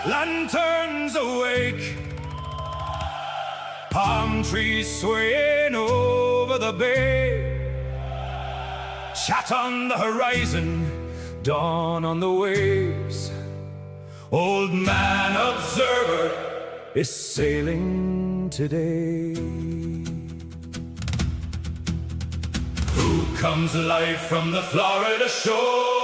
Lanterns awake, palm trees swaying over the bay, chat on the horizon, dawn on the waves. Old man observer is sailing today. Who comes alive from the Florida shore?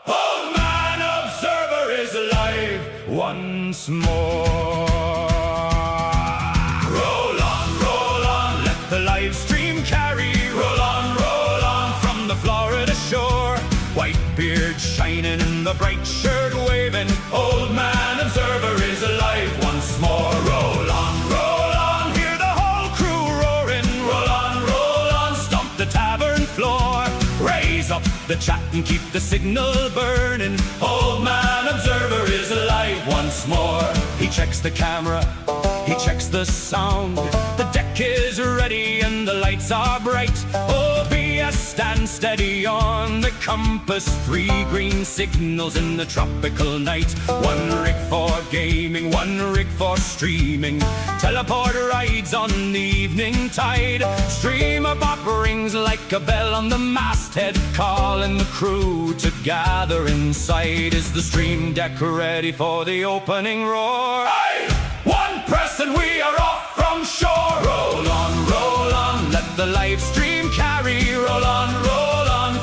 Old man observer is alive once more. Roll on, let the live stream carry. Roll on from the Florida shore. White beard shining and the bright shirt waving. Old man observer is alive once more. Roll on, hear the whole crew roaring. Roll on, stomp the tavern floor. Raise up the chat and keep the signal burning. Old man observer is alive once more. He checks the camera, he checks the sound. The deck is ready and the lights are bright. OBS stand steady on the compass. 3 green signals in the tropical night. 1 rig for gaming, 1 rig for streaming. Teleport rides on the evening tide. Streamer bop rings like a bell on the masthead, calling the crew to gather inside. Is the stream deck ready for the opening roar? Aye! 1 press and we are off from shore. Roll on, let the live stream carry. Roll on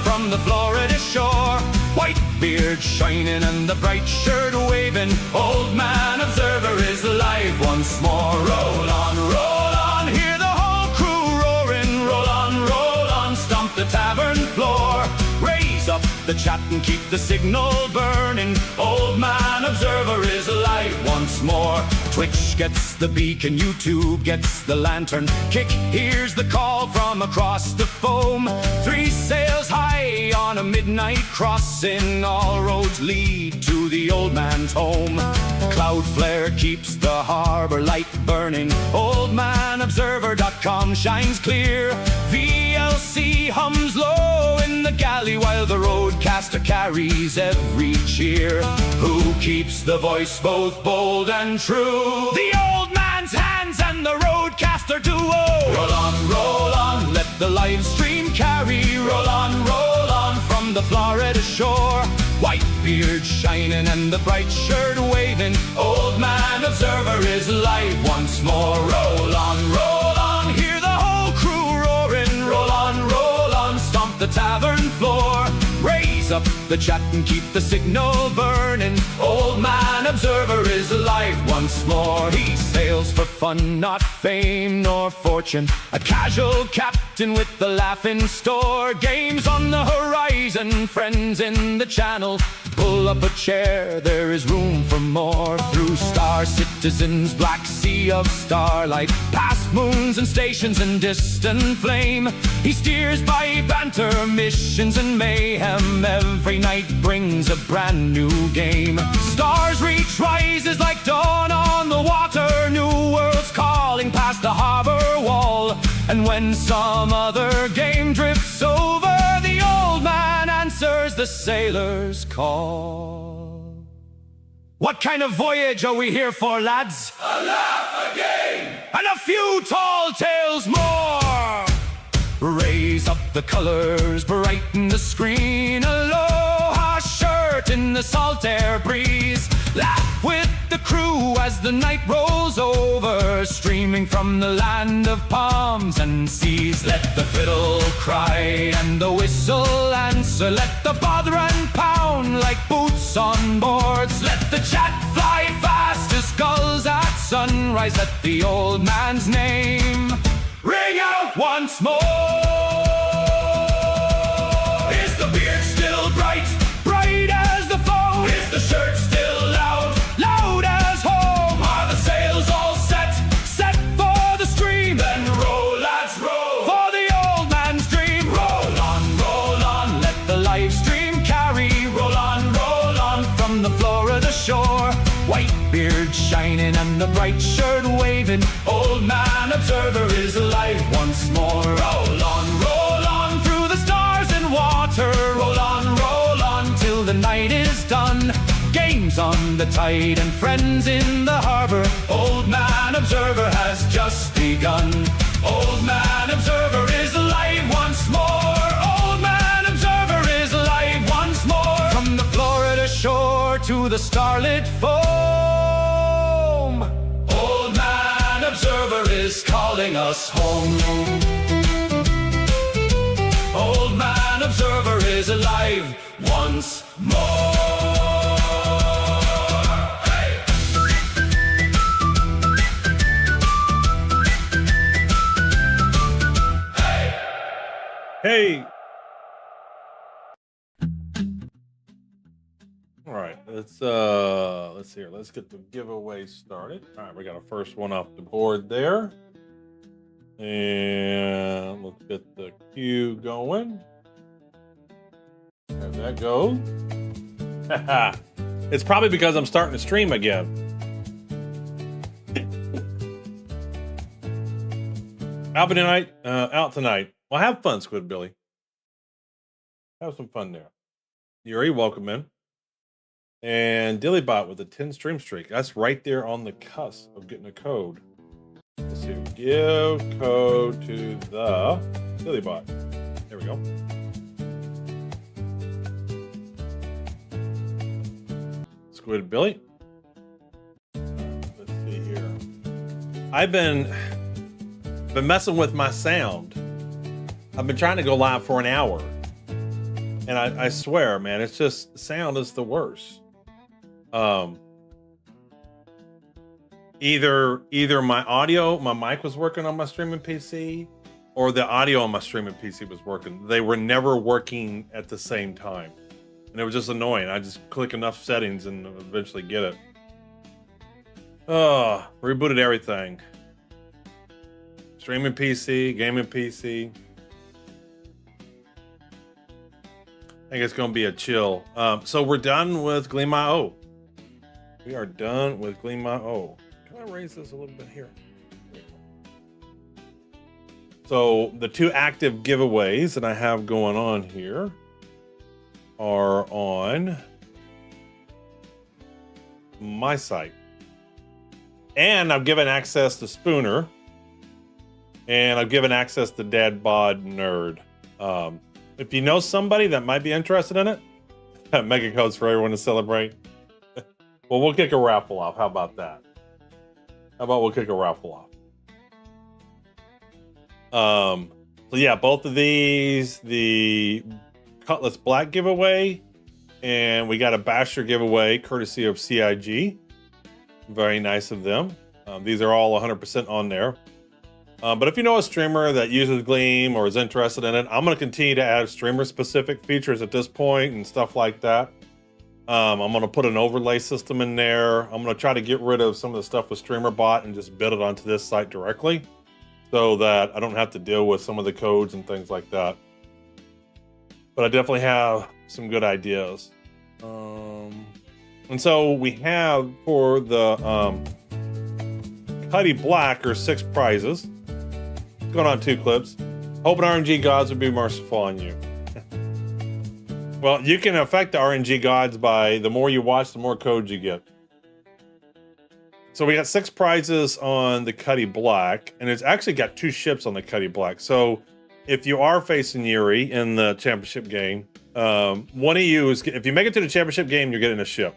from the Florida shore. White beard shining and the bright shirt waving. Old man observer is alive once more. Roll on, hear the whole crew roaring. Roll on, stomp the tavern floor. Raise up the chat and keep the signal burning. Old man observer is alive once more. Twitch gets the beacon, YouTube gets the lantern. Kick hears the call from across the foam. 3 sails high on a midnight crossing. All roads lead to the old man's home. Cloudflare keeps the harbor light burning. Oldmanobserver.com shines clear. VLC hums low in the galley while the roadcaster carries every cheer. Who keeps the voice both bold and true? The old man's hands and the roadcaster duo. Roll on, let the live stream carry. Roll on from the Florida shore. White beard shining and the bright shirt waving. Old man observer is alive once more. Roll on, hear the whole crew roaring. Roll on, stomp the tavern floor. Raise up the chat and keep the signal burning. Old man observer is alive once more. He sails for fun, not fame nor fortune. A casual captain with the laughing store. Games on the horizon, friends in the channel. Pull up a chair, there is room for more. Through star citizens, black sea of starlight, past moons and stations and distant flame. He steers by banter, missions and mayhem. Every night brings a brand new game. Stars reach rises like dawn on the water. New worlds calling past the harbor wall. And when some other game drifts over, the old man answers the sailor's call. What kind of voyage are we here for, lads? A laugh, a game, and a few tall tales more. Raise up the colors, brighten the screen. Aloha shirt in the salt air breeze. Laugh with the crew as the night rolls over. Streaming from the land of palms and seas. Let the fiddle cry and the whistle answer. Let the bothren pound like boots on boards. Let the chat fly fast as gulls at sunrise. Let the old man's name ring out once more. Is the beard still bright, bright as the foam? Is the shirt still loud, loud as home? Are the sails all set, set for the stream? Then roll, lads, roll, for the old man's dream. Roll on, let the live stream carry. Roll on from the Florida shore. White beard shining and the bright shirt waving. Old man observer is alive once more. Roll on through the stars and water. Roll on till the night is done. Games on the tide and friends in the harbor. Old Man Observer has just begun. Old Man Observer is alive once more. Old Man Observer is alive once more. From the Florida shore to the starlit foam, Old Man Observer is calling us home. Old Man Observer is alive once more. Hey. All right, let's see here. Let's get the giveaway started. All right, we got a first one off the board there. And let's get the queue going. There that goes. It's probably because I'm starting to stream again. Out tonight, out tonight. Well, have fun, Squid Billy. Have some fun there. Yuri, welcome in. And Dillybot with a 10 stream streak. That's right there on the cusp of getting a code. Let's see. Give code to the Dillybot. There we go. Squid Billy. Let's see here. I've been messing with my sound. I've been trying to go live for an hour, and I swear, man, it's just sound is the worst. Either my audio, my mic was working on my streaming PC, or the audio on my streaming PC was working. They were never working at the same time, and it was just annoying. I just click enough settings and eventually get it. Rebooted everything. Streaming PC, gaming PC. I think it's going to be a chill. So we're done with Gleam.io. We are done with Gleam.io. Can I raise this a little bit here? So the two active giveaways that I have going on here are on my site. And I've given access to Spooner. And I've given access to Dad Bod Nerd. If you know somebody that might be interested in it, mega codes for everyone to celebrate. Well, we'll kick a raffle off. How about that? How about we'll kick a raffle off? So yeah, both of these, the Cutlass Black giveaway, and we got a Basher giveaway courtesy of CIG. Very nice of them. These are all 100% on there. But if you know a streamer that uses Gleam or is interested in it, I'm going to continue to add streamer-specific features at this point and stuff like that. I'm going to put an overlay system in there. I'm going to try to get rid of some of the stuff with StreamerBot and just build it onto this site directly so that I don't have to deal with some of the codes and things like that. But I definitely have some good ideas. And so we have for the Cuddy Black are 6 prizes. Going on 2 clips. Hoping RNG gods would be merciful on you. Well, you can affect the RNG gods by the more you watch, the more codes you get. So we got 6 prizes on the Cuddy Black, and it's actually got 2 ships on the Cuddy Black. So if you are facing Yuri in the championship game, one of you is, if you make it to the championship game, you're getting a ship.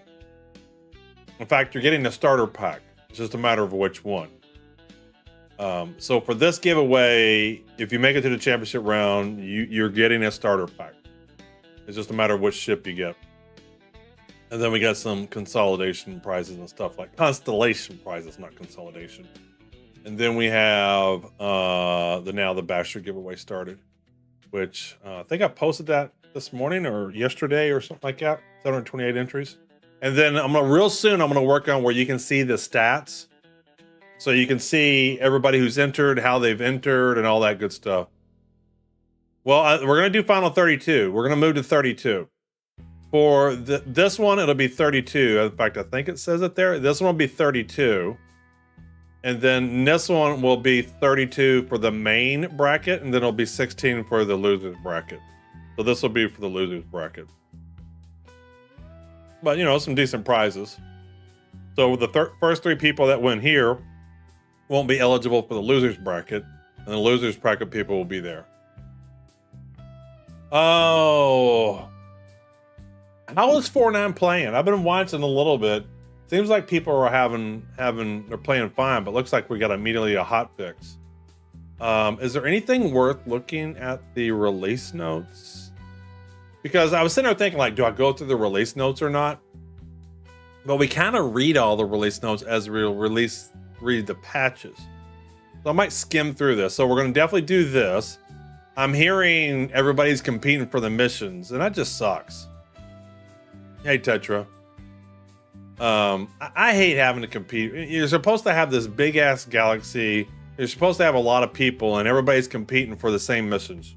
In fact, you're getting a starter pack. It's just a matter of which one. So for this giveaway, if you make it to the championship round, you're getting a starter pack. It's just a matter of which ship you get. And then we got some consolidation prizes and stuff like constellation prizes, not consolidation. And then we have the Basher giveaway started, which I think I posted that this morning or yesterday or something like that. 728 entries. And then real soon I'm gonna work on where you can see the stats. So you can see everybody who's entered, how they've entered, and all that good stuff. Well, we're going to do Final 32. We're going to move to 32. For this one, it'll be 32. In fact, I think it says it there. This one will be 32. And then this one will be 32 for the main bracket, and then it'll be 16 for the losers bracket. So this will be for the losers bracket. but you know, some decent prizes. So the first 3 people that win here won't be eligible for the losers bracket, and the losers bracket people will be there. Oh, how is 4-9 playing? I've been watching a little bit. Seems like people are they're playing fine, but looks like we got immediately a hot fix. Is there anything worth looking at the release notes? Because I was sitting there thinking, like, do I go through the release notes or not? But we kind of read all the release notes as we read the patches. So I might skim through this. So we're going to definitely do this. I'm hearing everybody's competing for the missions, and that just sucks. Hey, Tetra. I hate having to compete. You're supposed to have this big ass galaxy. You're supposed to have a lot of people, and everybody's competing for the same missions.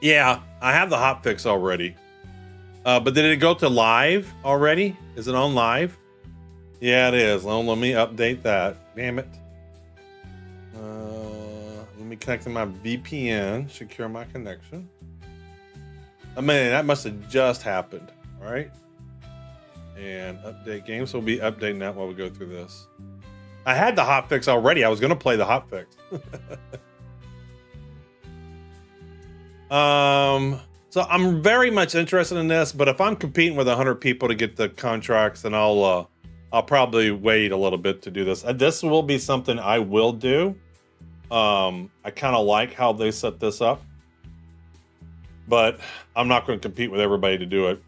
Yeah, I have the hotfix already. But did it go to live already? Is it on live? Yeah, it is. Let me update that. Damn it. Let me connect to my VPN. Secure my connection. I mean, that must have just happened. All right. And update game. So we'll be updating that while we go through this. I had the hotfix already. I was going to play the hotfix. So I'm very much interested in this, but if I'm competing with 100 people to get the contracts, then I'll probably wait a little bit to do this. This will be something I will do. I kind of like how they set this up, but I'm not going to compete with everybody to do it.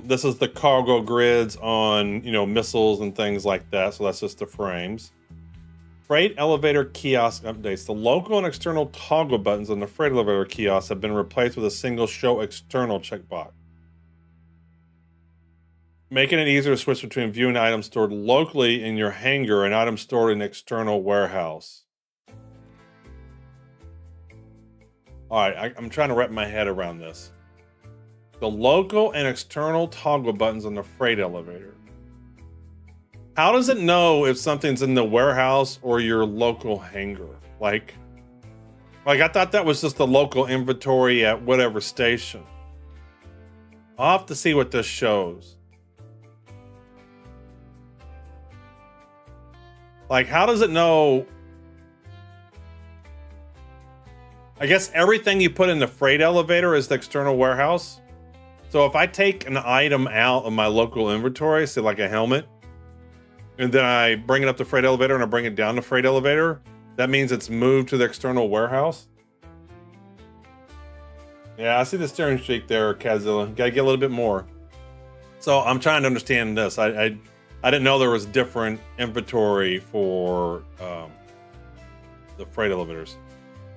This is the cargo grids on, you know, missiles and things like that. So that's just the frames. Freight elevator kiosk updates. The local and external toggle buttons on the freight elevator kiosk have been replaced with a single show external checkbox, making it easier to switch between viewing items stored locally in your hangar and items stored in an external warehouse. All right, I'm trying to wrap my head around this. The local and external toggle buttons on the freight elevator. How does it know if something's in the warehouse or your local hangar? Like I thought that was just the local inventory at whatever station. I'll have to see what this shows. Like, how does it know? I guess everything you put in the freight elevator is the external warehouse. So if I take an item out of my local inventory, say like a helmet, and then I bring it up the freight elevator and I bring it down the freight elevator, that means it's moved to the external warehouse. Yeah, I see the steering streak there, Kazilla. Gotta get a little bit more. So I'm trying to understand this. I didn't know there was different inventory for the freight elevators.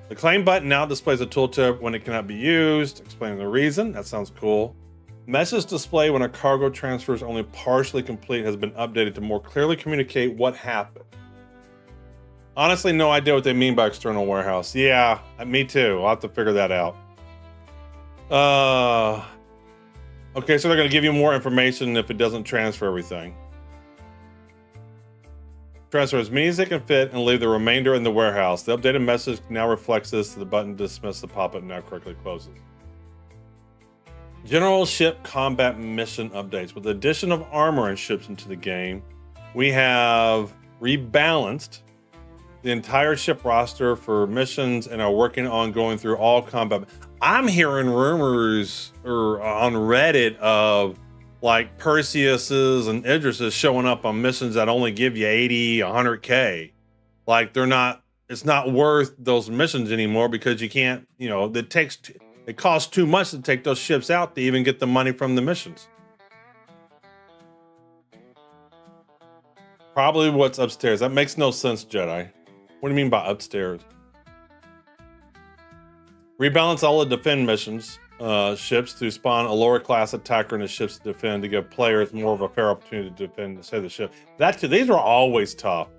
The claim button now displays a tooltip when it cannot be used, explaining the reason. That sounds cool. Message display when a cargo transfer is only partially complete has been updated to more clearly communicate what happened. Honestly, no idea what they mean by external warehouse. Yeah, me too. I'll have to figure that out. Okay, so they're going to give you more information if it doesn't transfer everything. Transfer as many as they can fit and leave the remainder in the warehouse. The updated message now reflects this. The button to dismiss the pop-up now correctly closes. General ship combat mission updates. With the addition of armor and ships into the game, we have rebalanced the entire ship roster for missions and are working on going through all combat. I'm hearing rumors on Reddit of like Perseuses and Idrises showing up on missions that only give you 80, 100K. Like it's not worth those missions anymore because you can't, you know, it costs too much to take those ships out to even get the money from the missions. Probably what's upstairs. That makes no sense, Jedi. What do you mean by upstairs? Rebalance all the defend missions ships to spawn a lower class attacker in the ships to defend to give players more of a fair opportunity to defend and save the ship. These are always tough.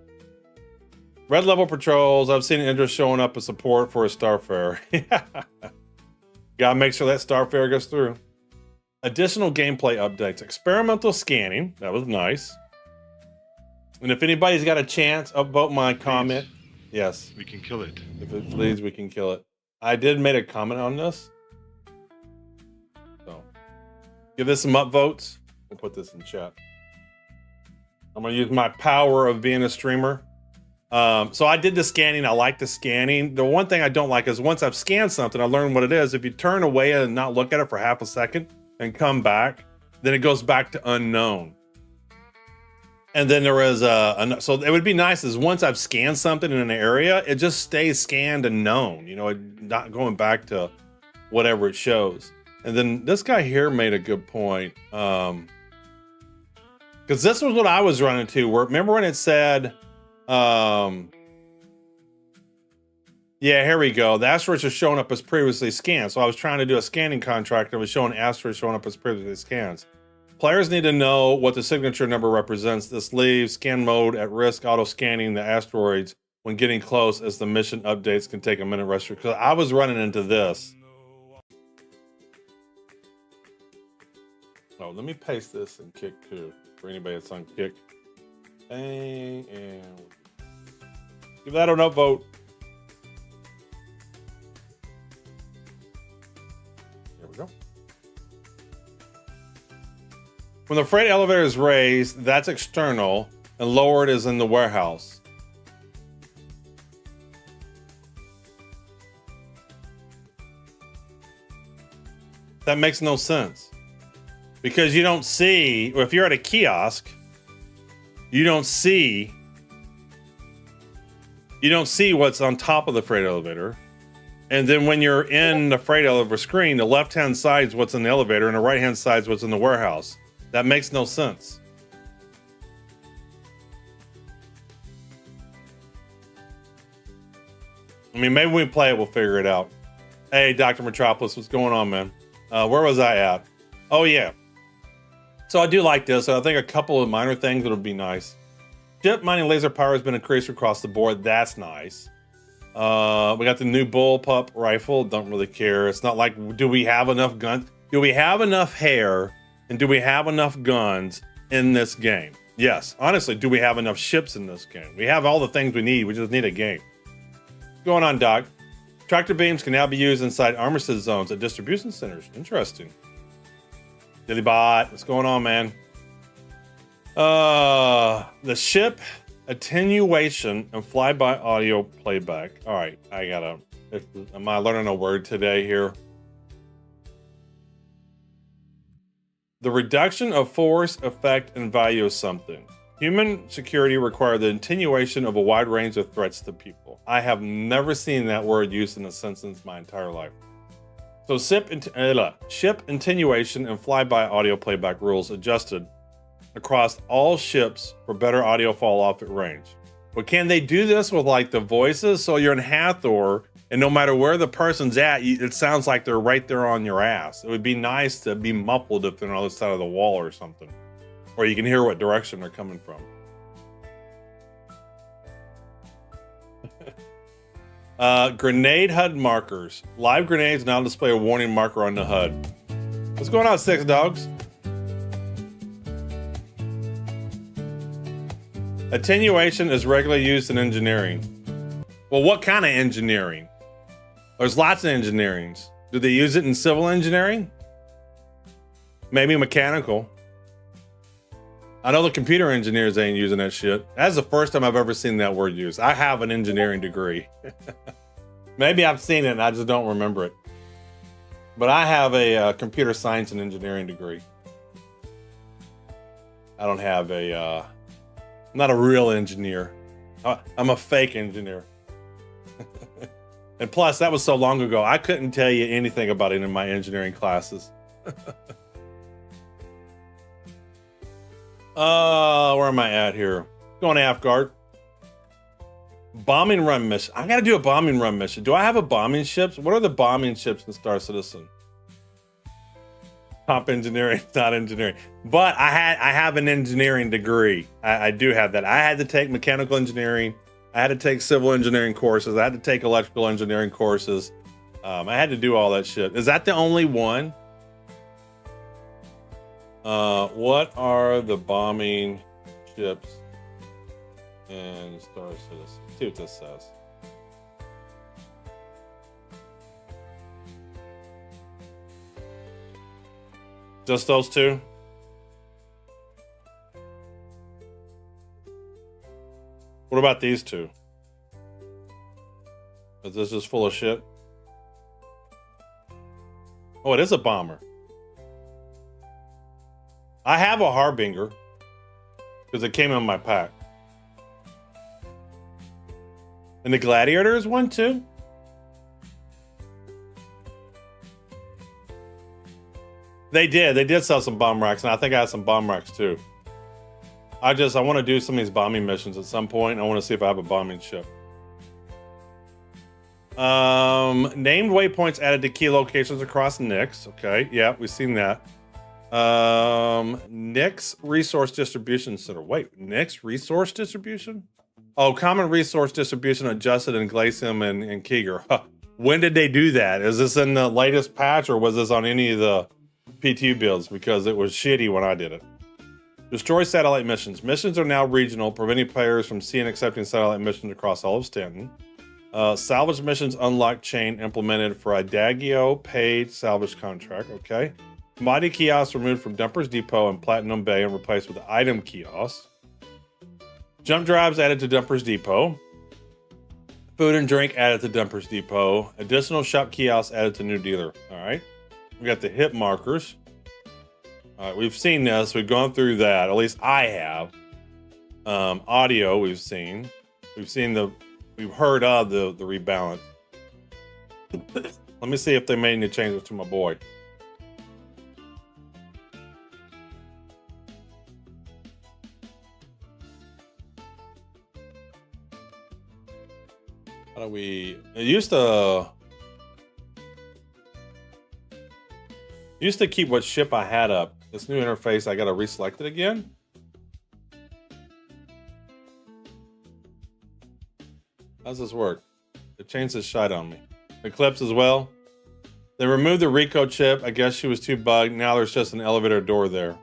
Red level patrols. I've seen Indra showing up as support for a Starfarer. Gotta make sure that Starfarer goes through. Additional gameplay updates. Experimental scanning. That was nice. And if anybody's got a chance, upvote my comment. Yes. We can kill it. If it bleeds, we can kill it. I did make a comment on this. Give this some upvotes. We'll put this in chat. I'm gonna use my power of being a streamer. So I did the scanning. I like the scanning. The one thing I don't like is once I've scanned something, I learned what it is. If you turn away and not look at it for half a second and come back, then it goes back to unknown. And then there is so it would be nice is once I've scanned something in an area, it just stays scanned and known, you know, not going back to whatever it shows. And then this guy here made a good point. Because this was what I was running to, where remember when it said, yeah, here we go. The asteroids are showing up as previously scanned. So I was trying to do a scanning contract. It was showing asteroids showing up as previously scanned. Players need to know what the signature number represents. This leaves scan mode at risk, auto scanning the asteroids when getting close, as the mission updates can take a minute rest. Because I was running into this. Oh, let me paste this in Kick too for anybody that's on Kick. Bang, and give that an upvote. There we go. When the freight elevator is raised, that's external, and lowered is in the warehouse. That makes no sense. Because you don't see, if you're at a kiosk, you don't see what's on top of the freight elevator. And then when you're in the freight elevator screen, the left-hand side is what's in the elevator and the right-hand side is what's in the warehouse. That makes no sense. I mean, maybe when we play it, we'll figure it out. Hey, Dr. Metropolis, what's going on, man? Where was I at? Oh, yeah. So I do like this. I think a couple of minor things that would be nice. Ship mining laser power has been increased across the board. That's nice. We got the new bullpup rifle. Don't really care. It's not like, do we have enough guns? Do we have enough hair? And do we have enough guns in this game? Yes. Honestly, do we have enough ships in this game? We have all the things we need. We just need a game. What's going on, Doc? Tractor beams can now be used inside armistice zones at distribution centers. Interesting. Dillybot, what's going on, man? The ship attenuation and flyby audio playback. All right, I gotta. Am I learning a word today here? The reduction of force, effect, and value of something. Human security requires the attenuation of a wide range of threats to people. I have never seen that word used in a sentence my entire life. So ship attenuation and flyby audio playback rules adjusted across all ships for better audio fall off at range. But can they do this with like the voices? So you're in Hathor, and no matter where the person's at, it sounds like they're right there on your ass. It would be nice to be muffled if they're on the other side of the wall or something. Or you can hear what direction they're coming from. Grenade HUD markers. Live grenades now display a warning marker on the HUD. What's going on, Six Dogs? Attenuation is regularly used in engineering. Well, what kind of engineering? There's lots of engineerings. Do they use it in civil engineering? Maybe mechanical. I know the computer engineers ain't using that shit. That's the first time I've ever seen that word used. I have an engineering degree. Maybe I've seen it and I just don't remember it. But I have a computer science and engineering degree. I don't have a, I'm not a real engineer. I'm a fake engineer. And plus, that was so long ago, I couldn't tell you anything about it in my engineering classes. Where am I at here? Going to Afgard. Bombing run mission. I gotta do a bombing run mission. Do I have a bombing ships? What are the bombing ships in Star Citizen? Top engineering, not engineering. But I have an engineering degree. I do have that. I had to take mechanical engineering. I had to take civil engineering courses. I had to take electrical engineering courses. I had to do all that shit. Is that the only one? What are the bombing ships in Star Citizen? See what this says. Just those two? What about these two? Is this just full of shit? Oh, it is a bomber. I have a Harbinger because it came in my pack. And the Gladiator is one too? They did sell some bomb racks, and I think I have some bomb racks too. I want to do some of these bombing missions at some point. I want to see if I have a bombing ship. Named waypoints added to key locations across Nyx. Okay, yeah, we've seen that. Nyx Resource Distribution Center. Wait, Nyx Resource Distribution? Oh, common resource distribution adjusted in Glacium and Keegar. Huh. When did they do that? Is this in the latest patch, or was this on any of the P2 builds? Because it was shitty when I did it. Destroy satellite missions. Missions are now regional, preventing players from seeing and accepting satellite missions across all of Stanton. Salvage missions unlock chain implemented for Adagio paid salvage contract. Okay. Commodity kiosks removed from Dumpers Depot and Platinum Bay and replaced with item kiosks. Jump drives added to Dumpers Depot. Food and drink added to Dumpers Depot. Additional shop kiosks added to new dealer. All right. We got the hit markers. All right. We've seen this. We've gone through that. At least I have. Audio we've seen. We've heard of the rebalance. Let me see if they made any changes to my boy. How do we? It used to keep what ship I had up. This new interface, I gotta reselect it again. How's this work? It changed the shite on me. Eclipse as well. They removed the Rico chip. I guess she was too bugged. Now there's just an elevator door there.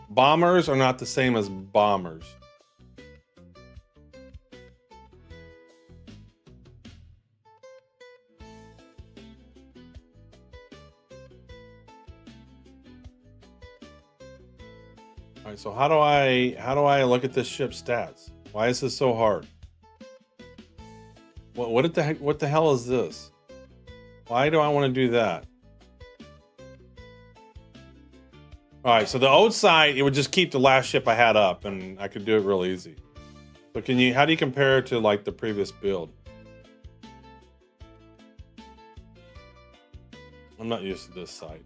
Bombers are not the same as bombers. All right, so how do I look at this ship's stats? Why is this so hard? What the hell is this? Why do I want to do that? All right, so the old site, it would just keep the last ship I had up, and I could do it real easy. But how do you compare it to like the previous build? I'm not used to this site.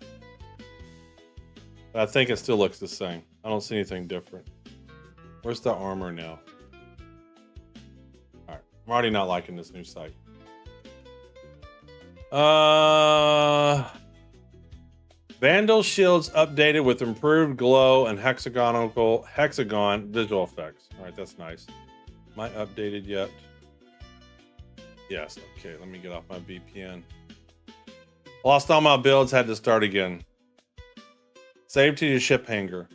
But I think it still looks the same. I don't see anything different. Where's the armor now? All right, I'm already not liking this new site. Vandal shields updated with improved glow and hexagon visual effects. All right, that's nice. Am I updated yet? Yes. Okay, let me get off my VPN. Lost all my builds, had to start again. Save to your ship hangar.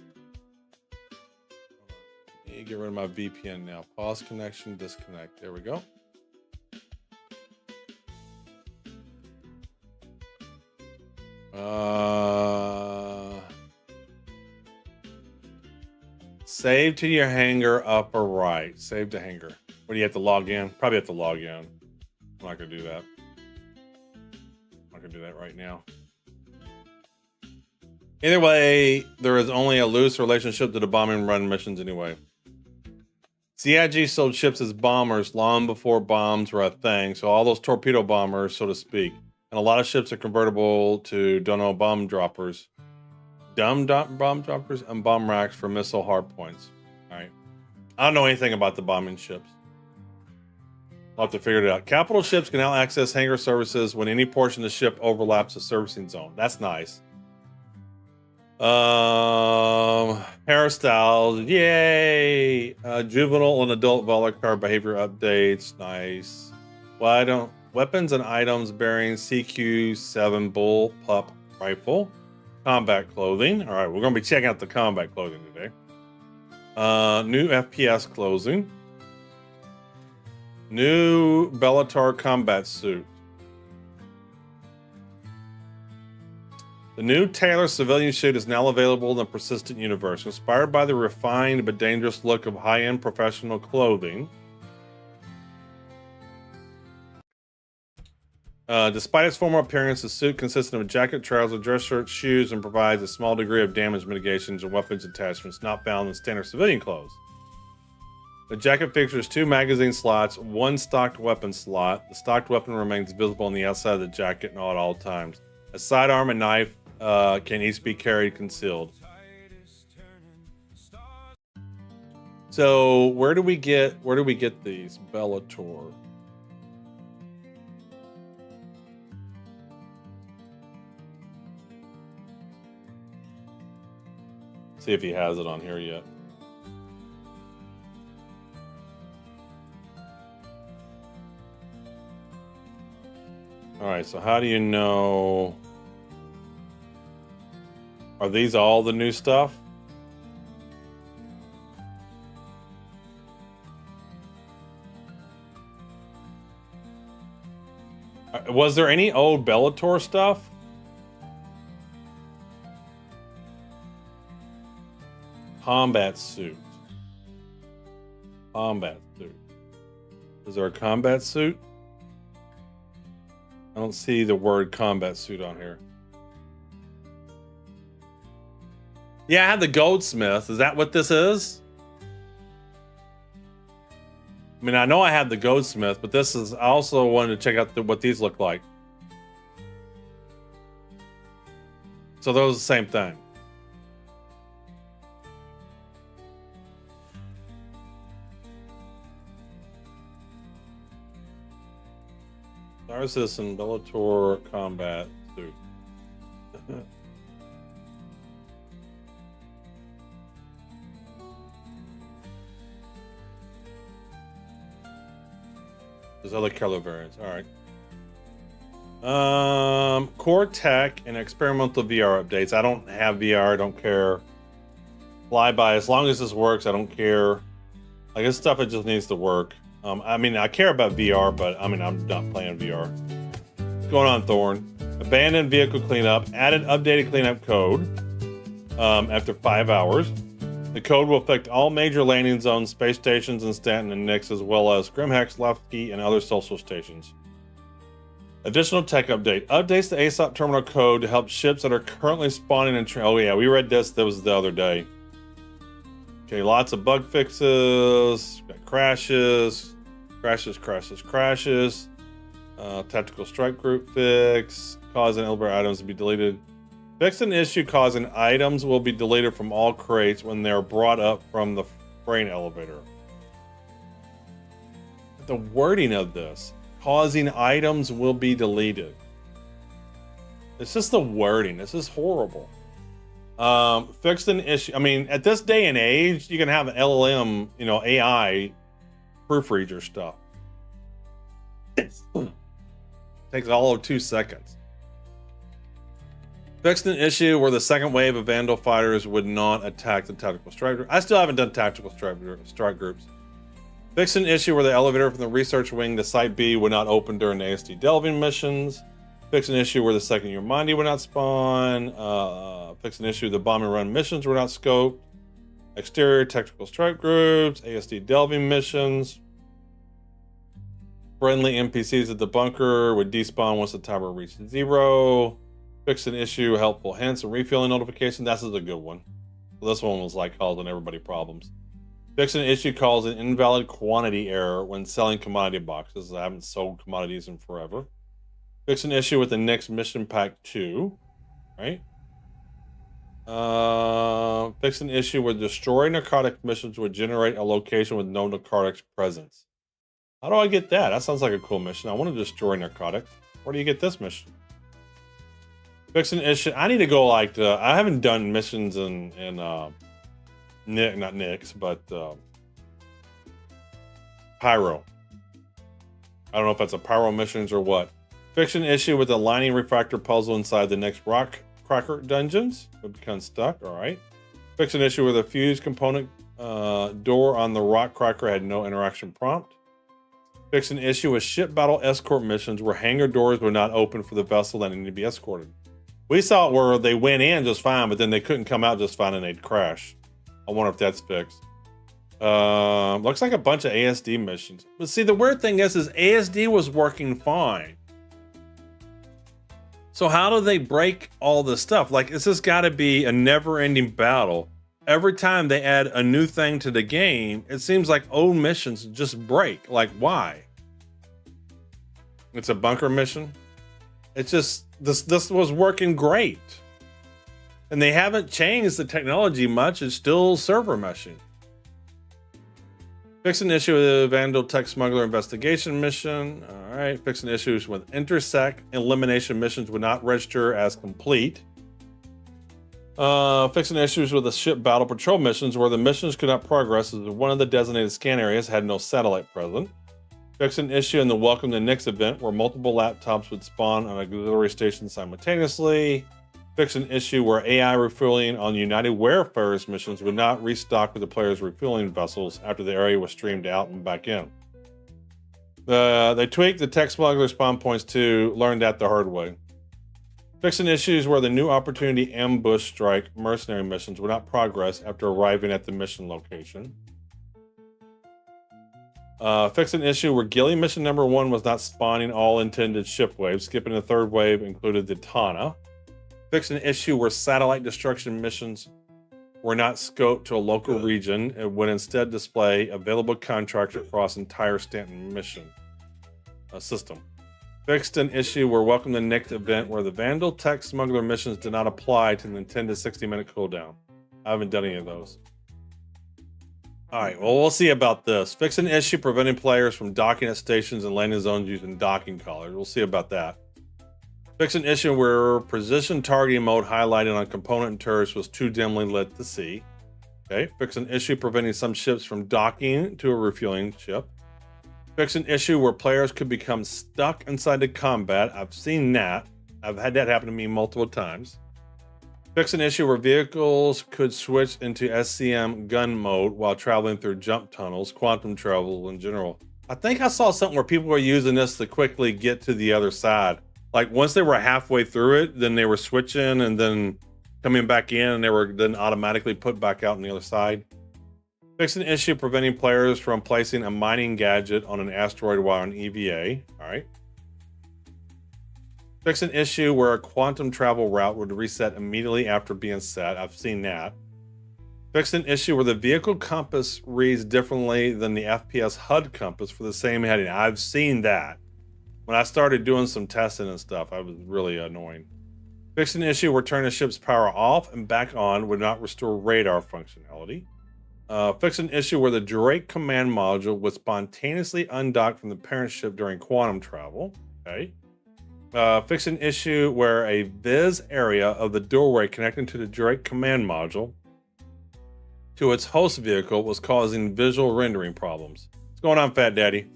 Need to get rid of my VPN now. Pause connection, disconnect. There we go. Save to your hangar upper right. Save to hangar. What do you have to log in? Probably have to log in. I'm not gonna do that. I'm not gonna do that right now. Either way, there is only a loose relationship to the bombing run missions anyway. CIG sold ships as bombers long before bombs were a thing, so all those torpedo bombers, so to speak. And a lot of ships are convertible to bomb droppers. Bomb droppers and bomb racks for missile hard points. Alright. I don't know anything about the bombing ships. I'll have to figure it out. Capital ships can now access hangar services when any portion of the ship overlaps a servicing zone. That's nice. Hairstyles, yay! Juvenile and adult Volcar behavior updates, nice. Weapons and items bearing CQ7 bull pup rifle, combat clothing. All right, we're gonna be checking out the combat clothing today. New FPS clothing, new Bellatar combat suit. The new Tyilui civilian suit is now available in the Persistent universe, inspired by the refined but dangerous look of high-end professional clothing. Despite its former appearance, the suit consists of a jacket, trousers, dress shirt, shoes, and provides a small degree of damage mitigations and weapons attachments not found in standard civilian clothes. The jacket features 2 magazine slots, 1 stocked weapon slot. The stocked weapon remains visible on the outside of the jacket at all times. A sidearm and knife can each be carried concealed. So where do we get these? Bellator. See if he has it on here yet. All right, so how do you know? Are these all the new stuff? Was there any old Bellator stuff? Combat suit. Combat suit. Is there a combat suit? I don't see the word combat suit on here. Yeah, I had the Goldsmith. Is that what this is? I mean, I know I had the Goldsmith, but this is, I also wanted to check out what these look like. So those are the same thing. Narcissus and Bellator combat suit. There's other color variants. All right. Core tech and experimental VR updates. I don't have VR. I don't care. Flyby. As long as this works, I don't care. Like this stuff, it just needs to work. I mean, I care about VR, but I mean, I'm not playing VR. What's going on, Thorn? Abandoned vehicle cleanup. Added updated cleanup code after 5 hours. The code will affect all major landing zones, space stations in Stanton and Nix, as well as Grimhex, Lefty, and other social stations. Additional tech update. Updates the ASOP terminal code to help ships that are currently spawning in... Oh yeah, we read this. That was the other day. Okay, lots of bug fixes. Got crashes. Crashes. Tactical strike group fix. Causing elevator items to be deleted. Fix an issue causing items will be deleted from all crates when they're brought up from the freight elevator. The wording of this. Causing items will be deleted. It's just the wording. This is horrible. Fixed an issue. I mean, at this day and age, you can have an LLM, AI proofread your stuff. Takes all of 2 seconds. Fixed an issue where the second wave of Vandal fighters would not attack the tactical strike group. I still haven't done tactical strike groups. Fixed an issue where the elevator from the research wing to Site B would not open during the ASD delving missions. Fix an issue where the second Urmandi would not spawn. Fix an issue the bombing run missions were not scoped. Exterior tactical strike groups. ASD delving missions. Friendly NPCs at the bunker would despawn once the timer reached 0. Fix an issue, helpful hints and refueling notification. That's a good one. So this one was like causing everybody problems. Fix an issue causing an invalid quantity error when selling commodity boxes. I haven't sold commodities in forever. Fix an issue with the next mission pack 2. Right? Fix an issue where destroy narcotic missions would generate a location with no narcotics presence. How do I get that? That sounds like a cool mission. I want to destroy narcotics. Where do you get this mission? Fix an issue. I need to go like I haven't done missions in not Nix, but Pyro. I don't know if that's a Pyro missions or what. Fix an issue with the lining refractor puzzle inside the next rock cracker dungeons. Would become stuck. All right. Fix an issue with a fuse component door on the rock cracker had no interaction prompt. Fix an issue with ship battle escort missions where hangar doors were not open for the vessel that needed to be escorted. We saw it where they went in just fine, but then they couldn't come out just fine and they'd crash. I wonder if that's fixed. Looks like a bunch of ASD missions. But see, the weird thing is ASD was working fine. So how do they break all this stuff? Like, it's just got to be a never-ending battle. Every time they add a new thing to the game, it seems like old missions just break. Like, why? It's a bunker mission. It's just, this was working great. And they haven't changed the technology much. It's still server meshing. Fix an issue with the Vandal Tech Smuggler investigation mission. All right. Fix an issues with intersect elimination missions would not register as complete. Fixing issues with the ship battle patrol missions where the missions could not progress as one of the designated scan areas had no satellite present. Fix an issue in the Welcome to Nyx event where multiple laptops would spawn on auxiliary stations simultaneously. Fix an issue where AI refueling on United Wayfarers missions would not restock with the player's refueling vessels after the area was streamed out and back in. They tweaked the tech smuggler spawn points to learn that the hard way. Fixing issues where the new opportunity ambush strike mercenary missions would not progress after arriving at the mission location. Fix an issue where Gilly mission number 1 was not spawning all intended ship waves. Skipping the third wave included the Tana. Fix an issue where satellite destruction missions were not scoped to a local region and would instead display available contracts across entire Stanton mission system. Fixed an issue where Welcome to Nyx event where the Vandal Tech Smuggler missions did not apply to the intended 60-minute cooldown. I haven't done any of those. All right, well, we'll see about this. Fix an issue preventing players from docking at stations and landing zones using docking collars. We'll see about that. Fix an issue where precision targeting mode highlighted on component and turrets was too dimly lit to see. Okay. Fix an issue preventing some ships from docking to a refueling ship. Fix an issue where players could become stuck inside the combat. I've seen that. I've had that happen to me multiple times. Fix an issue where vehicles could switch into SCM gun mode while traveling through jump tunnels, quantum travel in general. I think I saw something where people were using this to quickly get to the other side. Like once they were halfway through it, then they were switching and then coming back in and they were then automatically put back out on the other side. Fix an issue preventing players from placing a mining gadget on an asteroid while on EVA. All right. Fix an issue where a quantum travel route would reset immediately after being set. I've seen that. Fix an issue where the vehicle compass reads differently than the FPS HUD compass for the same heading. I've seen that. When I started doing some testing and stuff, I was really annoying. Fix an issue where turning a ship's power off and back on would not restore radar functionality. Fix an issue where the Drake command module would spontaneously undock from the parent ship during quantum travel. Okay. Fix an issue where a viz area of the doorway connecting to the Drake command module to its host vehicle was causing visual rendering problems. What's going on, Fat Daddy?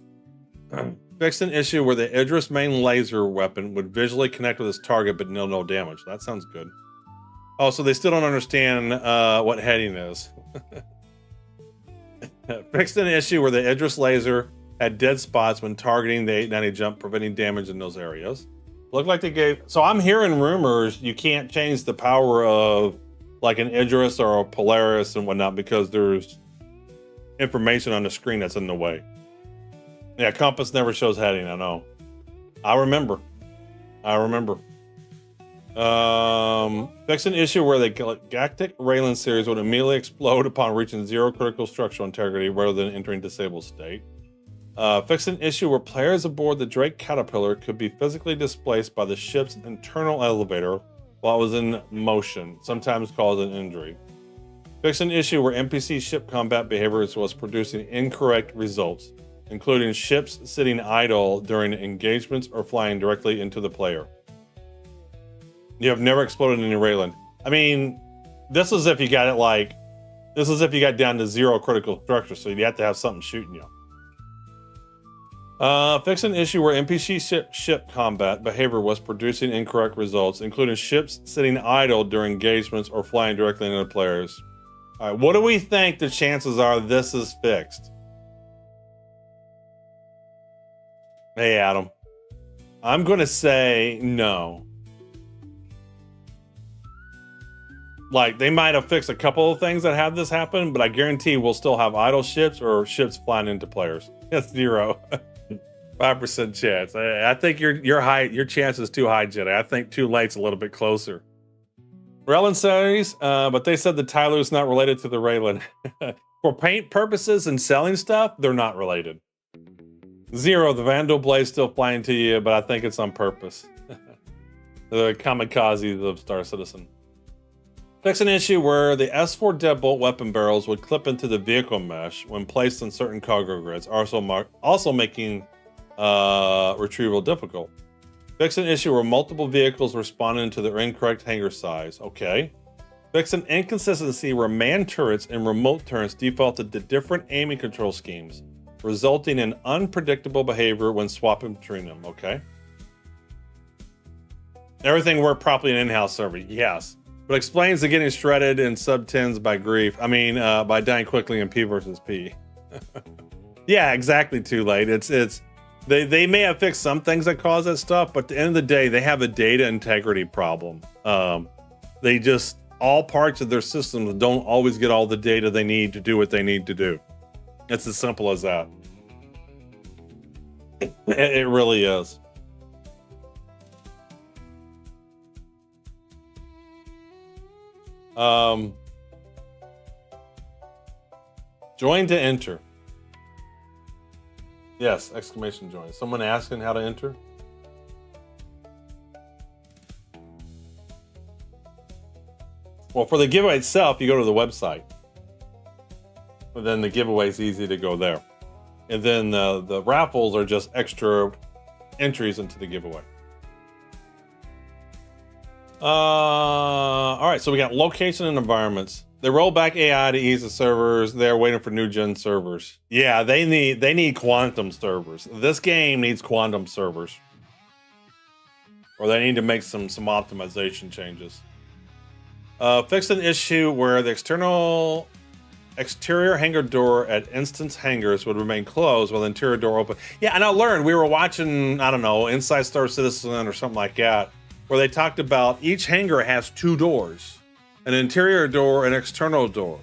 Fix an issue where the Idris main laser weapon would visually connect with its target but deal no damage. That sounds good. Oh, so they still don't understand what heading is. Fixed an issue where the Idris laser had dead spots when targeting the 890 jump, preventing damage in those areas. Looked like they gave... So I'm hearing rumors you can't change the power of like an Idris or a Polaris and whatnot because there's information on the screen that's in the way. Yeah, compass never shows heading, I know. I remember. Fix an issue where the Galactic Raylan series would immediately explode upon reaching zero critical structural integrity rather than entering disabled state. Fix an issue where players aboard the Drake Caterpillar could be physically displaced by the ship's internal elevator while it was in motion, sometimes causing injury. Fix an issue where NPC ship combat behaviors was producing incorrect results, including ships sitting idle during engagements or flying directly into the player. You have never exploded in your Raylan. I mean, this is if you got it like, this is if you got down to zero critical structure, so you'd have to have something shooting you. Fix an issue where NPC ship combat behavior was producing incorrect results, including ships sitting idle during engagements or flying directly into players. All right, what do we think the chances are this is fixed? Hey, Adam. I'm going to say no. Like, they might have fixed a couple of things that have this happen, but I guarantee we'll still have idle ships or ships flying into players. That's 0. 5% chance. I think your chance is too high, Jedi. I think too late's a little bit closer. Raylan series, but they said the Tyilui is not related to the Raylan. For paint purposes and selling stuff, they're not related. 0, the Vandal Blade's still flying to you, but I think it's on purpose. The kamikaze of Star Citizen. Fix an issue where the S4 deadbolt weapon barrels would clip into the vehicle mesh when placed on certain cargo grids, also making retrieval difficult. Fix an issue where multiple vehicles responded to their incorrect hangar size. Okay. Fix an inconsistency where manned turrets and remote turrets defaulted to different aiming control schemes, resulting in unpredictable behavior when swapping between them. Okay. Everything worked properly in in-house server. Yes. But explains the getting shredded in sub-10s by grief. I mean, by dying quickly in P versus P. Yeah, exactly. Too late. They may have fixed some things that cause that stuff, but at the end of the day, they have a data integrity problem. They just, all parts of their systems don't always get all the data they need to do what they need to do. It's as simple as that. It really is. Join to enter. Yes, exclamation join. Someone asking how to enter? Well, for the giveaway itself, you go to the website. But then the giveaway is easy to go there. And then the raffles are just extra entries into the giveaway. All right, so we got location and environments. They roll back AI to ease the servers. They're waiting for new gen servers. Yeah, they need quantum servers. This game needs quantum servers. Or they need to make some optimization changes. Fix an issue where the exterior hangar door at instance hangars would remain closed while the interior door open. Yeah, and I learned, we were watching, I don't know, Inside Star Citizen or something like that, where they talked about each hangar has 2 doors. An interior door, an external door.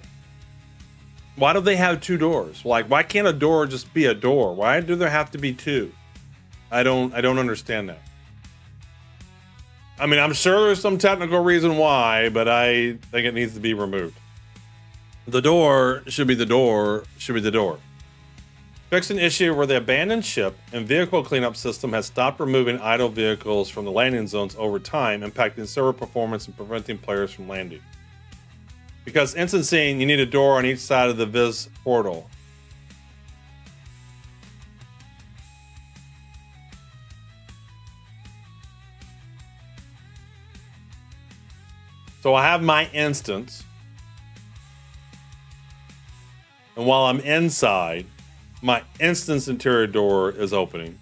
Why do they have 2 doors? Like, why can't a door just be a door? Why do there have to be 2? I don't understand that. I mean, I'm sure there's some technical reason why, but I think it needs to be removed. The door should be the door, Fix an issue where the abandoned ship and vehicle cleanup system has stopped removing idle vehicles from the landing zones over time, impacting server performance and preventing players from landing. Because instancing, you need a door on each side of the Viz portal. So I have my instance. And while I'm inside, my instance interior door is opening.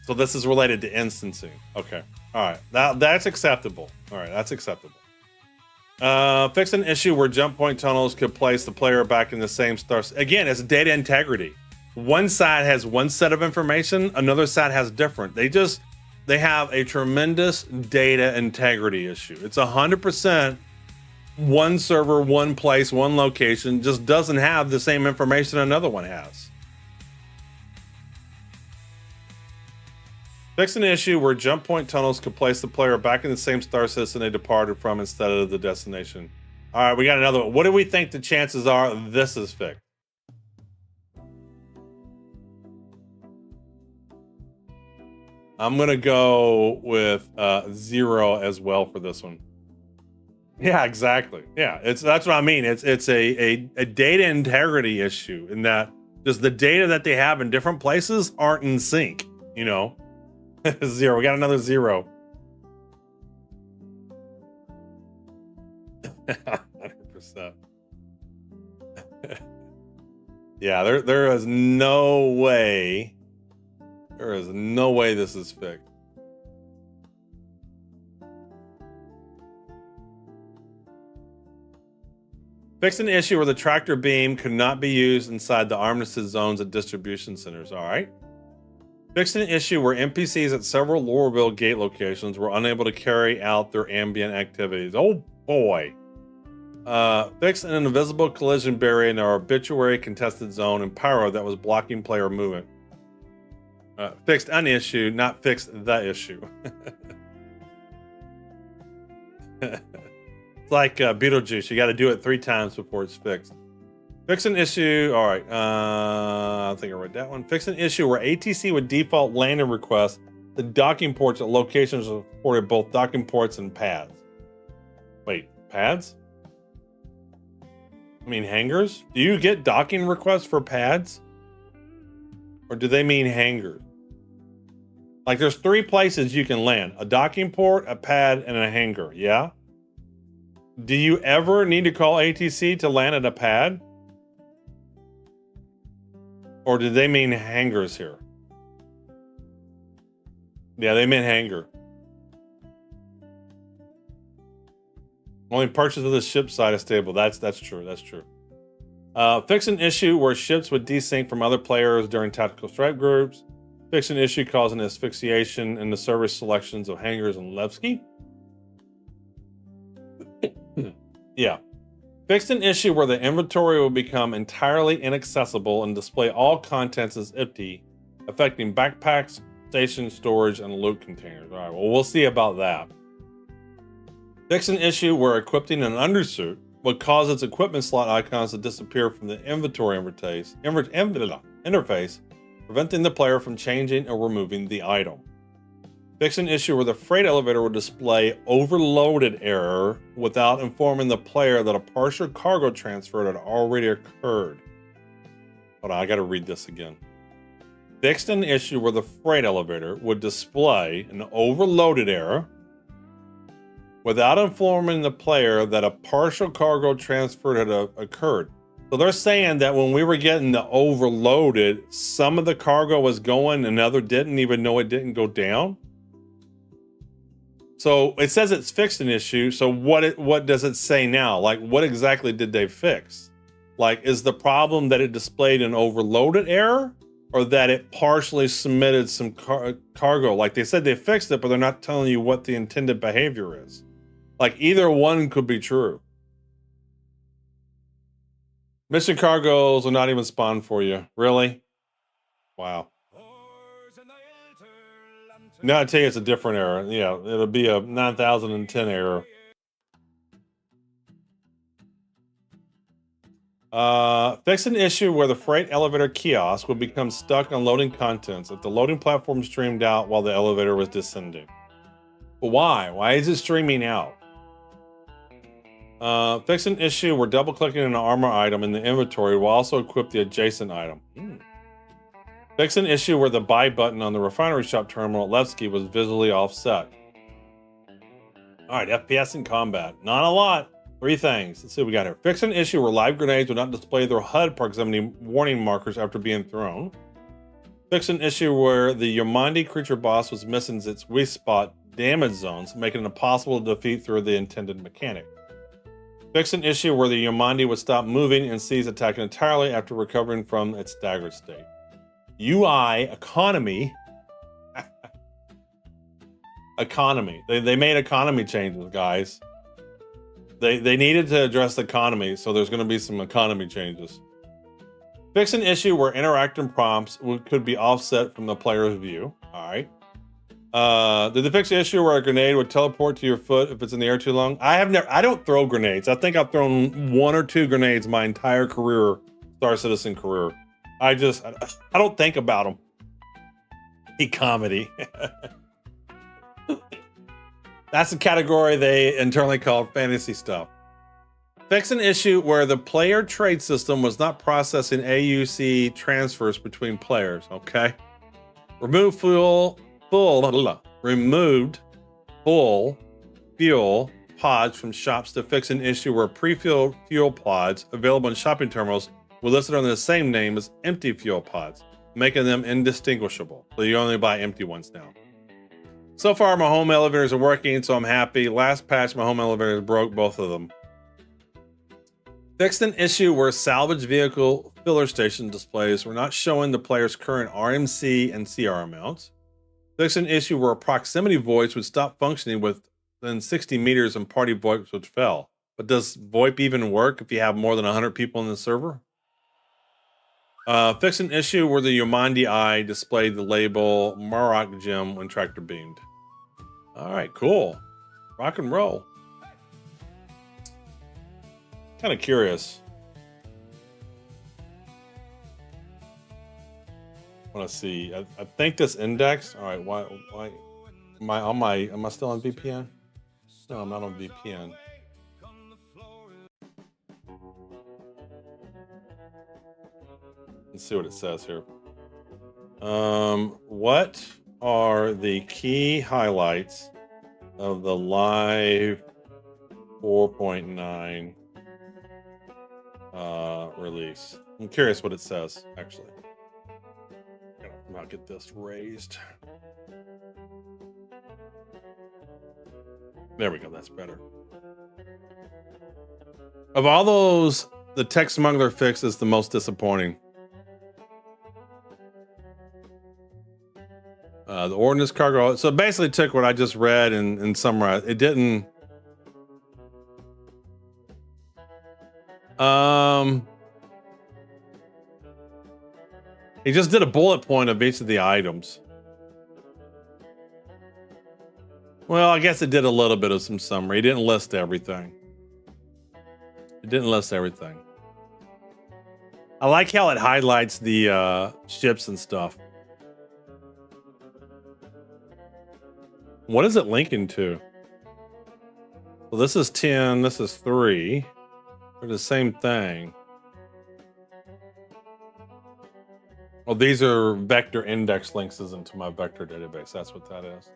So this is related to instancing. Okay. All right. That's acceptable. All right. That's acceptable. Fix an issue where jump point tunnels could place the player back in the same start. Again, it's data integrity. One side has one set of information. Another side has different. They have a tremendous data integrity issue. It's 100% one server, one place, one location, just doesn't have the same information another one has. Fix an issue where jump point tunnels could place the player back in the same star system they departed from instead of the destination. All right, we got another one. What do we think the chances are this is fixed? I'm gonna go with 0 as well for this one. Yeah, exactly. Yeah, that's what I mean. It's a data integrity issue in that just the data that they have in different places aren't in sync. 0. We got another 0. 100%. Yeah, there is no way. There is no way this is fixed. Fix an issue where the tractor beam could not be used inside the armistice zones at distribution centers. All right. Fix an issue where NPCs at several Lorville gate locations were unable to carry out their ambient activities. Oh boy. Fix an invisible collision barrier in our obituary contested zone and pyro that was blocking player movement. Fixed an issue, not fixed the issue. It's like Beetlejuice. You got to do it 3 times before it's fixed. Fix an issue. All right. I think I read that one. Fix an issue where ATC would default landing requests to docking ports at locations that supported both docking ports and pads. Wait, pads? I mean hangars? Do you get docking requests for pads? Or do they mean hangars? Like there's 3 places you can land. A docking port, a pad, and a hangar, yeah? Do you ever need to call ATC to land at a pad? Or did they mean hangars here? Yeah, they meant hangar. Only purchase of the ship side is stable. That's true. That's true. Fix an issue where ships would desync from other players during tactical strike groups. Fix an issue causing asphyxiation in the service selections of hangars and Levski. Yeah. Fixed an issue where the inventory will become entirely inaccessible and display all contents as empty, affecting backpacks, station storage, and loot containers. All right, well, we'll see about that. Fix an issue where equipping an undersuit would cause its equipment slot icons to disappear from the inventory interface, preventing the player from changing or removing the item. Fix an issue where the freight elevator will display overloaded error without informing the player that a partial cargo transfer had already occurred. Hold on, I gotta read this again. Fixed an issue where the freight elevator would display an overloaded error without informing the player that a partial cargo transfer had occurred. So they're saying that when we were getting the overloaded, some of the cargo was going and other didn't even know it didn't go down. So it says it's fixed an issue. So what does it say now? Like, what exactly did they fix? Like, is the problem that it displayed an overloaded error or that it partially submitted some cargo? Like they said they fixed it, but they're not telling you what the intended behavior is. Like either one could be true. Mission cargoes will not even spawn for you. Really? Wow. No, I tell you, it's a different error. Yeah, it'll be a 9010 error. Fix an issue where the freight elevator kiosk would become stuck on loading contents if the loading platform streamed out while the elevator was descending. But why? Why is it streaming out? Fix an issue where double-clicking an armor item in the inventory will also equip the adjacent item. Fix an issue where the buy button on the refinery shop terminal at Levski was visually offset. Alright, FPS and combat. Not a lot. 3 things. Let's see what we got here. Fix an issue where live grenades would not display their HUD proximity warning markers after being thrown. Fix an issue where the Yomandi creature boss was missing its weak spot damage zones, making it impossible to defeat through the intended mechanic. Fix an issue where the Yomandi would stop moving and cease attacking entirely after recovering from its staggered state. UI economy. Economy. They made economy changes, guys. They needed to address the economy, so there's going to be some economy changes. Fix an issue where interacting prompts could be offset from the player's view. All right. Did they fix the issue where a grenade would teleport to your foot if it's in the air too long? I don't throw grenades. I think I've thrown 1 or 2 grenades my entire career, Star Citizen career. I don't think about them. Comedy. That's the category they internally call fantasy stuff. Fix an issue where the player trade system was not processing AUC transfers between players. Okay. Removed full fuel pods from shops to fix an issue where pre-filled fuel pods available in shopping terminals were listed under the same name as empty fuel pods, making them indistinguishable. So you only buy empty ones now. So far, my home elevators are working, so I'm happy. Last patch, my home elevators broke, both of them. Fixed an issue where salvage vehicle filler station displays were not showing the player's current RMC and CR amounts. Fixed an issue where a proximity voice would stop functioning with within 60 meters and party VoIPs would fail. But does VoIP even work if you have more than 100 people in the server? Fix an issue where the Yomandi Eye displayed the label Marok Gym when tractor beamed. All right, cool. Rock and roll. Kind of curious. Want to see? I think this index. All right, why am I still on VPN? No, I'm not on VPN. Let's see what it says here. What are the key highlights of the live 4.9 release? I'm curious what it says, actually. I'll get this raised. There we go, that's better. Of all those, the tech smuggler fix is the most disappointing. The ordnance cargo. So it basically took what I just read and summarized. It didn't. He just did a bullet point of each of the items. Well, I guess it did a little bit of some summary. He didn't list everything. It didn't list everything. I like how it highlights the ships and stuff. What is it linking to? Well, this is 10, this is 3. They're the same thing. Well, these are vector index links into my vector database. That's what that is.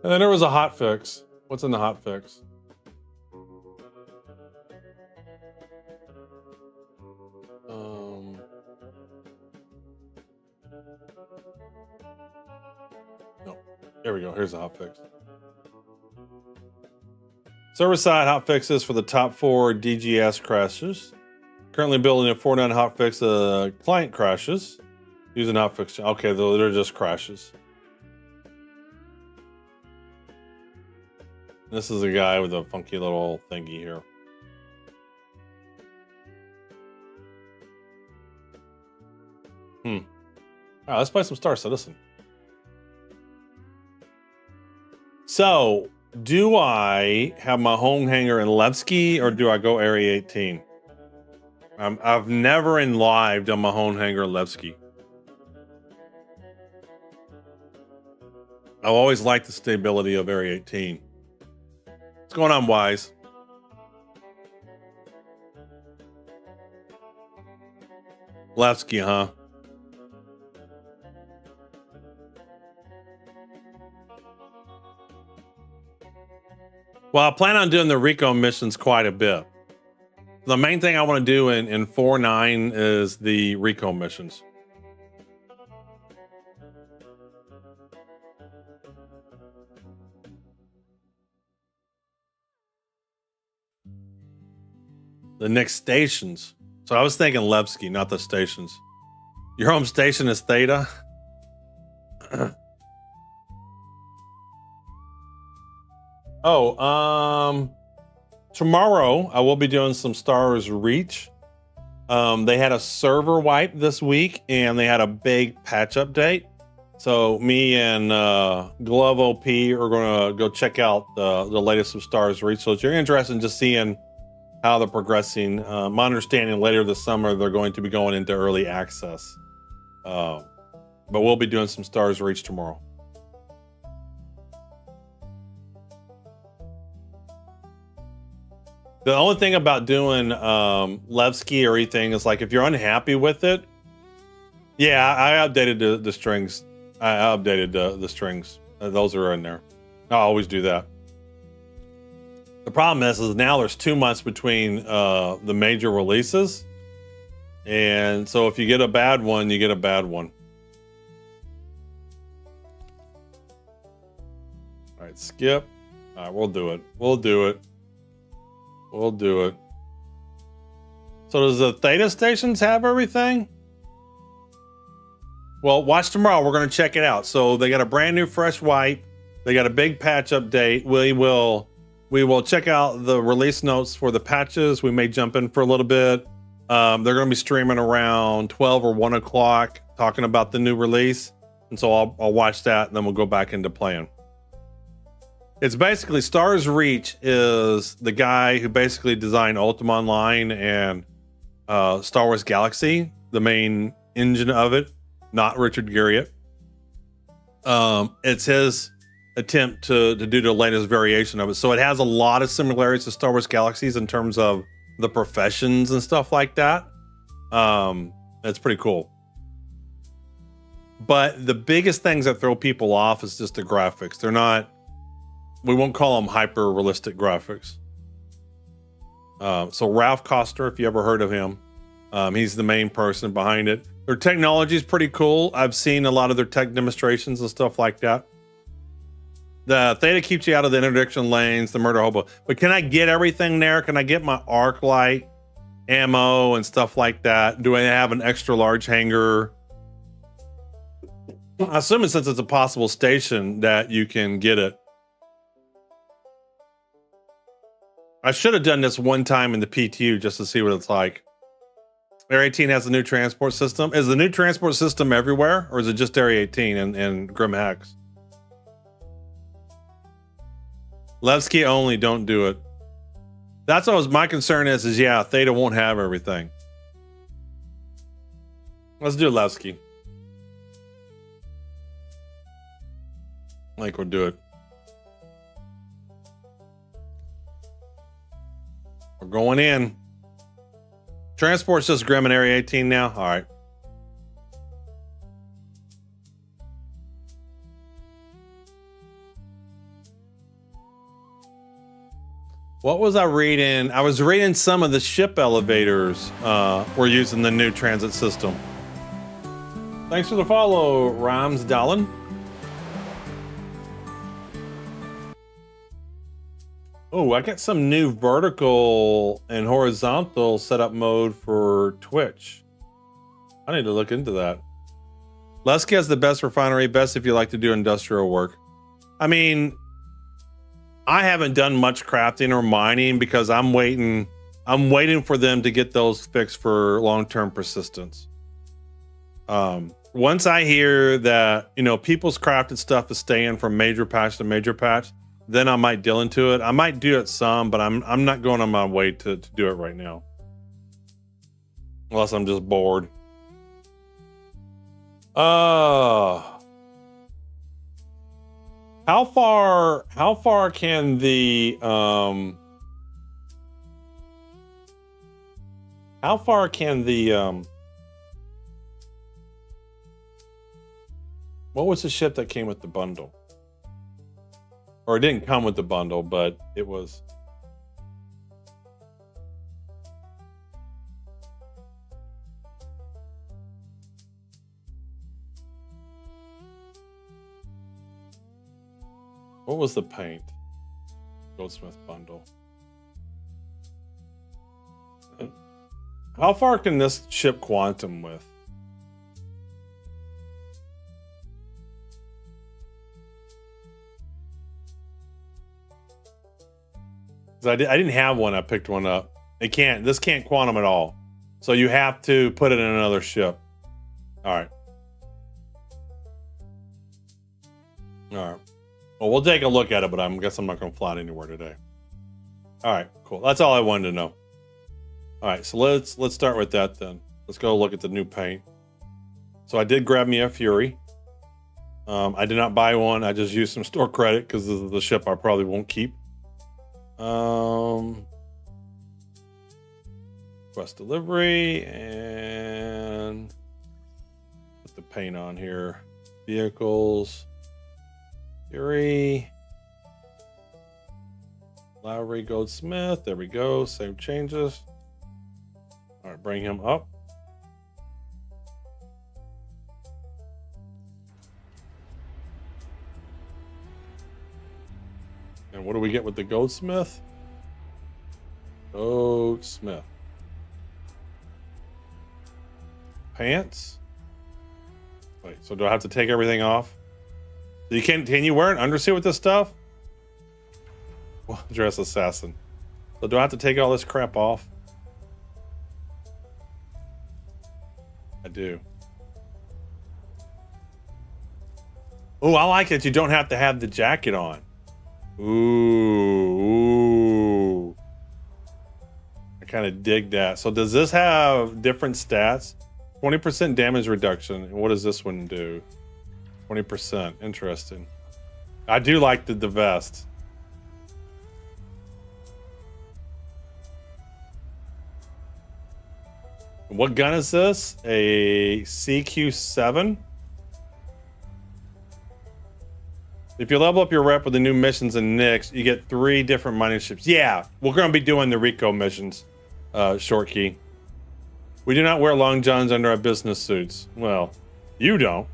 And then there was a hotfix. What's in the hotfix? No. Here we go. Here's the hotfix. Server-side hotfixes for the top 4 DGS crashes. Currently building a 4.9 hotfix client crashes. Using hotfix. Okay, they're just crashes. This is a guy with a funky little thingy here. All right, let's play some Star Citizen. So, do I have my home hangar in Levski or do I go Area 18? I've never enlived on my home hangar in Levski. I've always liked the stability of Area 18. What's going on, Wise? Levski, huh? Well, I plan on doing the Rico missions quite a bit. The main thing I want to do in 4.9 is the Rico missions. The next stations. So I was thinking Levski, not the stations. Your home station is Theta? Tomorrow I will be doing some Stars Reach. They had a server wipe this week and they had a big patch update. So me and Glove OP are gonna go check out the latest of Stars Reach. So if you're interested in just seeing how they're progressing, my understanding later this summer they're going to be going into early access. But we'll be doing some Stars Reach tomorrow. The only thing about doing Levski or anything is like if you're unhappy with it, yeah, I updated the strings. I updated the strings. Those are in there. I always do that. The problem is now there's 2 months between the major releases, and so if you get a bad one, you get a bad one. All right, skip. All right, we'll do it. We'll do it. We'll do it. So does the Theta stations have everything? Well, watch tomorrow. We're going to check it out. So they got a brand new fresh wipe. They got a big patch update. We will check out the release notes for the patches. We may jump in for a little bit. They're going to be streaming around 12 or 1 o'clock talking about the new release. And so I'll watch that and then we'll go back into playing. It's basically Stars Reach is the guy who basically designed Ultima Online and Star Wars Galaxy, the main engine of it, not Richard Garriott. It's his attempt to do the latest variation of it. So it has a lot of similarities to Star Wars Galaxies in terms of the professions and stuff like that. It's pretty cool. But the biggest things that throw people off is just the graphics. They're not, we won't call them hyper realistic graphics. So Ralph Koster, if you ever heard of him, he's the main person behind it. Their technology is pretty cool. I've seen a lot of their tech demonstrations and stuff like that. The Theta keeps you out of the interdiction lanes, the murder hobo. But can I get everything there? Can I get my arc light ammo and stuff like that? Do I have an extra large hangar? I assume since it's a possible station that you can get it. I should have done this one time in the PTU just to see what it's like. Area 18 has a new transport system. Is the new transport system everywhere, or is it just Area 18 and Grim Hex? Levski only, don't do it. That's what my concern is yeah, Theta won't have everything. Let's do Levski. Like we'll do it. We're going in. Transport's just Grim in Area 18 now? All right. What was I reading? I was reading some of the ship elevators were using the new transit system. Thanks for the follow, Rhymes Dallin. Oh, I got some new vertical and horizontal setup mode for Twitch. I need to look into that. Leski has the best refinery, best if you like to do industrial work. I mean, I haven't done much crafting or mining because I'm waiting for them to get those fixed for long-term persistence. Once I hear that, you know, people's crafted stuff is staying from major patch to major patch, then I might deal into it. I might do it some, but I'm not going on my way to do it right now. Unless I'm just bored. How far can the what was the ship that came with the bundle? Or it didn't come with the bundle, but it was. What was the paint? Goldsmith bundle. How far can this ship quantum with? I didn't have one. I picked one up. This can't quantum at all. So you have to put it in another ship. All right. All right. Well, we'll take a look at it, but I guess I'm not going to fly it anywhere today. All right, cool. That's all I wanted to know. All right, so let's start with that then. Let's go look at the new paint. So I did grab me a Fury. I did not buy one. I just used some store credit because this is the ship I probably won't keep. Quest delivery and put the paint on here. Vehicles. Fury. Lowry Goldsmith. There we go. Save changes. All right, bring him up. And what do we get with the Goldsmith? Goldsmith. Pants. Wait, so do I have to take everything off You can't. Can you wear an undersuit with this stuff? Well, dress assassin. So do I have to take all this crap off? I do. Oh, I like it. You don't have to have the jacket on. Ooh. I kind of dig that. So does this have different stats? 20% damage reduction. And what does this one do? 20%. Interesting. I do like the vest. What gun is this? A CQ7? If you level up your rep with the new missions and Nix, you get 3 different mining ships. Yeah, we're going to be doing the Rico missions, short key. We do not wear long johns under our business suits. Well, you don't.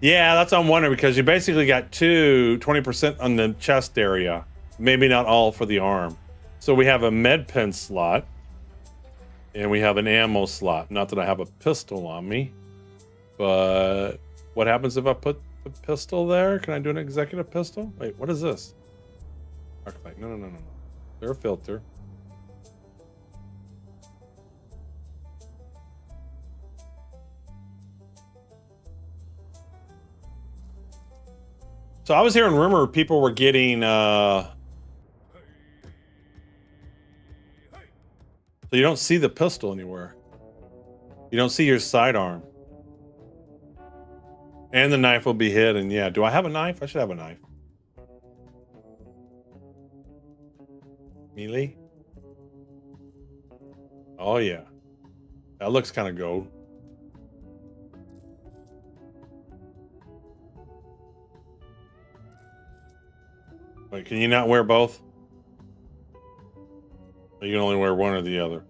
Yeah, that's what I'm wondering, because you basically got 20% on the chest area. Maybe not all for the arm. So we have a med pen slot. And we have an ammo slot. Not that I have a pistol on me. But what happens if I put the pistol there? Can I do an executive pistol? Wait, what is this? Arclight. No. Clear filter. So I was hearing rumor people were getting so you don't see the pistol anywhere. You don't see your sidearm. And the knife will be hidden. Yeah. Do I have a knife? I should have a knife. Melee? Oh yeah. That looks kind of gold. Wait, can you not wear both? Or you can only wear one or the other.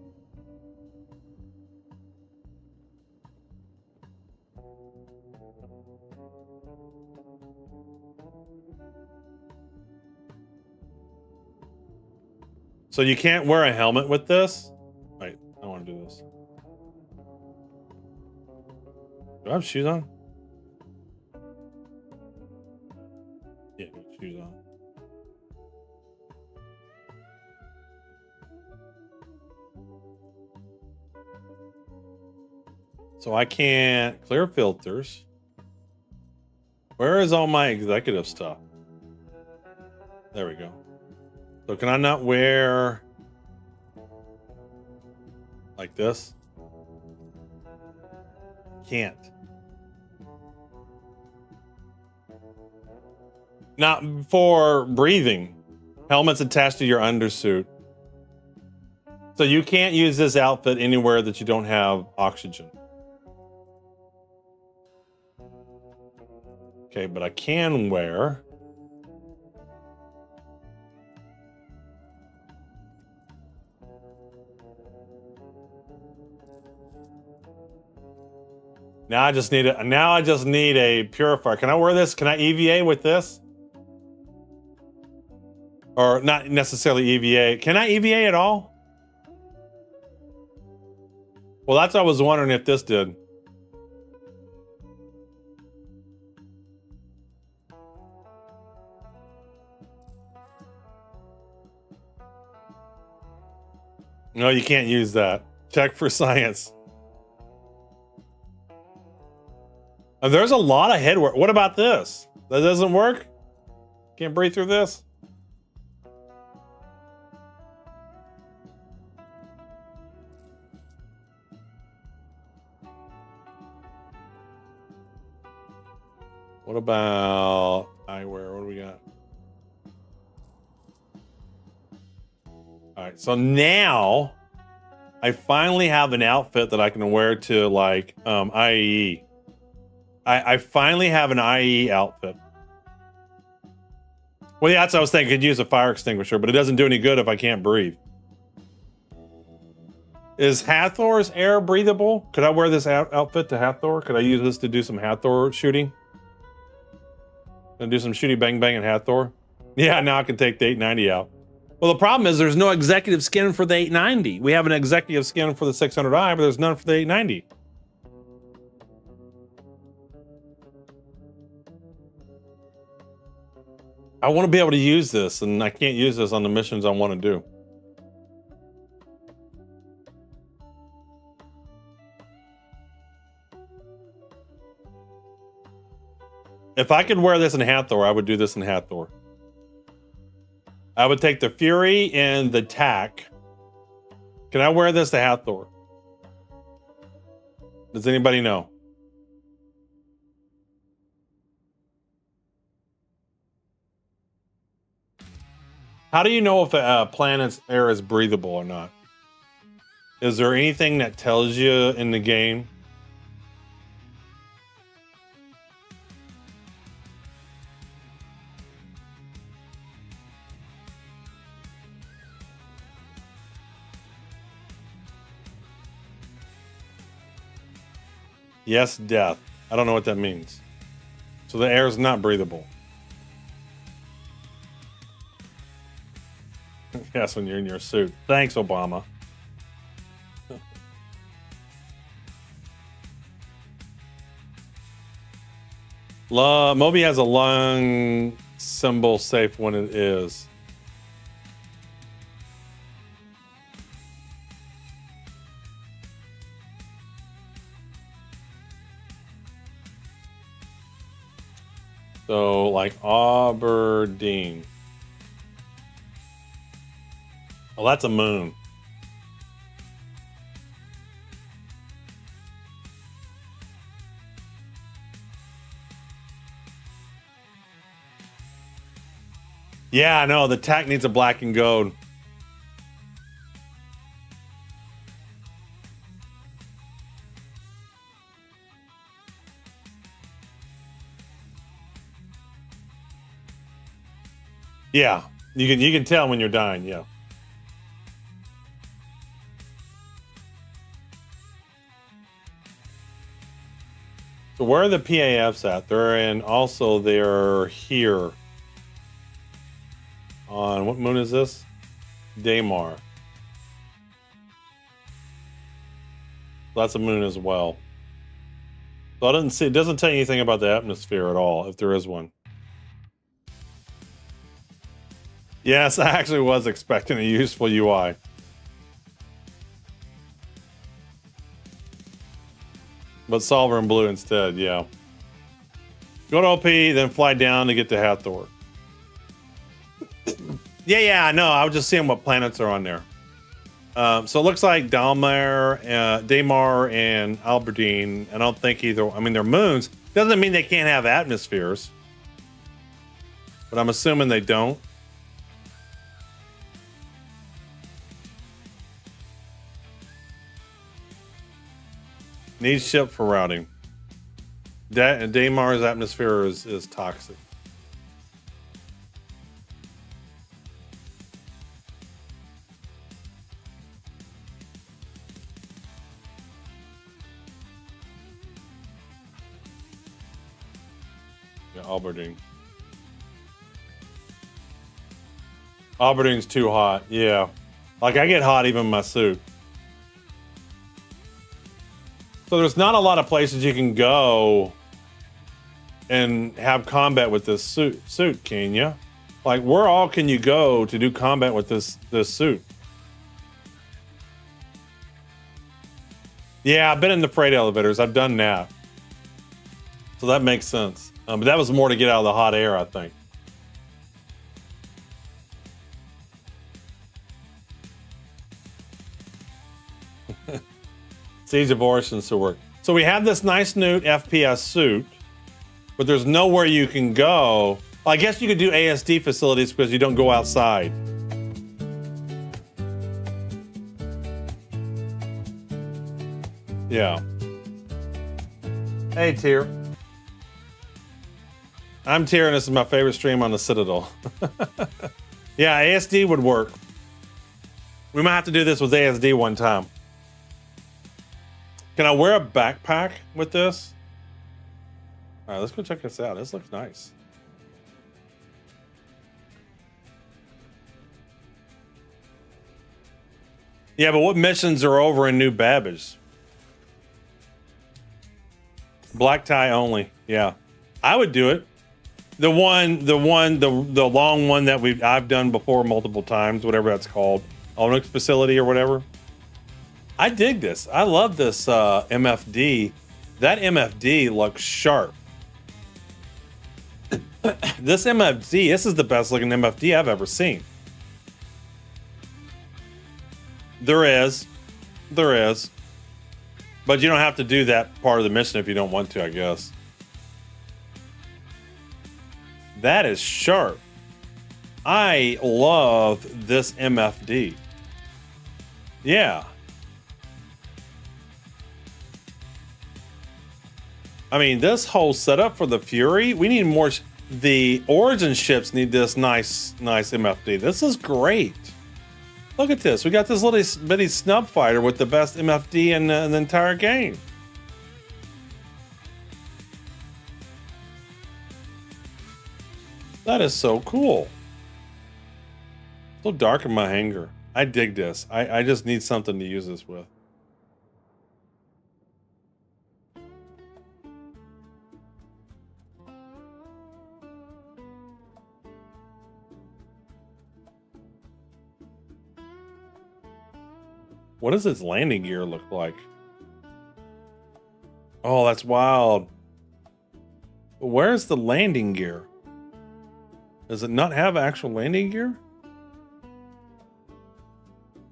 So you can't wear a helmet with this? Wait, I want to do this. Do I have shoes on? Yeah, shoes on. So I can't clear filters. Where is all my executive stuff? There we go. So can I not wear like this? Can't. Not for breathing. Helmet's attached to your undersuit. So you can't use this outfit anywhere that you don't have oxygen. Okay, but I can wear. Now I just need a purifier. Can I wear this? Can I EVA with this? Or not necessarily EVA. Can I EVA at all? Well, that's what I was wondering if this did. No, you can't use that. Check for science. And there's a lot of headwear. What about this? That doesn't work? Can't breathe through this? What about eyewear? What do we got? All right, so now I finally have an outfit that I can wear to like IE. I finally have an IE outfit. Well, yeah, that's what I was thinking. Could use a fire extinguisher, but it doesn't do any good if I can't breathe. Is Hathor's air breathable? Could I wear this outfit to Hathor? Could I use this to do some Hathor shooting? Gonna do some shooty bang bang at Hathor? Yeah, now I can take the 890 out. Well, the problem is there's no executive skin for the 890. We have an executive skin for the 600i, but there's none for the 890. I want to be able to use this, and I can't use this on the missions I want to do. If I could wear this in Hathor, I would do this in Hathor. I would take the Fury and the Tack. Can I wear this to Hathor? Does anybody know? How do you know if a planet's air is breathable or not? Is there anything that tells you in the game? Yes, death. I don't know what that means. So the air is not breathable. Yes, when you're in your suit. Thanks, Obama. Moby has a lung symbol safe when it is. So, like Aberdeen. Oh, that's a moon. Yeah, I know. The tack needs a black and gold. Yeah, you can tell when you're dying. Yeah. So where are the PAFs at? They're here. On what moon is this? Daymar. That's a moon as well. So I didn't see. It doesn't tell you anything about the atmosphere at all, if there is one. Yes, I actually was expecting a useful UI. But Solver in blue instead, yeah. Go to OP, then fly down to get to Hathor. Yeah, I know. I was just seeing what planets are on there. So it looks like Daymar and Aberdeen. I don't think either. I mean, they're moons. Doesn't mean they can't have atmospheres. But I'm assuming they don't. Needs ship for routing. Daymar's atmosphere is toxic. Yeah, Aberdeen. Aberdeen's too hot. Yeah. Like I get hot even in my suit. So there's not a lot of places you can go and have combat with this suit, can you? Like, where all can you go to do combat with this suit? Yeah, I've been in the freight elevators. I've done that. So that makes sense. But that was more to get out of the hot air, I think. Siege of Origins to work. So we have this nice new FPS suit, but there's nowhere you can go. I guess you could do ASD facilities because you don't go outside. Yeah. Hey, Tyr. I'm Tyr, and this is my favorite stream on the Citadel. Yeah, ASD would work. We might have to do this with ASD one time. Can I wear a backpack with this? All right, let's go check this out. This looks nice. Yeah, but what missions are over in New Babbage? Black tie only. Yeah, I would do it. The long one that I've done before multiple times, whatever that's called, Onyx facility or whatever. I dig this. I love this MFD. That MFD looks sharp. This MFD, this is the best looking MFD I've ever seen. There is, but you don't have to do that part of the mission if you don't want to, I guess. That is sharp. I love this MFD. Yeah. I mean, this whole setup for the Fury, we need more. The Origin ships need this nice MFD. This is great. Look at this. We got this little bitty snub fighter with the best MFD in the entire game. That is so cool. So dark in my hanger. I dig this. I just need something to use this with. What does its landing gear look like? Oh, that's wild. Where's the landing gear? Does it not have actual landing gear?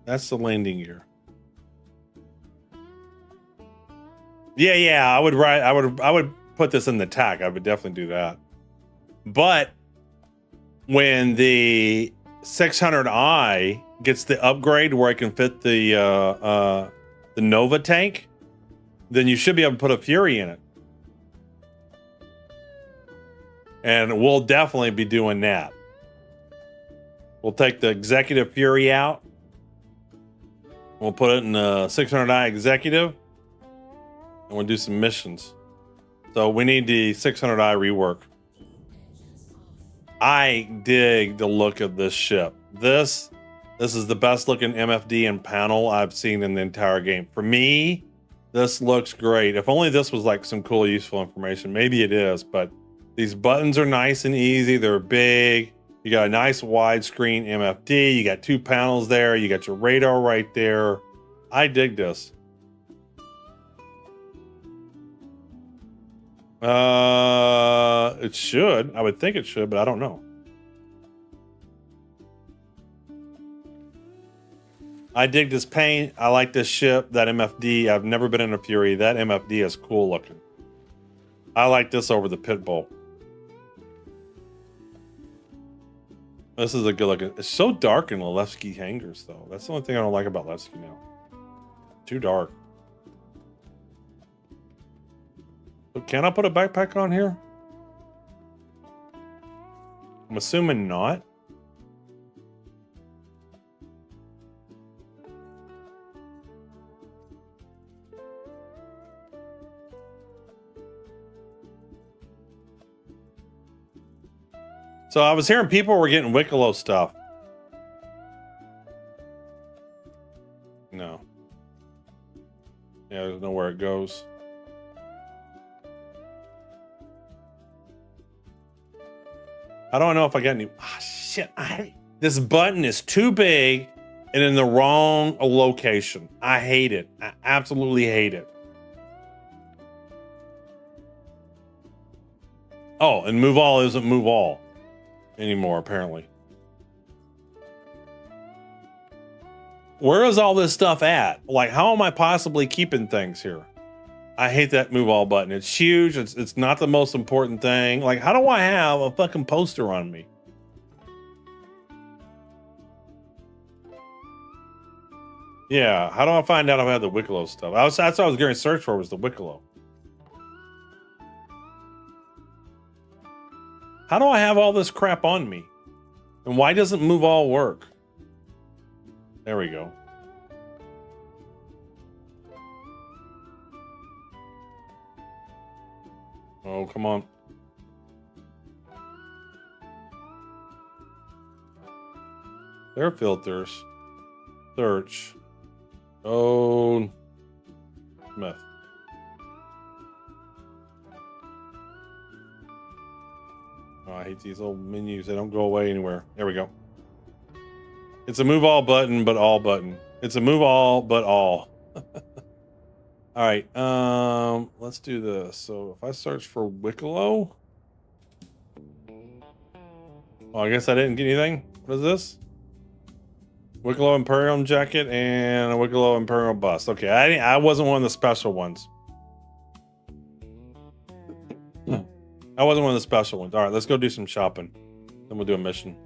That's the landing gear. Yeah, I would put this in the TAC. I would definitely do that. But when the 600i gets the upgrade where it can fit the Nova tank, then you should be able to put a Fury in it. And we'll definitely be doing that. We'll take the Executive Fury out. We'll put it in the 600i Executive. And we'll do some missions. So we need the 600i rework. I dig the look of this ship. This is the best looking MFD and panel I've seen in the entire game. For me, this looks great. If only this was like some cool, useful information. Maybe it is, but these buttons are nice and easy. They're big. You got a nice widescreen MFD. You got two panels there. You got your radar right there. I dig this. It should. I would think it should, but I don't know. I dig this paint. I like this ship, that MFD. I've never been in a Fury. That MFD is cool looking. I like this over the Pitbull. This is a good looking. It's so dark in the Levski hangars, though. That's the only thing I don't like about Levski now. Too dark. But can I put a backpack on here? I'm assuming not. So I was hearing people were getting Wicklow stuff. No. Yeah, there's nowhere it goes. I don't know if I got any. Ah, shit. This button is too big and in the wrong location. I hate it. I absolutely hate it. Oh, and move all isn't move all anymore, apparently. Where is all this stuff at? Like, how am I possibly keeping things here? I hate that move all button. It's huge. It's not the most important thing. Like, how do I have a fucking poster on me? Yeah, how do I find out if I have the Wicklow stuff? That's what I was going to search for, was the Wicklow. How do I have all this crap on me? And why doesn't move all work? There we go. Oh, come on. Air filters. Search. Oh, Smith. Oh, I hate these old menus. They don't go away anywhere. There we go. It's a move all button, but all button. It's a move all, but all. All right. Let's do this. So if I search for Wicklow. Oh, I guess I didn't get anything. What is this? Wicklow Imperium jacket and a Wicklow Imperial bust. Okay, I wasn't one of the special ones. I wasn't one of the special ones. All right, let's go do some shopping. Then we'll do a mission.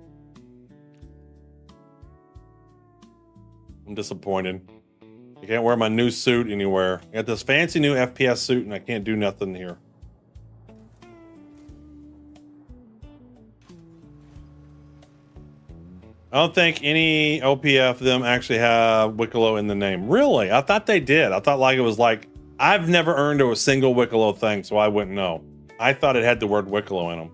I'm disappointed. I can't wear my new suit anywhere. I got this fancy new FPS suit and I can't do nothing here. I don't think any OPF them actually have Wicklow in the name. Really? I thought they did. I thought like it was like, I've never earned a single Wicklow thing, so I wouldn't know. I thought it had the word Wicklow in them.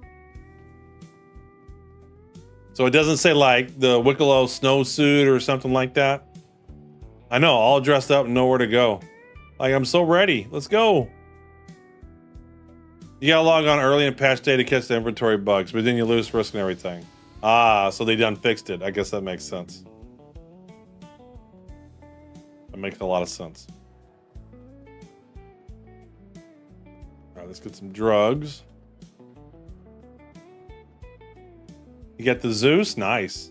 So it doesn't say like the Wicklow snowsuit or something like that. I know, all dressed up and nowhere to go. Like, I'm so ready. Let's go. You gotta log on early in patch day to catch the inventory bugs, but then you lose risk and everything. Ah, so they done fixed it. I guess that makes sense. That makes a lot of sense. All right, let's get some drugs. You get the Zeus? Nice.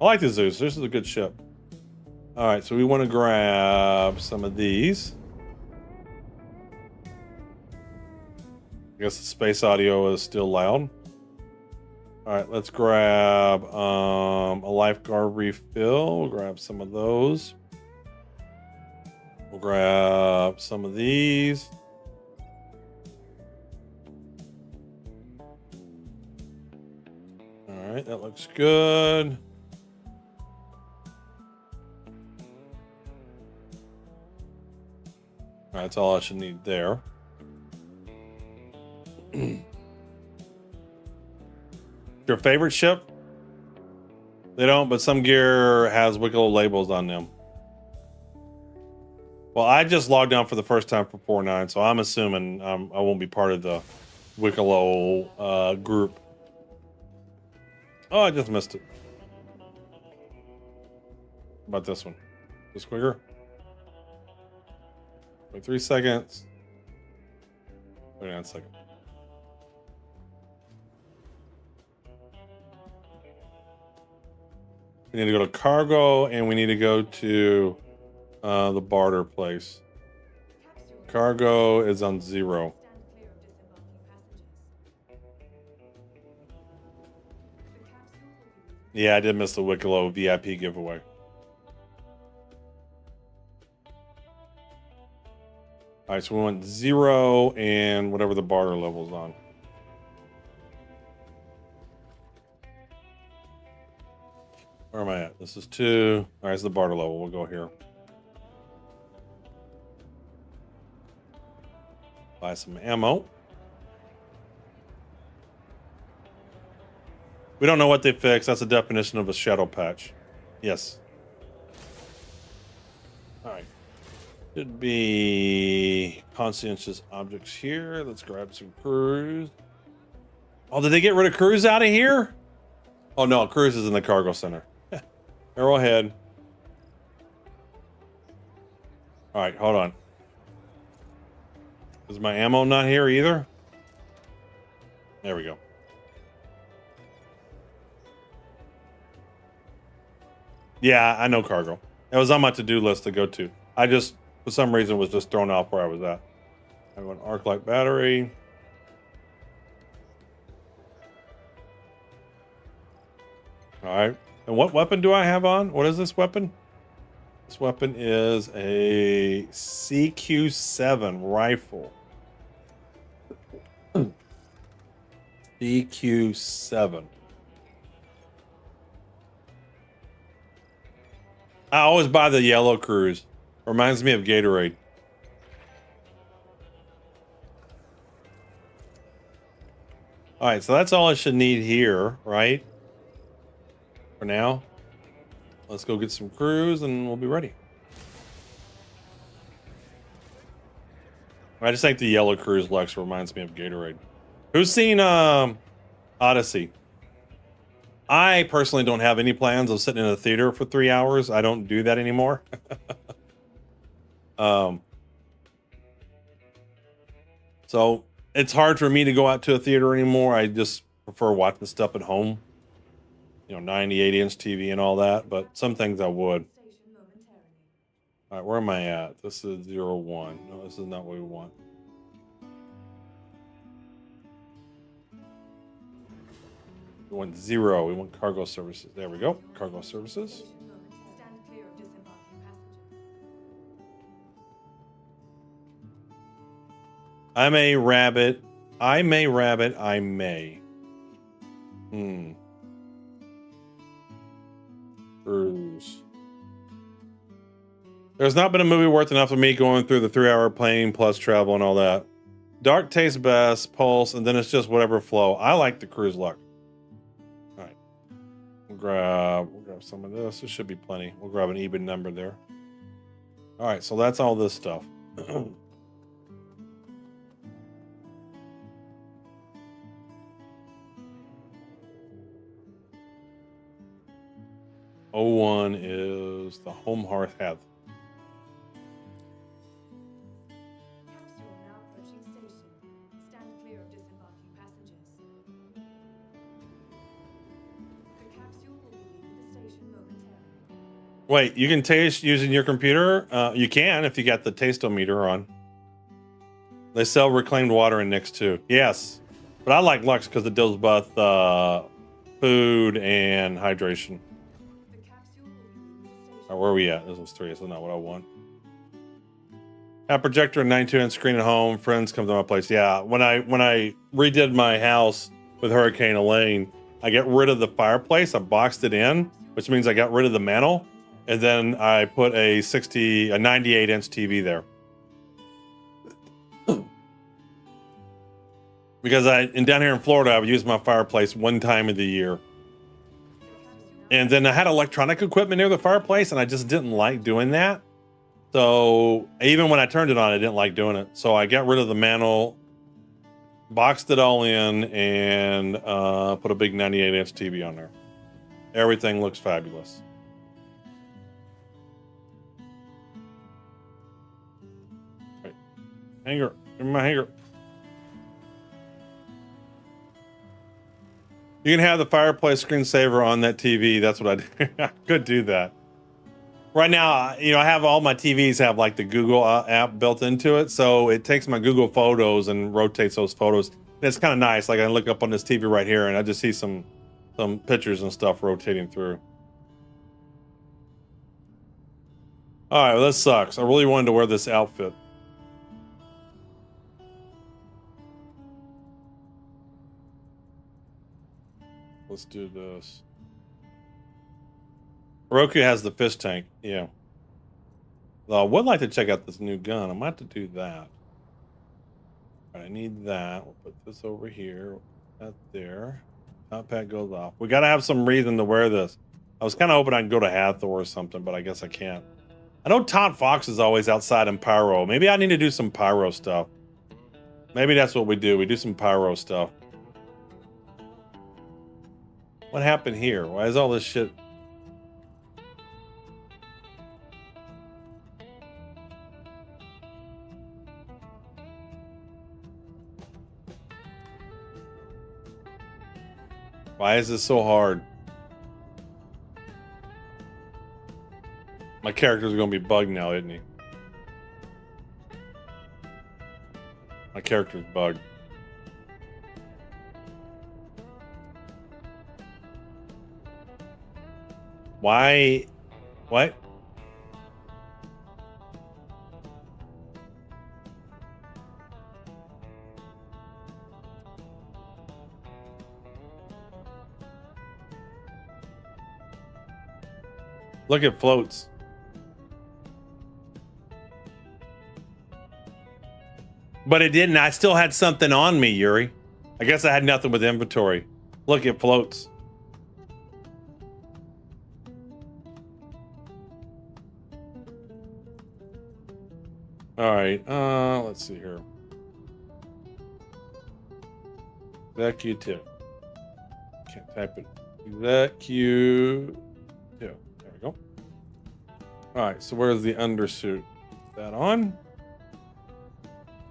I like the Zeus. This is a good ship. All right, so we want to grab some of these. I guess the space audio is still loud. All right, let's grab a lifeguard refill. We'll grab some of those. We'll grab some of these. All right, that looks good. All right, that's all I should need there. Your favorite ship? They don't, but some gear has Wicklow labels on them. Well, I just logged on for the first time for 4.9, so I'm assuming I won't be part of the Wicklow group. Oh, I just missed it. How about this one? Just quicker. Wait 3 seconds. 39 seconds. We need to go to cargo and we need to go to the barter place. Cargo is on 0. Yeah, I did miss the Wicklow VIP giveaway. All right, so we want 0 and whatever the barter level's on. Where am I at? This is 2. All right, it's the barter level. We'll go here. Buy some ammo. We don't know what they fixed. That's the definition of a shadow patch. Yes. All right. Should be conscientious objects here. Let's grab some crews. Oh, did they get rid of crews out of here? Oh no, crews is in the cargo center. Arrowhead. All right, hold on. Is my ammo not here either? There we go. Yeah, I know cargo. It was on my to-do list to go to. I just, for some reason, was just thrown off where I was at. I have an arc light battery. All right. And what weapon do I have on? What is this weapon? This weapon is a CQ7 rifle. CQ7. I always buy the yellow cruise. Reminds me of Gatorade. All right, so that's all I should need here, right? For now. Let's go get some crews and we'll be ready. I just think the yellow cruise Lex reminds me of Gatorade. Who's seen Odyssey? I personally don't have any plans of sitting in a theater for 3 hours. I don't do that anymore. So it's hard for me to go out to a theater anymore. I just prefer watching stuff at home. You know, 98-inch TV and all that, but some things I would. All right, where am I at? This is 01. No, this is not what we want. We want 0. We want cargo services. There we go. Cargo services. I'm a rabbit. I'm a rabbit. I may. Cruise. There's not been a movie worth enough of me going through the 3-hour plane plus travel and all that. Dark tastes best, Pulse, and then it's just whatever flow. I like the cruise luck. All right. We'll grab some of this. This should be plenty. We'll grab an even number there. All right, so that's all this stuff. 01 is the home hearth health. Wait, you can taste using your computer? You can if you got the taste-o-meter on. They sell reclaimed water in Nix too. Yes, but I like Lux because it does both food and hydration. Right, where are we at? This was 3. This is not what I want. A projector and 92-inch screen at home. Friends come to my place. Yeah, when I redid my house with Hurricane Elaine, I got rid of the fireplace. I boxed it in, which means I got rid of the mantle, and then I put a 98-inch TV there. Because down here in Florida, I would use my fireplace one time of the year. And then I had electronic equipment near the fireplace, and I just didn't like doing that. So even when I turned it on, I didn't like doing it. So I got rid of the mantle, boxed it all in, and put a big 98-inch TV on there. Everything looks fabulous. Right. Hanger. Give me my hanger. You can have the fireplace screensaver on that TV. That's what I do. I could do that. Right now, you know, I have all my TVs have like the Google app built into it. So it takes my Google photos and rotates those photos. And it's kind of nice. Like I look up on this TV right here and I just see some pictures and stuff rotating through. All right, well, this sucks. I really wanted to wear this outfit. Let's do this. Roku has the fish tank. Yeah. Well, I would like to check out this new gun. I might have to do that. All right, I need that. We'll put this over here. That there. Top hat goes off. We got to have some reason to wear this. I was kind of hoping I could go to Hathor or something, but I guess I can't. I know Todd Fox is always outside in pyro. Maybe I need to do some pyro stuff. Maybe that's what we do. We do some pyro stuff. What happened here? Why is all this shit? Why is this so hard? My character's gonna be bugged now, isn't he? My character's bugged. Why? What? Look, it floats. But it didn't. I still had something on me, Yuri. I guess I had nothing with inventory. Look, it floats. All right, let's see here. Executive. Can't type it. Executive. There we go. All right, so where's the undersuit? Put that on.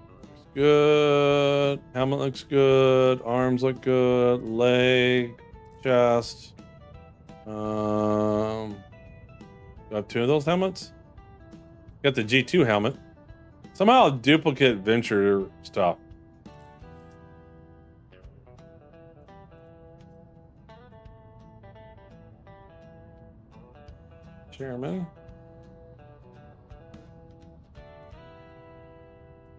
Looks good. Helmet looks good. Arms look good. Leg, chest. Got two of those helmets. Got the G2 helmet. Somehow duplicate Venture stuff. Chairman.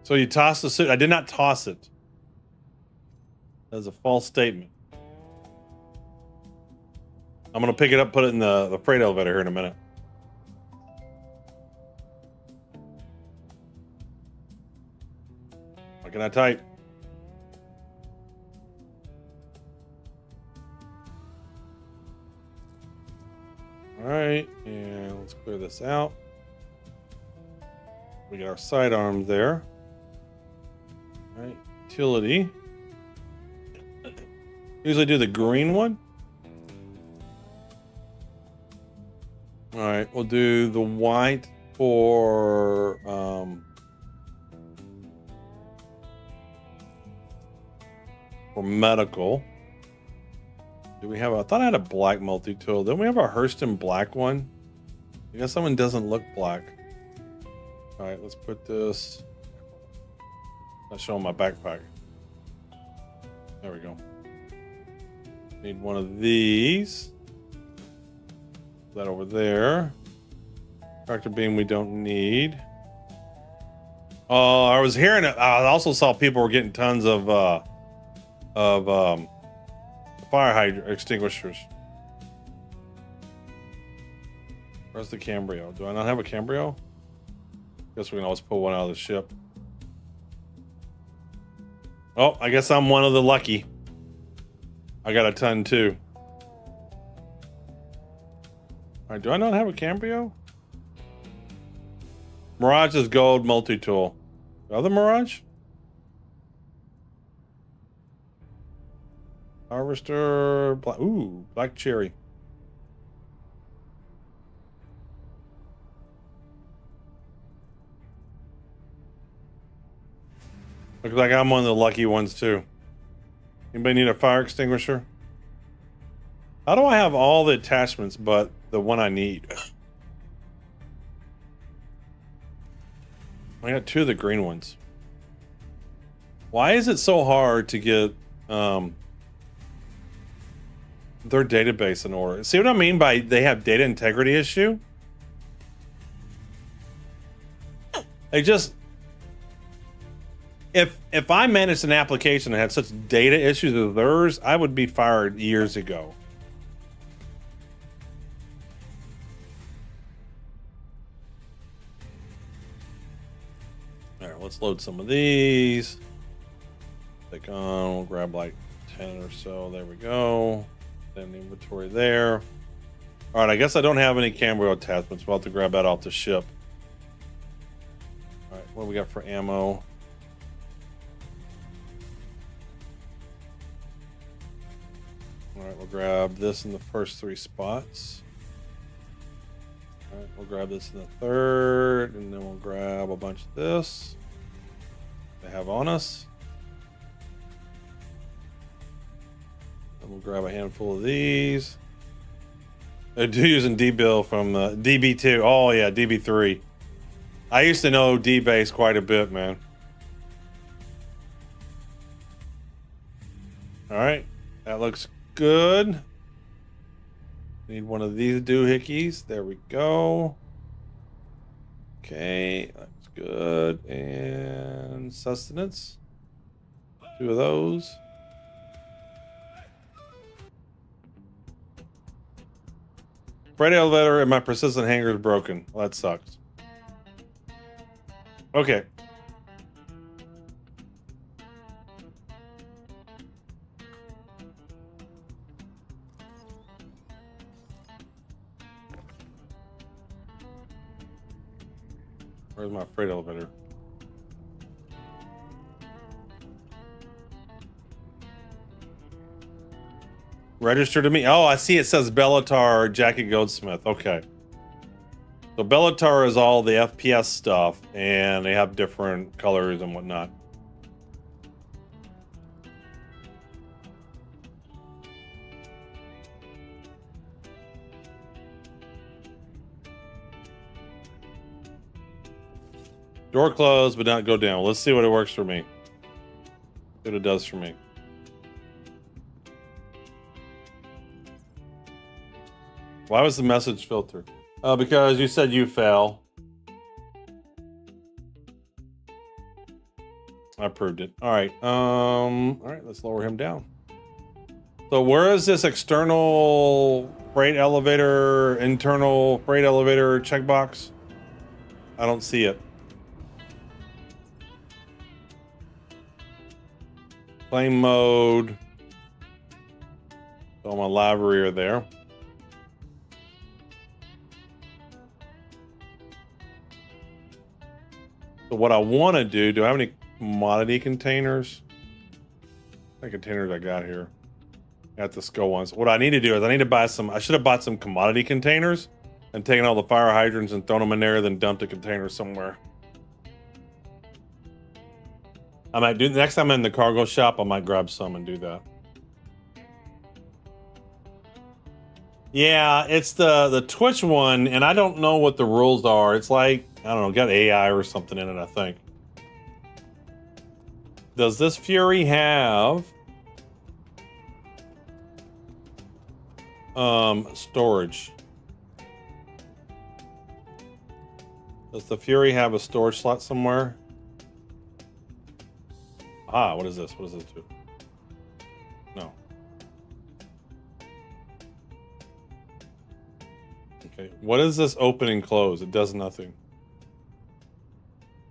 So you toss the suit. I did not toss it. That's a false statement. I'm gonna pick it up, put it in the freight elevator here in a minute. Why can I type? All right, and let's clear this out. We got our sidearms there. All right, utility. Usually do the green one. All right, we'll do the white for medical. Do we have? I thought I had a black multi-tool. Then we have a Hurston black one. I guess that one doesn't look black. All right, let's put this. Not showing my backpack. There we go. Need one of these. That over there. Tractor beam we don't need. Oh, I was hearing it. I also saw people were getting tons of fire hydrant extinguishers. Where's the Cambrio? Do I not have a Cambrio? Guess we can always pull one out of the ship. Oh, I guess I'm one of the lucky. I got a ton too. All right, do I not have a Cambrio? Mirage is gold multi-tool. Other Mirage? Harvester, black, ooh, black cherry. Looks like I'm one of the lucky ones too. Anybody need a fire extinguisher? How do I have all the attachments but the one I need? I got two of the green ones. Why is it so hard to get their database in order? See what I mean by they have data integrity issue? They just, if I managed an application that had such data issues as theirs, I would be fired years ago. All right, let's load some of these. Click on, we'll grab like 10 or so. There we go. Then inventory there. All right, I guess I don't have any Cambrio attachments. We'll have to grab that off the ship. All right, what do we got for ammo? All right, we'll grab this in the first 3 spots. All right, we'll grab this in the third, and then we'll grab a bunch of this they have on us. And we'll grab a handful of these. They're using D-Bill from DB2. Oh, yeah, DB3. I used to know D-Base quite a bit, man. All right, that looks good. Need one of these doohickeys. There we go. Okay, that's good. And sustenance. 2 of those. Freight elevator and my persistent hanger is broken. Well, that sucks. Okay. Where's my freight elevator? Register to me. Oh, I see it says Bellatar Jackie Goldsmith. Okay. So Bellatar is all the FPS stuff, and they have different colors and whatnot. Door closed, but not go down. Let's see what it works for me. See what it does for me. Why was the message filtered? Because you said you fell. I proved it. All right. All right, let's lower him down. So where is this external freight elevator, internal freight elevator checkbox? I don't see it. Plane mode. So my lavalier there. So what I want to do I have any commodity containers? What containers I got here? Got the skull ones. What I need to do is I need to buy some, I should have bought some commodity containers and taken all the fire hydrants and thrown them in there, then dumped a container somewhere. I might do, next time I'm in the cargo shop, I might grab some and do that. Yeah, it's the Twitch one, and I don't know what the rules are. It's like, I don't know, got AI or something in it, I think. Does this Fury have storage? Does the Fury have a storage slot somewhere? Ah, what is this? What does this do? No. Okay, what is this open and close? It does nothing.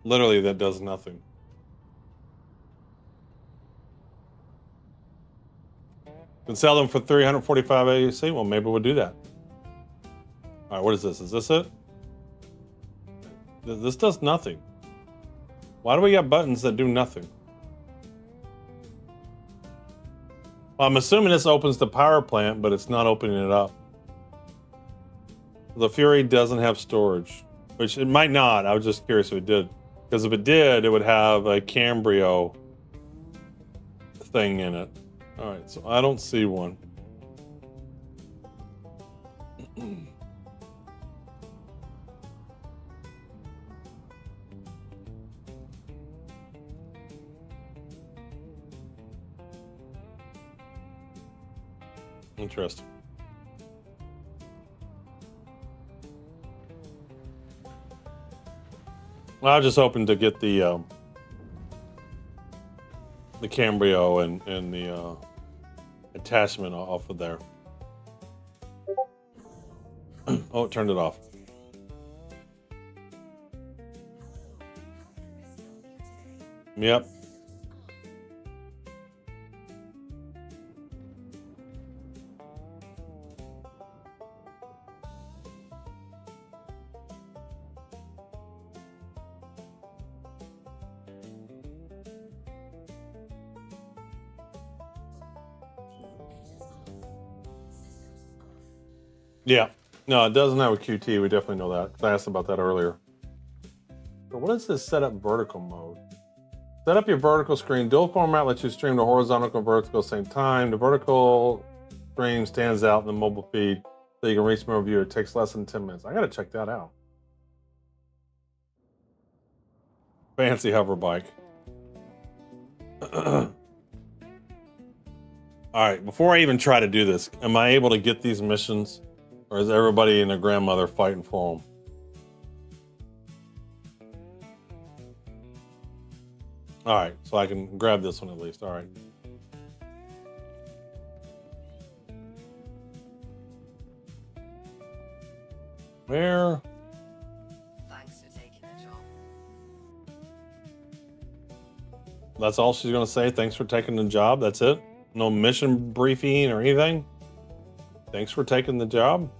Literally, that does nothing. Can sell them for 345 AUC? Well, maybe we'll do that. All right, what is this? Is this it? This does nothing. Why do we got buttons that do nothing? Well, I'm assuming this opens the power plant, but it's not opening it up. The Fury doesn't have storage, which it might not. I was just curious if it did. Because if it did, it would have a Cambrio thing in it. All right, so I don't see one. Interesting. Well, I was just hoping to get the Cambrio and the attachment off of there. Oh, it turned it off. Yep. Yeah. No, it doesn't have a QT. We definitely know that. I asked about that earlier. But what is this setup vertical mode? Set up your vertical screen. Dual format lets you stream the horizontal and vertical at the same time. The vertical stream stands out in the mobile feed so you can reach more view. It takes less than 10 minutes. I gotta check that out. Fancy hover bike. All right, before I even try to do this, am I able to get these missions? Or is everybody and their grandmother fighting for them? All right, so I can grab this one at least. All right. Where? Thanks for taking the job. That's all she's going to say? Thanks for taking the job? That's it? No mission briefing or anything? Thanks for taking the job?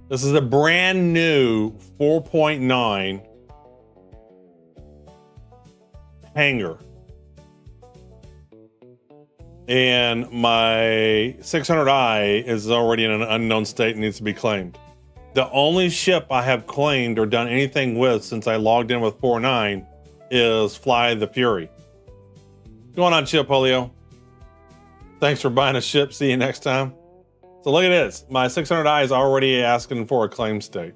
This is a brand new 4.9 hanger. And my 600i is already in an unknown state and needs to be claimed. The only ship I have claimed or done anything with since I logged in with 4.9 is Fly the Fury. What's going on, Chipolio? Thanks for buying a ship. See you next time. So look at this. My 600i is already asking for a claim state.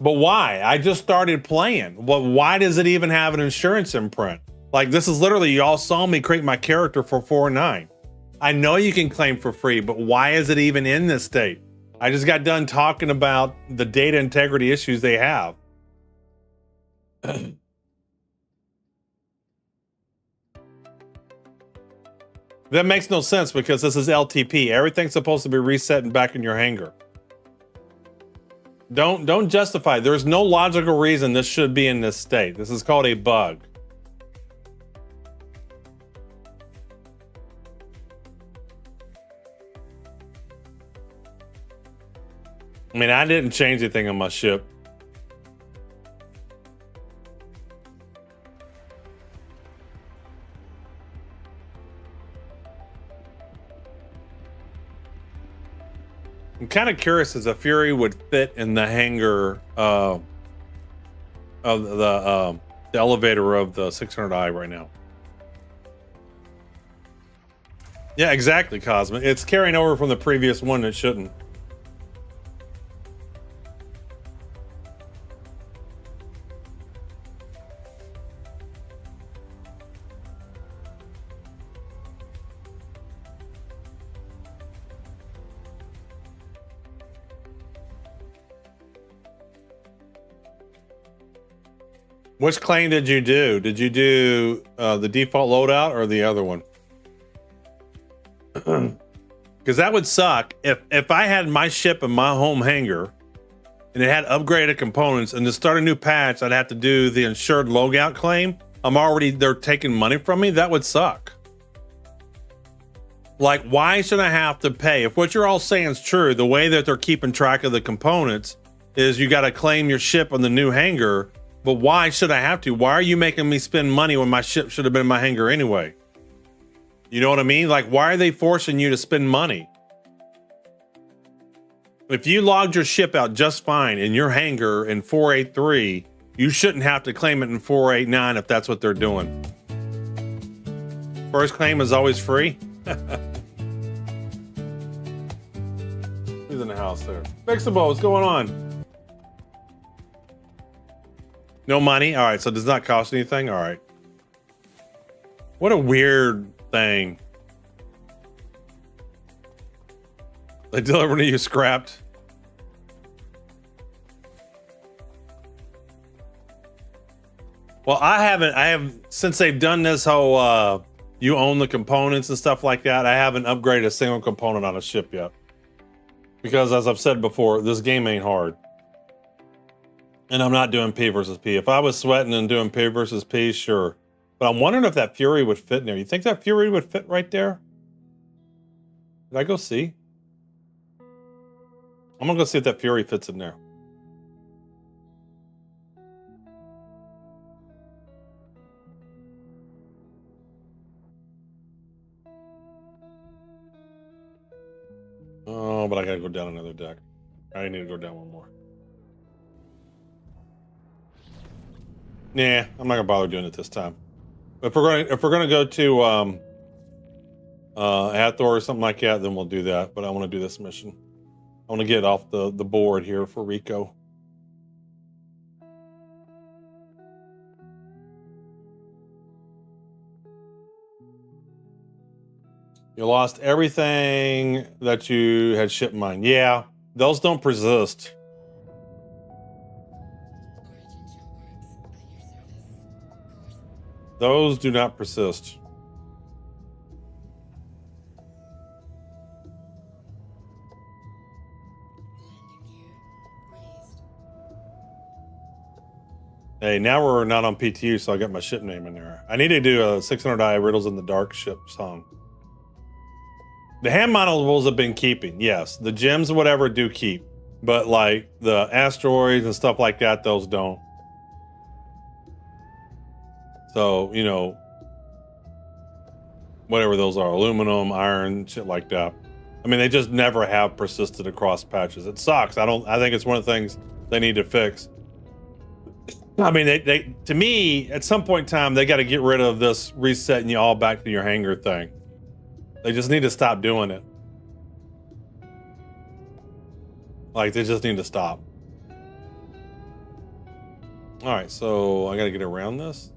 But why? I just started playing. Well, why does it even have an insurance imprint? Like, this is literally, y'all saw me create my character for 4.9. I know you can claim for free, but why is it even in this state? I just got done talking about the data integrity issues they have. That makes no sense because this is LTP. Everything's supposed to be reset and back in your hangar. Don't justify. There's no logical reason this should be in this state. This is called a bug. I mean, I didn't change anything on my ship. I'm kind of curious as a Fury would fit in the hangar of the elevator of the 600i right now. Yeah, exactly, Cosmic. It's carrying over from the previous one. It shouldn't. Which claim did you do? Did you do the default loadout or the other one? Because that would suck if I had my ship in my home hangar and it had upgraded components, and to start a new patch, I'd have to do the insured logout claim. They're taking money from me. That would suck. Like, why should I have to pay? If what you're all saying is true, the way that they're keeping track of the components is you got to claim your ship on the new hangar. But why should I have to? Why are you making me spend money when my ship should have been in my hangar anyway? You know what I mean? Like, why are they forcing you to spend money? If you logged your ship out just fine in your hangar in 483, you shouldn't have to claim it in 489 if that's what they're doing. First claim is always free. Who's in the house there? Fixable, what's going on? No money? All right, so it does not cost anything? All right. What a weird thing. They deliver to you scrapped. Well, I have, since they've done this whole, you own the components and stuff like that, I haven't upgraded a single component on a ship yet. Because as I've said before, this game ain't hard. And I'm not doing P versus P. If I was sweating and doing P versus P, sure. But I'm wondering if that Fury would fit in there. You think that Fury would fit right there? Did I go see? I'm gonna go see if that Fury fits in there. Oh, but I gotta go down another deck. I need to go down one more. Nah, I'm not gonna bother doing it this time. If we're gonna go to Hathor or something like that, then we'll do that. But I want to do this mission. I want to get off the board here for Rico. You lost everything that you had shipped mine. Yeah, those don't persist. Those do not persist. Hey, now we're not on PTU, so I got my ship name in there. I need to do a 600i Riddles in the Dark ship song. The hand models have been keeping, yes. The gems or whatever do keep. But like the asteroids and stuff like that, those don't. So, you know, whatever those are, aluminum, iron, shit like that. I mean, they just never have persisted across patches. It sucks. I think it's one of the things they need to fix. I mean, they to me, at some point in time, they got to get rid of this resetting you all back to your hangar thing. They just need to stop doing it. Like, they just need to stop. All right, so I got to get around this.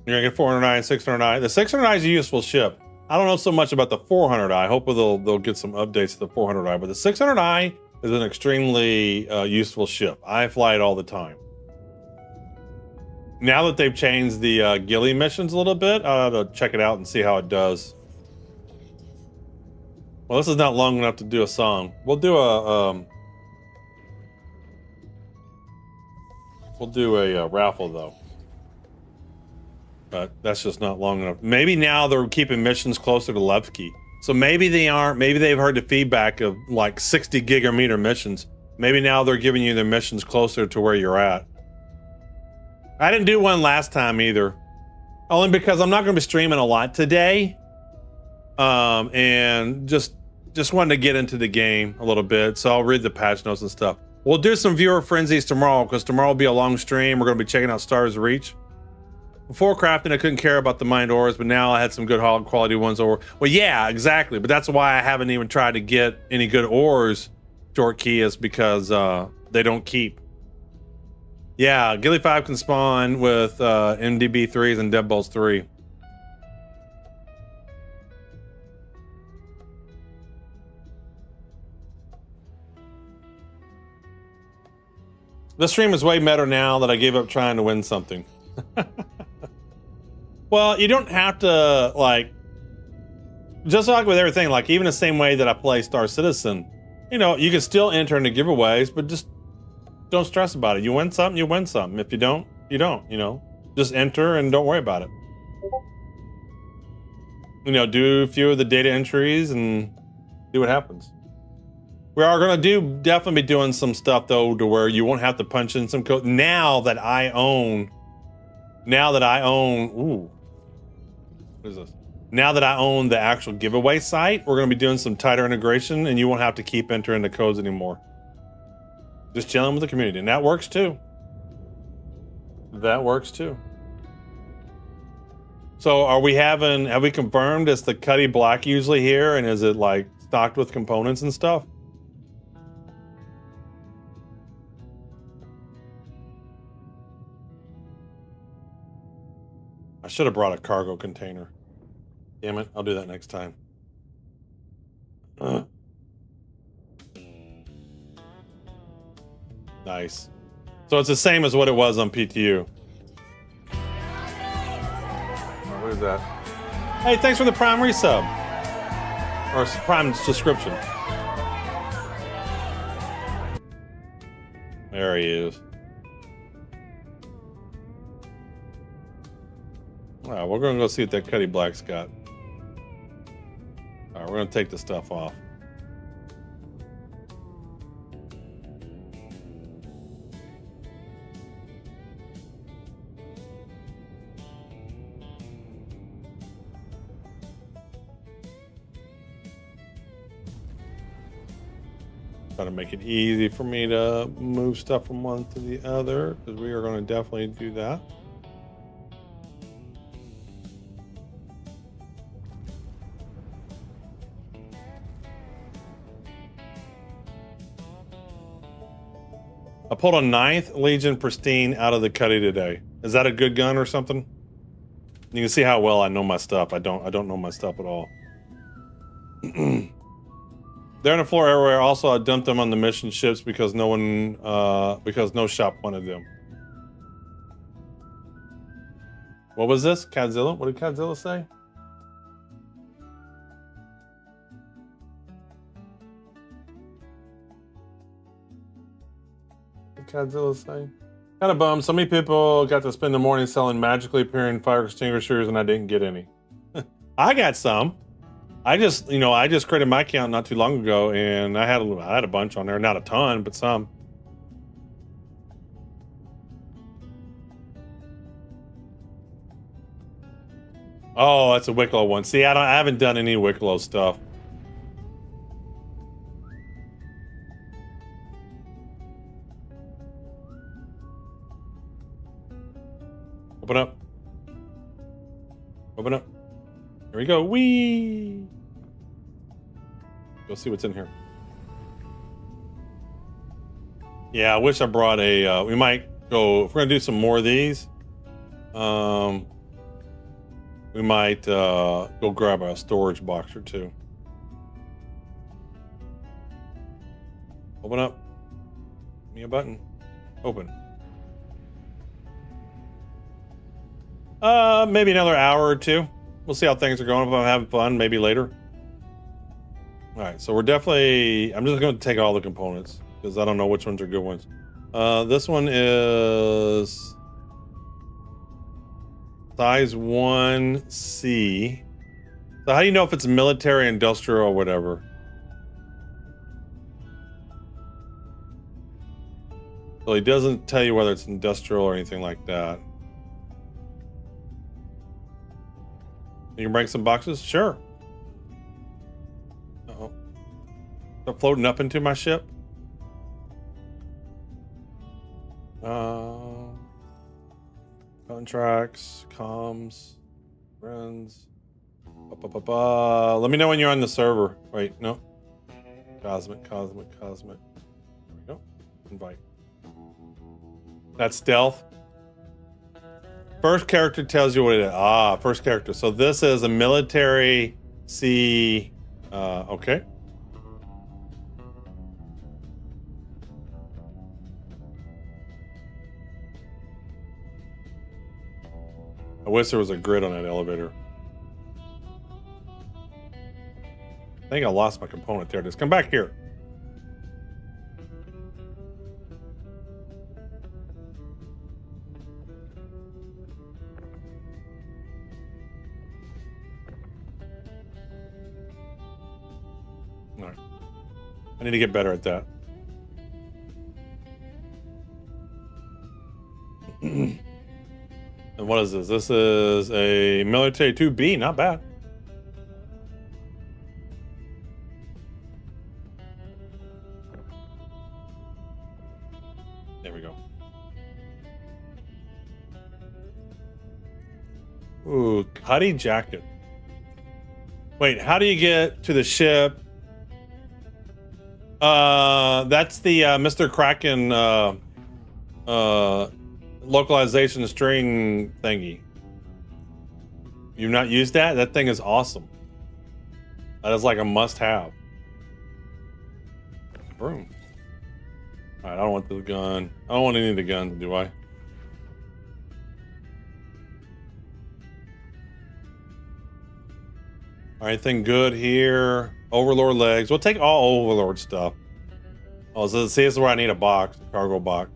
You're gonna get 400i and 600i. The 600i is a useful ship. I don't know so much about the 400i. Hopefully they'll get some updates to the 400i, but the 600i is an extremely useful ship. I fly it all the time. Now that they've changed the ghillie missions a little bit, I ought to check it out and see how it does. Well, this is not long enough to do a song. We'll do a raffle though. But that's just not long enough. Maybe now they're keeping missions closer to Levski. So maybe they aren't. Maybe they've heard the feedback of like 60 gigameter missions. Maybe now they're giving you the missions closer to where you're at. I didn't do one last time either. Only because I'm not going to be streaming a lot today. And just wanted to get into the game a little bit. So I'll read the patch notes and stuff. We'll do some viewer frenzies tomorrow because tomorrow will be a long stream. We're going to be checking out Stars Reach. Before crafting, I couldn't care about the mined ores, but now I had some good high quality ones. Well, yeah, exactly. But that's why I haven't even tried to get any good ores, short key, is because they don't keep. Yeah, Ghillie 5 can spawn with MDB 3s and Deadbolts 3. This stream is way better now that I gave up trying to win something. Well, you don't have to, like, just like with everything, like even the same way that I play Star Citizen, you know, you can still enter into giveaways, but just don't stress about it. You win something, you win something. If you don't, you don't, you know. Just enter and don't worry about it. You know, do a few of the data entries and see what happens. We are going to definitely be doing some stuff, though, to where you won't have to punch in some code. Now that I own, ooh. What is this? Now that I own the actual giveaway site, we're going to be doing some tighter integration and you won't have to keep entering the codes anymore. Just chilling with the community. And that works too. That works too. So have we confirmed it's the Cuddy Black usually here? And is it like stocked with components and stuff? I should have brought a cargo container. Damn it, I'll do that next time. Nice. So it's the same as what it was on PTU. Oh, what is that? Hey, thanks for the Prime resub. Or Prime subscription. There he is. All right, we're gonna go see what that Cuddy Black's got. All right, we're gonna take the stuff off. Try to make it easy for me to move stuff from one to the other, because we are going to definitely do that. I pulled a 9th Legion Pristine out of the Cuddy today. Is that a good gun or something? You can see how well I know my stuff. I don't know my stuff at all. They're on the floor everywhere. Also, I dumped them on the mission ships because because no shop wanted them. What was this? Godzilla? What did Godzilla say? What did Godzilla say? Kind of bummed. So many people got to spend the morning selling magically appearing fire extinguishers, and I didn't get any. I got some. I just created my account not too long ago, and I had a bunch on there. Not a ton, but some. Oh, that's a Wicklow one. See, I haven't done any Wicklow stuff. Open up. Open up. Here we go. Whee! Go see what's in here. Yeah, I wish I brought a. We might go if we're gonna do some more of these. We might go grab a storage box or two. Open up. Give me a button. Open. Maybe another hour or two. We'll see how things are going. If I'm having fun, maybe later. All right, so we're definitely. I'm just going to take all the components because I don't know which ones are good ones. This one is size 1C. So how do you know if it's military, industrial, or whatever? So he doesn't tell you whether it's industrial or anything like that. You can bring some boxes? Sure. Uh-oh. They're floating up into my ship. Contracts, comms, friends. Let me know when you're on the server. Wait, no. Cosmic. There we go. Invite. That's stealth. First character tells you what it is. First character. So this is a military C. Okay. I wish there was a grid on that elevator. I think I lost my component. There it is. Come back here. All right. I need to get better at that. And what is this? This is a military 2B. Not bad. There we go. Ooh, Cuddy jacket. Wait, how do you get to the ship? That's the Mr. Kraken localization string thingy. You've not used that? That thing is awesome. That is like a must-have. Broom. All right, I don't want the gun. I don't want any of the guns, do I? All right, anything good here? Overlord legs. We'll take all Overlord stuff. Oh, so see, this is where I need a box, a cargo box.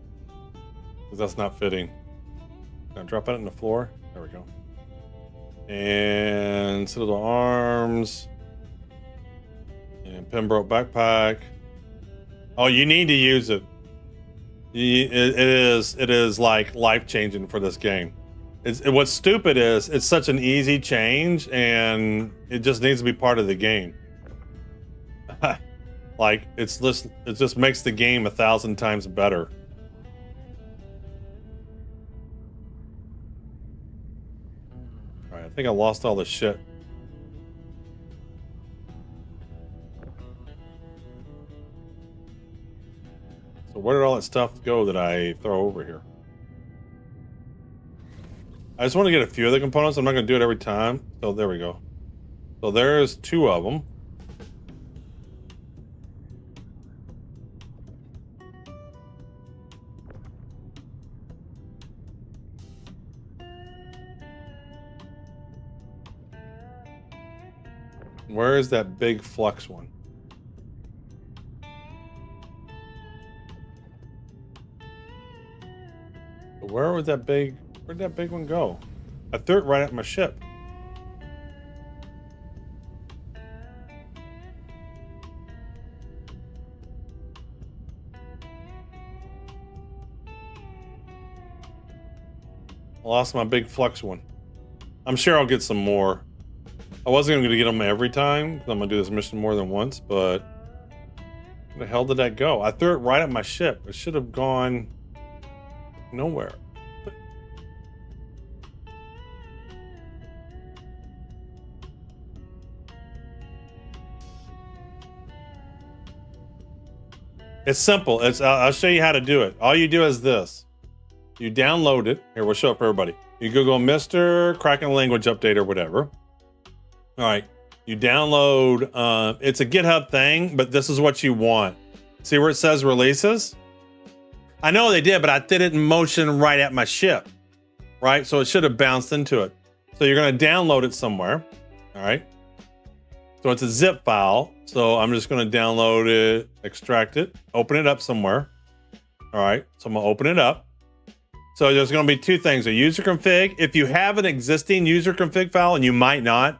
Because that's not fitting. Can I drop it on the floor? There we go. And Citadel Arms. And Pembroke backpack. Oh, you need to use it. It is like life-changing for this game. What's stupid is it's such an easy change and it just needs to be part of the game. Like it just makes the game 1,000 times better. All right, I think I lost all this shit. So where did all that stuff go that I throw over here? I just want to get a few of the components. I'm not going to do it every time. So there we go. So there's 2 of them. Where is that big flux one? where'd that big one go? I threw it right at my ship. I lost my big flux one. I'm sure I'll get some more. I wasn't going to get them every time because I'm going to do this mission more than once, but where the hell did that go? I threw it right at my ship. It should have gone nowhere. It's simple. I'll show you how to do it. All you do is this. You download it. Here, we'll show it for everybody. You Google Mr. Kraken Language Update or whatever. All right. You download, it's a GitHub thing, but this is what you want. See where it says releases? I know they did, but I did it in motion right at my ship, right? So it should have bounced into it. So you're going to download it somewhere. All right. So it's a zip file. So I'm just going to download it, extract it, open it up somewhere. All right. So I'm going to open it up. So there's going to be two things, a user config. If you have an existing user config file, and you might not,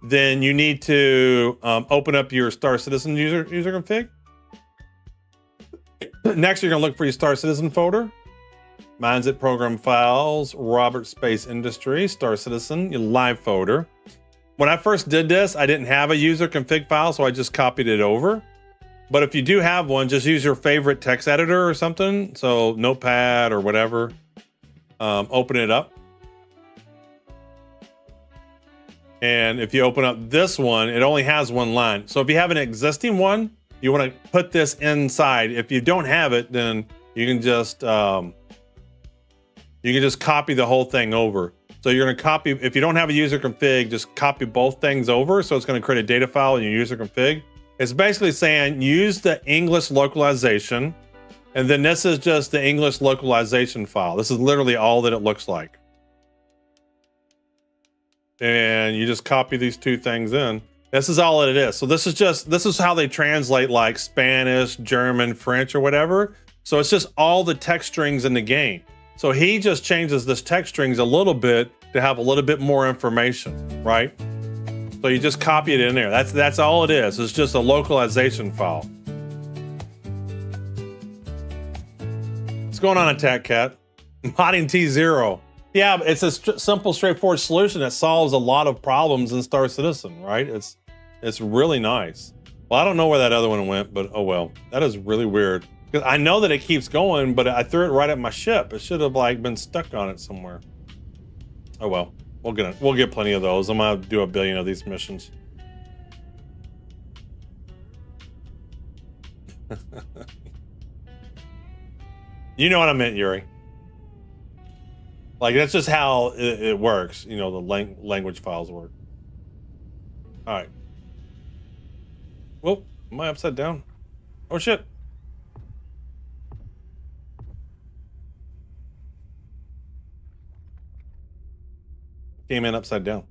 then you need to open up your Star Citizen user config. Next, you're going to look for your Star Citizen folder. Mine's at Program Files, Robert Space Industry, Star Citizen, your live folder. When I first did this, I didn't have a user config file, so I just copied it over. But if you do have one, just use your favorite text editor or something. So Notepad or whatever. Open it up. And if you open up this one, it only has one line. So if you have an existing one, you want to put this inside. If you don't have it, then you can just copy the whole thing over. So you're going to copy, if you don't have a user config, just copy both things over. So it's going to create a data file in your user config. It's basically saying use the English localization. And then this is just the English localization file. This is literally all that it looks like. And you just copy these two things in. This is all that it is. So this is how they translate like Spanish, German, French, or whatever. So it's just all the text strings in the game. So he just changes this text strings a little bit to have a little bit more information, right? So you just copy it in there. That's all it is. It's just a localization file. What's going on, Attack Cat? Modding T0. Yeah, it's a simple, straightforward solution that solves a lot of problems in Star Citizen, right? It's really nice. Well, I don't know where that other one went, but oh well. That is really weird. Because I know that it keeps going, but I threw it right at my ship. It should have like been stuck on it somewhere. Oh well. We'll get plenty of those. I'm gonna do 1 billion of these missions. You know what I meant, Yuri. Like, that's just how it works. You know, the language files work. All right. Whoa, am I upside down? Oh, shit. Came in upside down.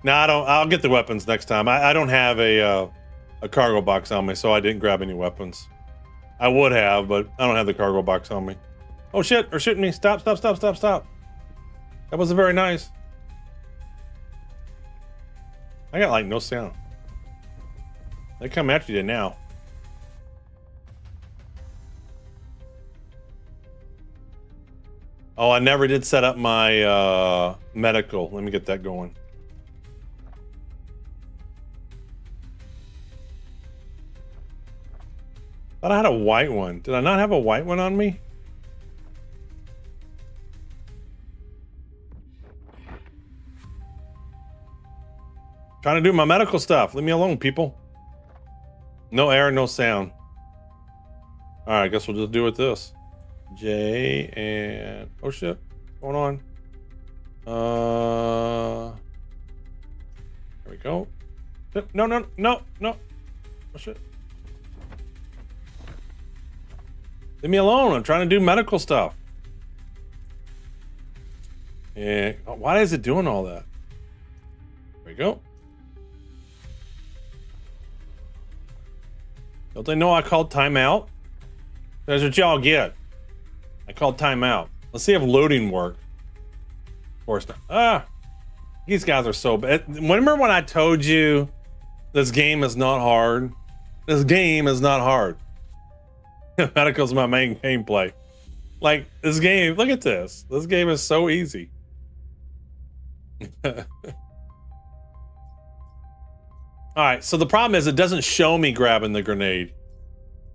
No, I don't. I'll get the weapons next time. I don't have a cargo box on me, so I didn't grab any weapons. I would have, but I don't have the cargo box on me. Oh shit, they're shooting me. Stop, stop, stop, stop, stop. That wasn't very nice. I got like no sound. They come after you now. Oh, I never did set up my medical. Let me get that going. Thought I had a white one. Did I not have a white one on me? Trying to do my medical stuff. Leave me alone, people. No air, no sound. All right, I guess we'll just do it with this. J and oh shit, what's going on? There we go. No, no, no, no. Oh shit. Leave me alone. I'm trying to do medical stuff. And why is it doing all that? There we go. Don't they know I called timeout? That's what y'all get. I called timeout. Let's see if looting worked. Of course not. These guys are so bad. Remember when I told you this game is not hard? This game is not hard. Medical's my main gameplay. Like, this game, look at this. This game is so easy. Alright, so the problem is it doesn't show me grabbing the grenade,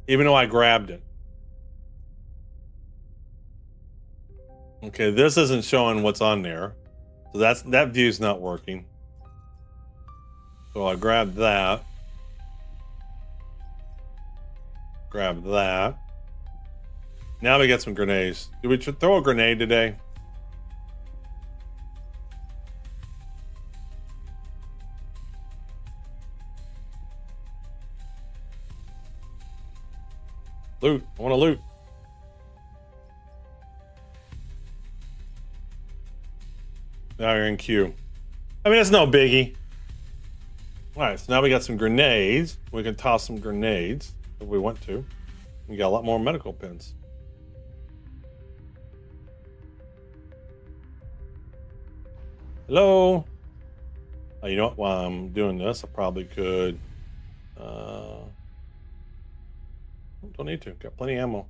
even though I grabbed it. Okay, this isn't showing what's on there. So that view's not working. So I grabbed that. Grab that. Now we got some grenades. Did we throw a grenade today? Loot. I want to loot. Now you're in queue. I mean, it's no biggie. All right, so now we got some grenades. We can toss some grenades if we want to. We got a lot more medical pins. Hello. Oh, you know what? While I'm doing this, I probably could. Don't need to. Got plenty of ammo.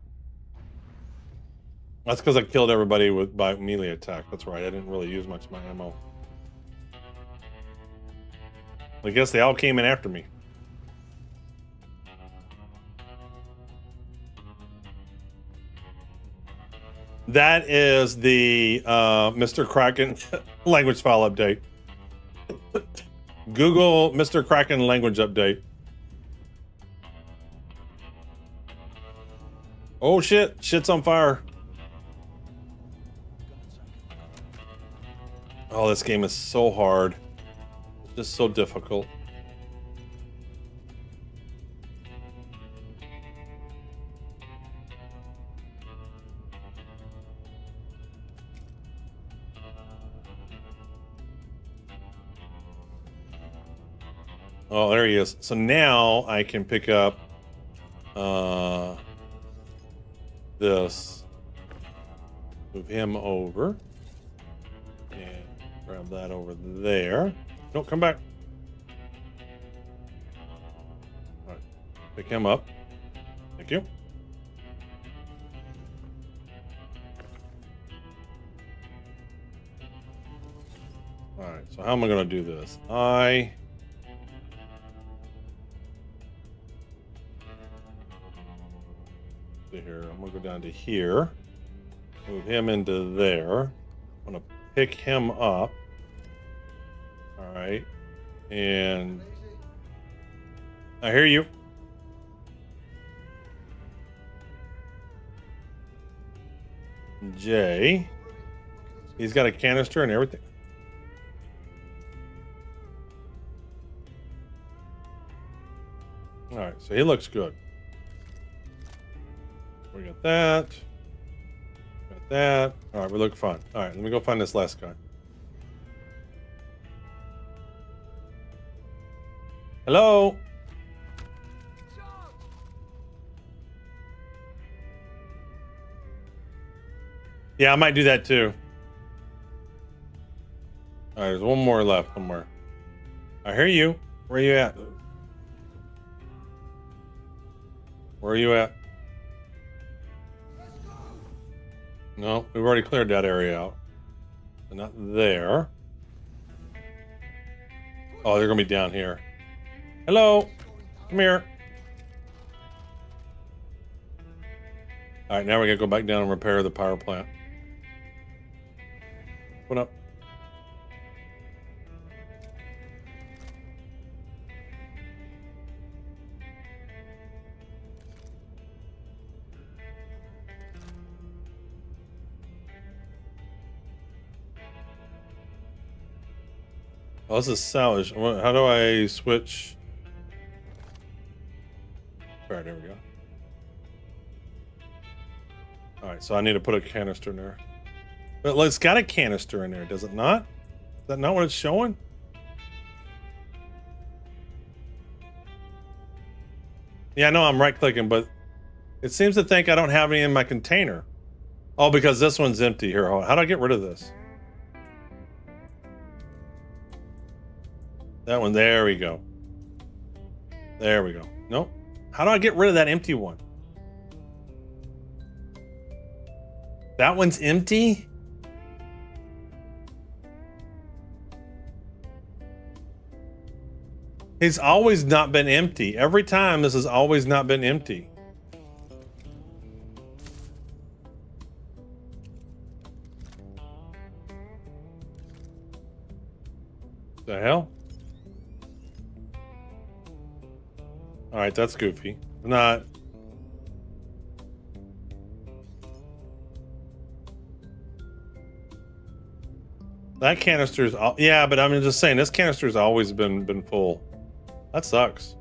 That's because I killed everybody by melee attack. That's right. I didn't really use much of my ammo. I guess they all came in after me. That is the Mr. Kraken language file update. Google Mr. Kraken language update. Oh shit, shit's on fire. Oh, this game is so hard. It's just so difficult. Oh, there he is. So now I can pick up this, move him over, and grab that over there. No, come back. All right, pick him up. Thank you. All right, so how am I going to do this? Here, I'm gonna go down to here, move him into there. I'm gonna pick him up. All right, and I hear you. Jay, he's got a canister and everything. All right, so he looks good. We got that. Got that. All right, we look fine. All right, let me go find this last guy. Hello? Yeah, I might do that too. All right, there's one more left somewhere. I hear you. Where are you at? Where are you at? No, we've already cleared that area out. They're not there. Oh, they're gonna be down here. Hello, come here. All right, now we gotta go back down and repair the power plant. What up? Oh, this is salvage. How do I switch? All right, there we go. All right, so I need to put a canister in there. But it's got a canister in there, does it not? Is that not what it's showing? Yeah, I know I'm right-clicking, but it seems to think I don't have any in my container. Oh, because this one's empty. Here, hold on. How do I get rid of this? That one. There we go. There we go. Nope. How do I get rid of that empty one? That one's empty? It's always not been empty. Every time this has always not been empty. The hell? All right, that's goofy. Not. That canister's, yeah, but I'm just saying this canister's always been full. That sucks.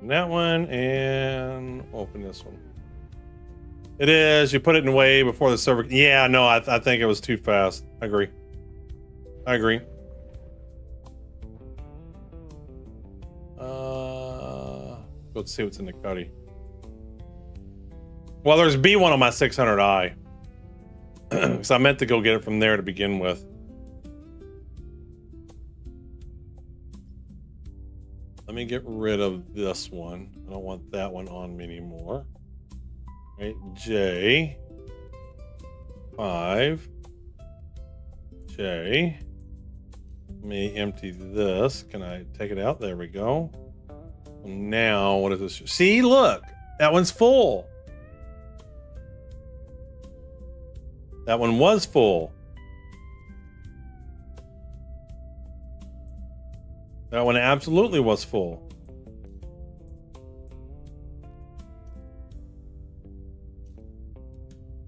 That one, and open this one. It is. You put it in way before the server. Yeah, no, I think it was too fast. I agree. I agree. Let's see what's in the cuddy. Well, there's B1 on my 600i. So I meant to go get it from there to begin with. Let me get rid of this one. I don't want that one on me anymore. Right, J. 5. J. Let me empty this. Can I take it out? There we go. Now, what is this? See, look, that one's full. That one was full. That one absolutely was full.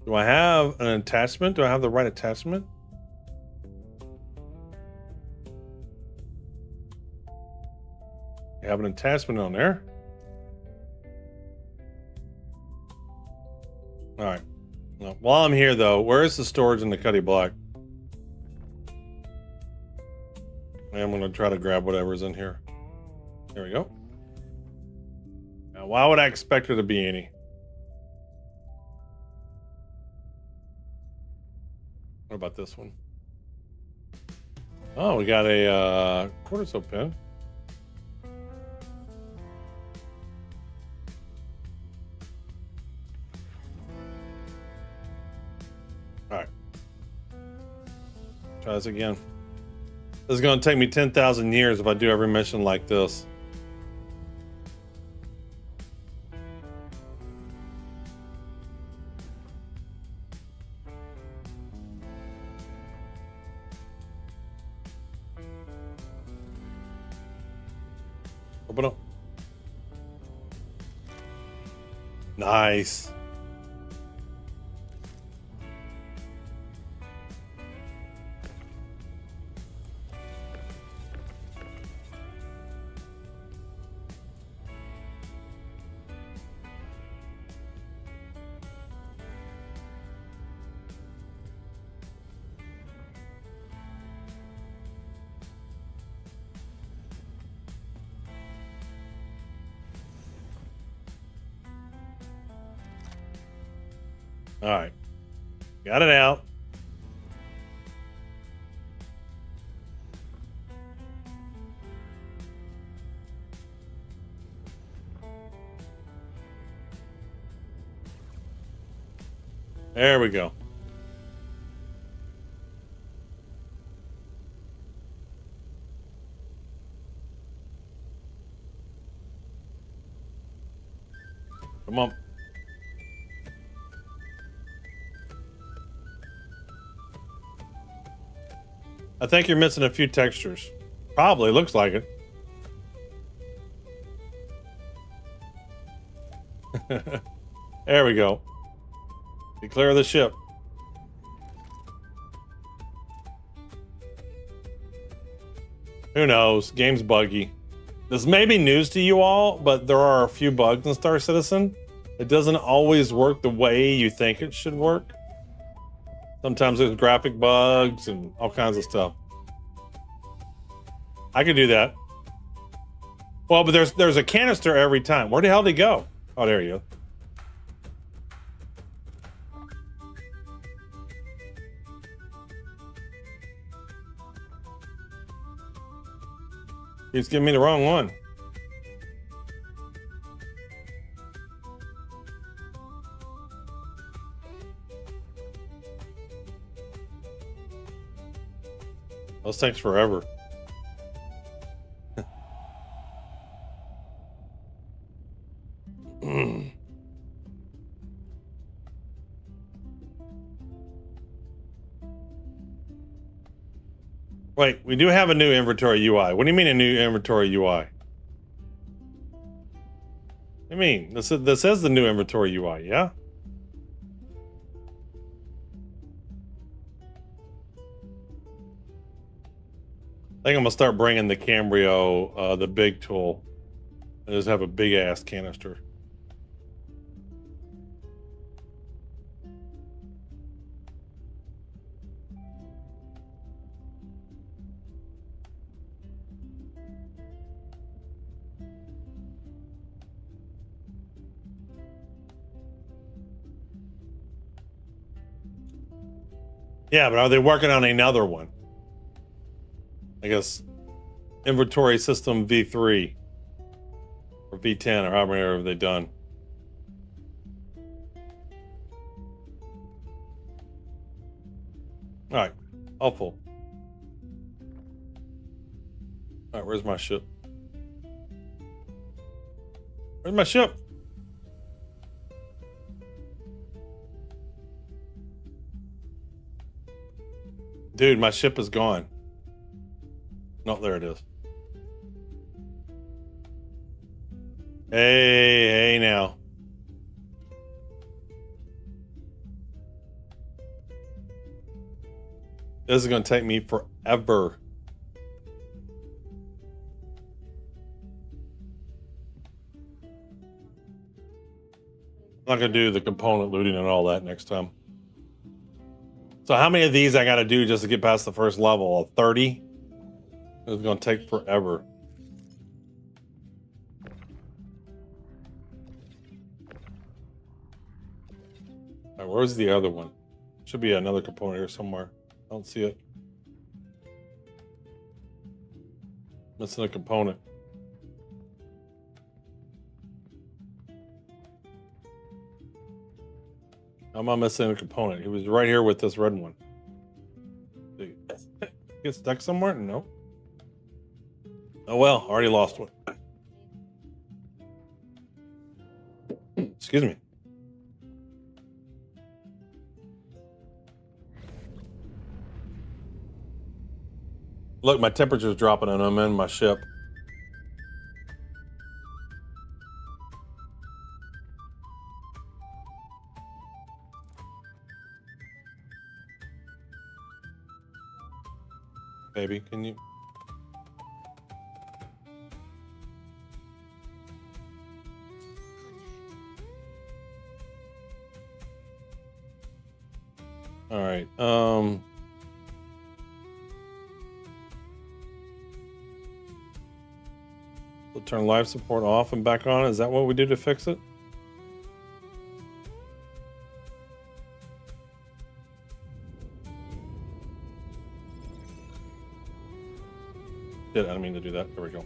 Do I have an attachment? Do I have the right attachment? You have an attachment on there. All right. Well, while I'm here, though, where is the storage in the Cuddy Black? I'm going to try to grab whatever's in here. There we go. Now, why would I expect there to be any? What about this one? Oh, we got a quarter pin. All right. Try this again. This is going to take me 10,000 years if I do every mission like this. Open up. Nice. All right, got it out. There we go. Come on. I think you're missing a few textures. Probably, looks like it. There we go. Declare the ship. Who knows? Game's buggy. This may be news to you all, but there are a few bugs in Star Citizen It doesn't always work the way you think it should work. Sometimes there's graphic bugs and all kinds of stuff. I could do that. Well, but there's a canister every time. Where the hell did he go? Oh, there you go. He's giving me the wrong one. Those things forever. Wait, we do have a new inventory UI. What do you mean a new inventory UI? What do you mean? This says the new inventory UI, yeah? I think I'm gonna start bringing the Cambrio, the big tool. I just have a big ass canister. Yeah, but are they working on another one? I guess inventory system V3 or V10 or however many have they done. All right, helpful. All right, where's my ship? Where's my ship? Dude, my ship is gone. No, there it is. Hey now. This is going to take me forever. I'm not going to do the component looting and all that next time. So how many of these I got to do just to get past the first level? 30? It's going to take forever. All right, where's the other one? Should be another component here somewhere. I don't see it. Missing a component. How am I missing a component? He was right here with this red one. Get stuck somewhere? No. Oh well, already lost one. Excuse me. Look, my temperature's dropping and I'm in my ship. Baby, can you? All right. We'll turn live support off and back on. Is that what we do to fix it? Shit, I didn't mean to do that. There we go.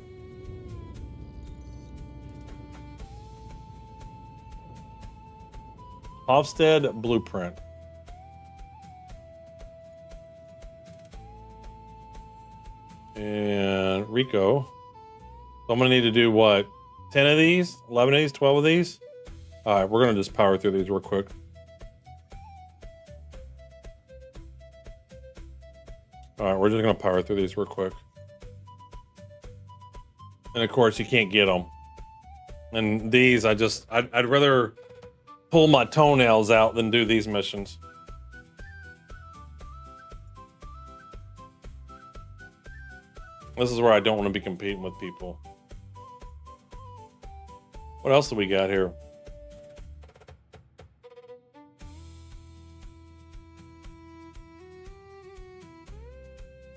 Hofstede blueprint. And Rico. So I'm gonna need to do what? 10 of these? 11 of these? 12 of these? All right, we're gonna just power through these real quick. All right, we're just gonna power through these real quick. And of course, you can't get them. And these, I'd rather pull my toenails out than do these missions. This is where I don't want to be competing with people. What else do we got here?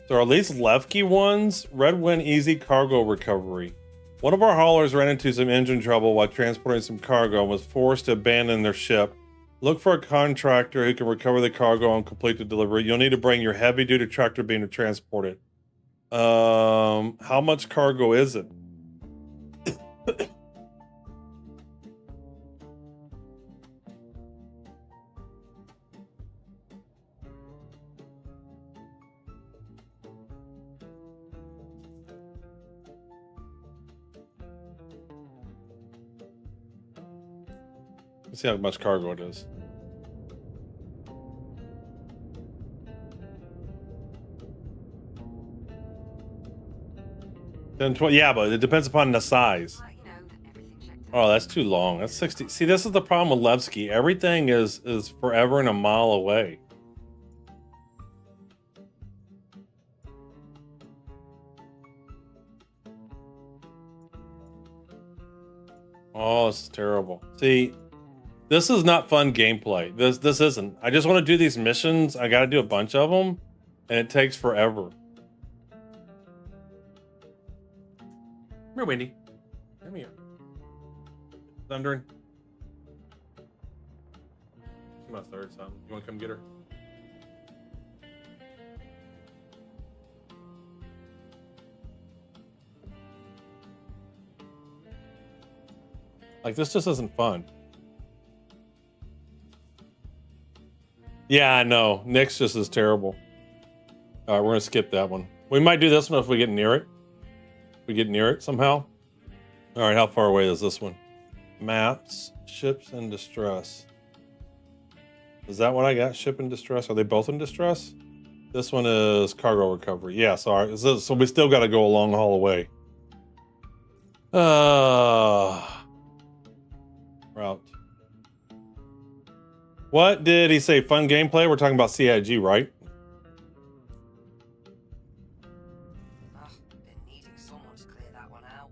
So are these Levkey ones? Red Wind Easy Cargo Recovery. One of our haulers ran into some engine trouble while transporting some cargo and was forced to abandon their ship. Look for a contractor who can recover the cargo and complete the delivery. You'll need to bring your heavy-duty tractor beam to transport it. How much cargo is it? Let's see how much cargo it is. Then 20, yeah, but it depends upon the size. Well, you know, everything checked out. Oh, that's too long. That's 60. See, this is the problem with Levski. Everything is forever and a mile away. Oh, this is terrible. See, this is not fun gameplay. This isn't. I just want to do these missions. I got to do a bunch of them, and it takes forever. Come here, Wendy. Come here. Thundering. She's my third son. You want to come get her? Like, this just isn't fun. Yeah, I know. Nick's just is terrible. All right, we're going to skip that one. We might do this one if we get near it. If we get near it somehow. All right, how far away is this one? Maps, ships in distress. Is that what I got? Ship in distress? Are they both in distress? This one is cargo recovery. Yeah, sorry. So we still got to go a long haul away. Route. What did he say? Fun gameplay? We're talking about CIG, right? Ugh, been needing someone to clear that one out.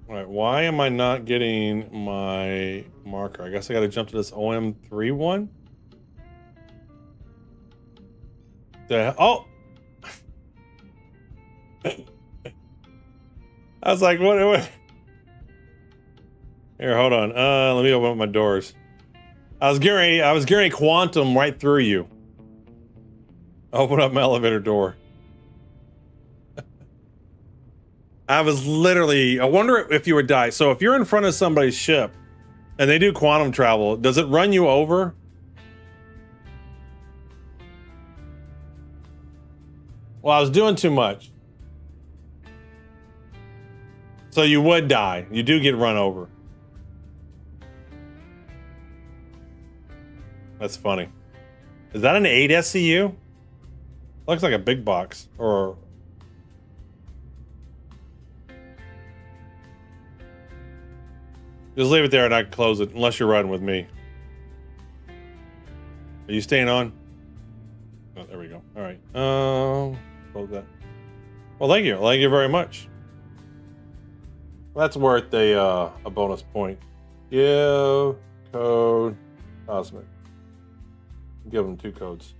All right, why am I not getting my marker? I guess I got to jump to this OM3 one. Oh! I was like, what? Here, hold on. Let me open up my doors. I was getting quantum right through you. Open up my elevator door. I was literally, I wonder if you would die. So if you're in front of somebody's ship and they do quantum travel, does it run you over? Well, I was doing too much. So you would die. You do get run over. That's funny. Is that an 8 SCU? Looks like a big box. Or... just leave it there and I can close it, unless you're riding with me. Are you staying on? Oh, there we go. All right. Close that. Well, thank you. Thank you very much. That's worth a bonus point. Give code Cosmic. Give them 2 codes.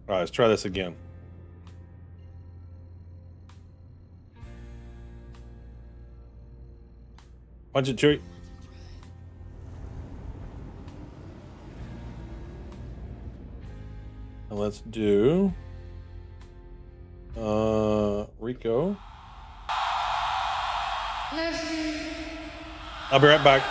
All right, let's try this again. Punch it, Chewie. And let's do Rico. I'll be right back.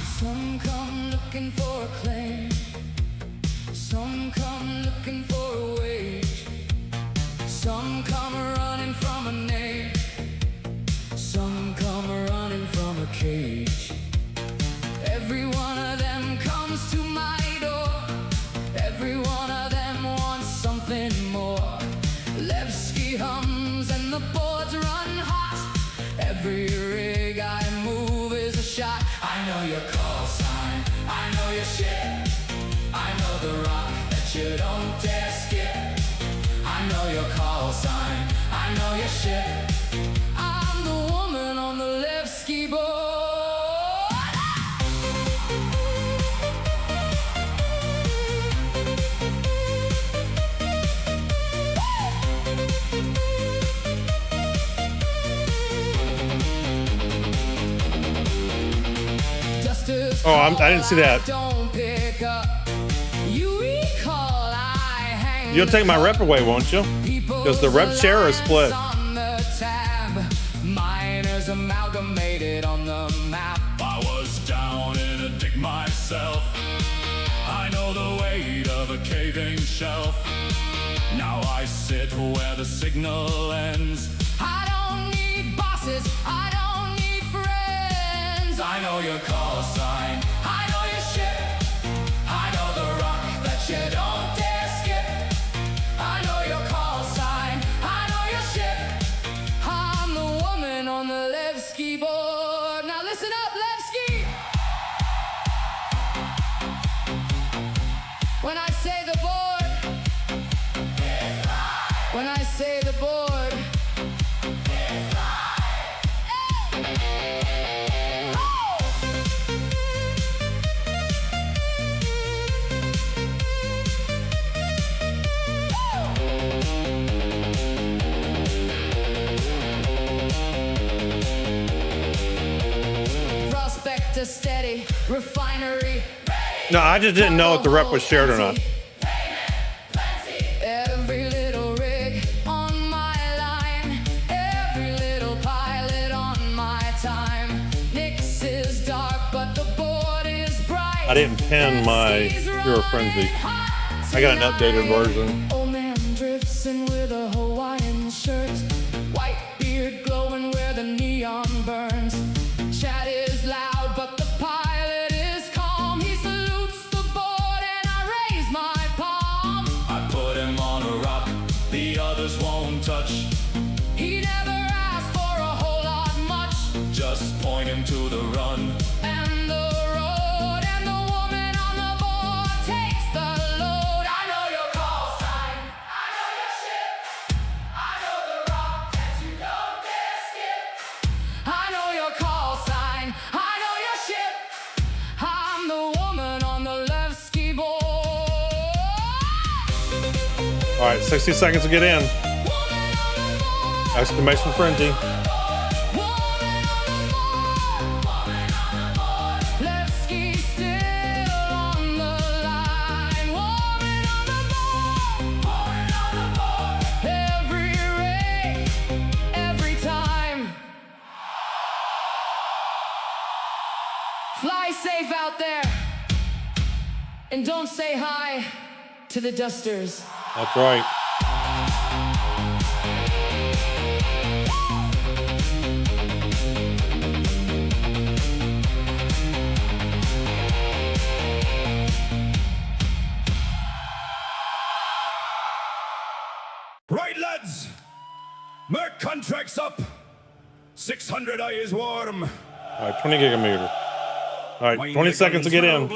Some come looking for a claim. Some come looking for a wage. Some come running from a name. Some come Every rig I move is a shot. I know your call sign, I know your shit. I know the rock that you don't dare skip. I know your call sign, I know your shit. I'm the woman on the left ski board. Oh, I didn't see that. Don't pick up. You recall I hang. You'll take my rep away, won't you? Because the rep share is split. On the tab. Miners amalgamated on the map. I was down in a dig myself. I know the weight of a caving shelf. Now I sit where the signal ends. I don't need bosses, I don't need friends. I know your call sign, I know your shit. I know the rock that you don't dare skip. I know your call sign, I know your shit. I'm the woman on the left ski board. Now listen up, left ski. When I say the board, when I say the board, prospector steady, refinery. No, I just didn't know if the rep was shared or not. Every little rig on my line, every little pilot on my time. Nix is dark, but the board is bright. I didn't pin my Hero Frenzy. I got an updated version. Old man drifts in with a Hawaiian shirt, white beard glowing where the neon burns. Chat is loud, but the pilot is calm. He salutes the board and I raise my palm. I put him on a rock the others won't touch. He never asked for a whole lot much. Just point him to the run. And the road and the woman on the board takes the load. I know your call sign, I know your shit. I know the rock that you don't dare skip. I know your call sign, I know your shit. I'm the woman on the left ski board. All right, 60 seconds to get in. Woman on the board. Exclamation frenzy. Left ski still on the line. Woman on the board. Every rig, every time. Fly safe out there. And don't say hi to the dusters. That's right. Right, lads. Merc contract's up. 600 I is warm. All right, 20 gigameter. All right, 20 seconds to get in.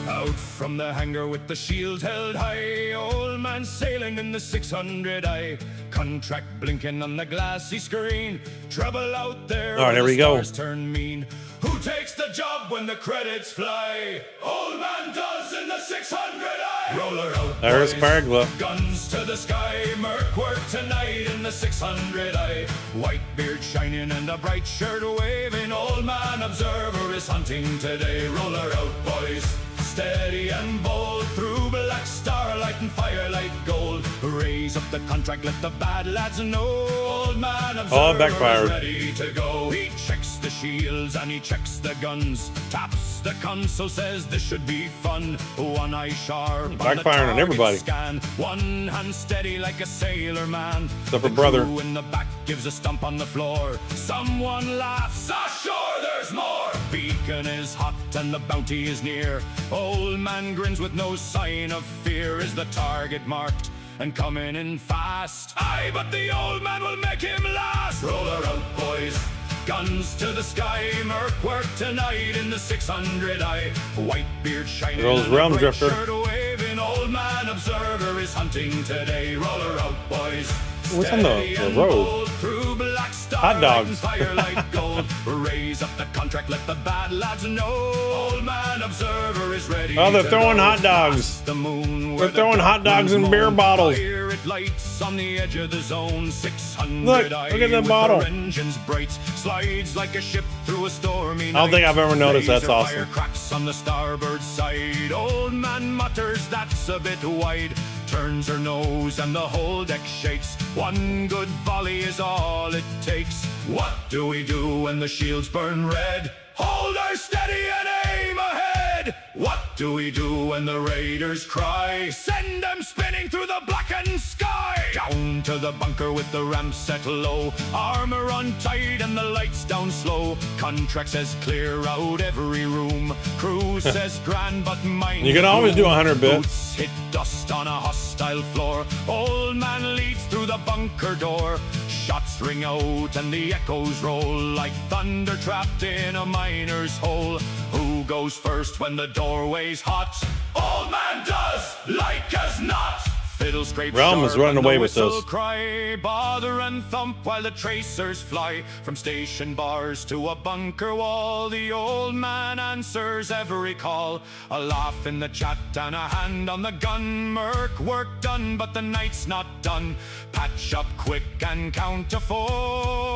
Out from the hangar with the shield held high, old man sailing in the 600 I. Contract blinking on the glassy screen. Trouble out there. All right, here we go. Stars turn mean. Who takes the job when the credits fly? Old man does in the 600 I. Roller out. There's boys. Paragla. Guns to the sky. Merc work tonight in the 600 I. White beard shining and a bright shirt waving. Old man observer is hunting today. Roller out, boys. Steady and bold through black starlight and firelight gold. Raise up the contract, let the bad lads know. Old man observer backfired. is ready to go. He checks the shields and he checks the guns. Taps the console, says this should be fun. One eye sharp, Backfiring on everybody. Scan. One hand steady like a sailor man. Except for brother. Crew in the back gives a stump on the floor. Someone laughs. Ah, sure, there's more. beacon is hot and the bounty is near. Old man grins with no sign of fear. Is the target marked and coming in fast? Aye, but the old man will make him last. Roller out, boys. Guns to the sky, Merc work tonight in the 600i. White beard shining, Rolls and a Realm bright Drifter. shirt waving. Old man observer is hunting today. Roller out, boys. What's on the Steady and road? bold through black Hot dogs. starlight and firelight gold. Raise up the contract, let the bad lads know. Old man observer is ready. Oh, they're to throwing go. hot dogs. Past the moon They're where throwing the hot dogs dark in beer moon bottles. fire, it lights on the edge of the zone. 600 Look at that with bottle. her engines bright, slides like a ship through a stormy night. I don't think I've ever noticed. That's Laser awesome. fire cracks on the starboard side. Old man mutters, that's a bit wide. Turns her nose and the whole deck shakes. One good volley is all it takes. What do we do when the shields burn red? Hold her steady and aim ahead. What do we do when the raiders cry? Send them spinning through the blackened sky. Down to the bunker with the ramp set low. Armor on tight and the lights down slow. Contract says clear out every room. Crew says grand, but mine. You can always do 100 bits. Boots hit dust on a hostile floor. Old man leads through the bunker door. Shots ring out and the echoes roll like thunder trapped in a miner's hole. Who goes first when the doorway's hot? Old man does, like as not. Fiddle scrape Realm is sharp running and the away with whistle this. Cry, bother and thump while the tracers fly. From station bars to a bunker wall, the old man answers every call. A laugh in the chat and a hand on the gun. Merc work done, but the night's not done. Patch up quick and count to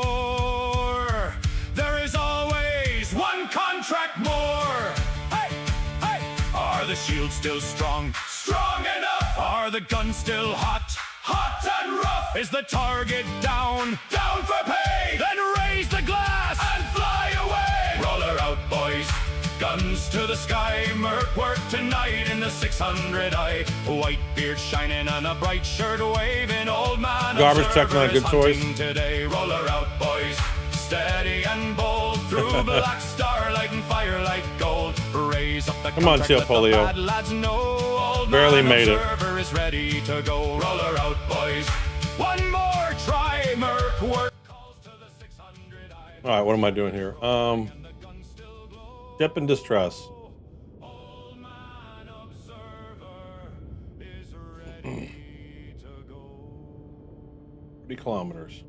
4. There is always one contract more. Hey, hey, are the shields still strong? Strong enough. Are the guns still hot? Hot and rough. Is the target down? Down for pay. Then raise the glass and fly away. Roller out, boys. Guns to the sky. Merc work tonight in the 600i. White beard shining and a bright shirt waving. Old man Garbage truck, not a observer is good choice. hunting today. Roller out, boys. Steady and bold through black starlight and firelight gold. Raise up the Come on, contract, let the Chip-Polio. bad lads know. Old Barely man made it. observer is ready to go. Roller out, boys. One more try. Merc work calls to the 600i. All right, what am I doing here? Ship in distress. Old man observer is ready to go. 30 kilometers.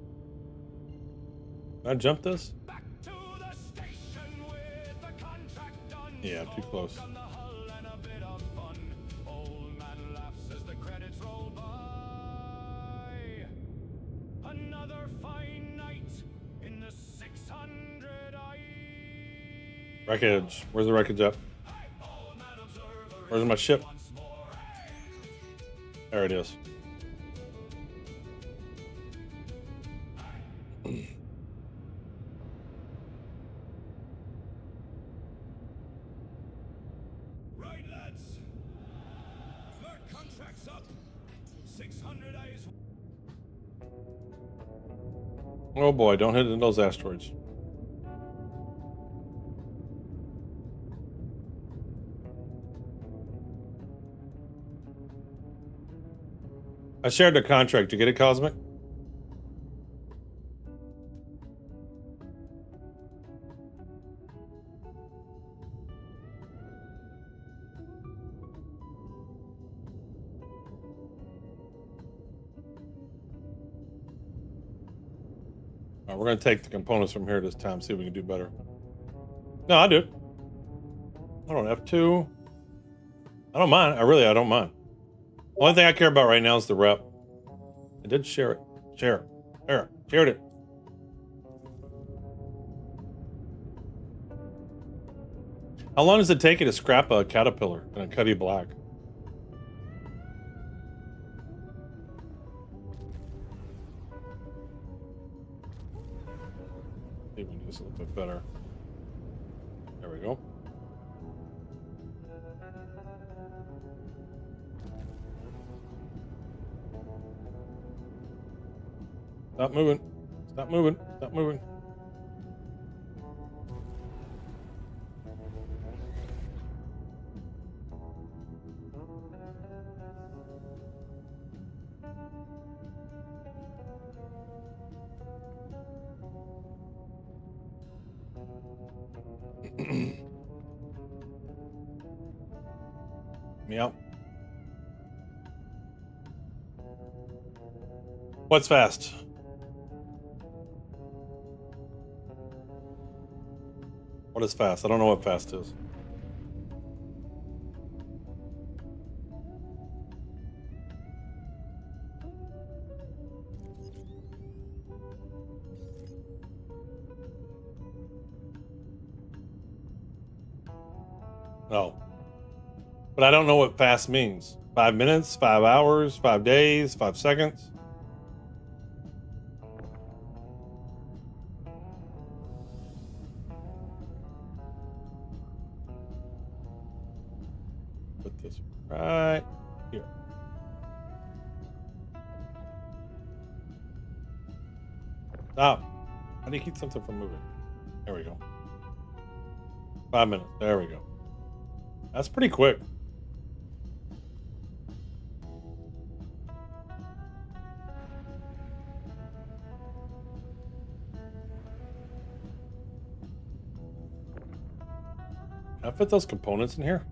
Can I jump this? Back to the station with the contract done. Yeah, too close. On the hull and a bit of fun. Old man laughs as the credits roll by. Another fine night in the 600i. Wreckage. Where's the wreckage at? Old man observer Where's my ship? once more. There it is. Right, lads. Merc contract's up. 600 days. Oh boy, don't hit into those asteroids. I shared the contract. You get it, Cosmic? All right, we're going to take the components from here this time, see if we can do better. No, I do. Hold on, F2. I don't mind. I don't mind. Only thing I care about right now is the rep. I did share it. Share. There. Shared it. How long does it take you to scrap a caterpillar in a Cuddy Black? See if we can do this a little bit better. There we go. Stop moving. Stop moving. Stop moving. Yep. What's fast? What is fast? I don't know what fast is. No. But I don't know what fast means. 5 minutes, 5 hours, 5 days, 5 seconds. Put this right here. Stop. How do you keep something from moving? There we go. 5 minutes. There we go. That's pretty quick. Can I fit those components in here?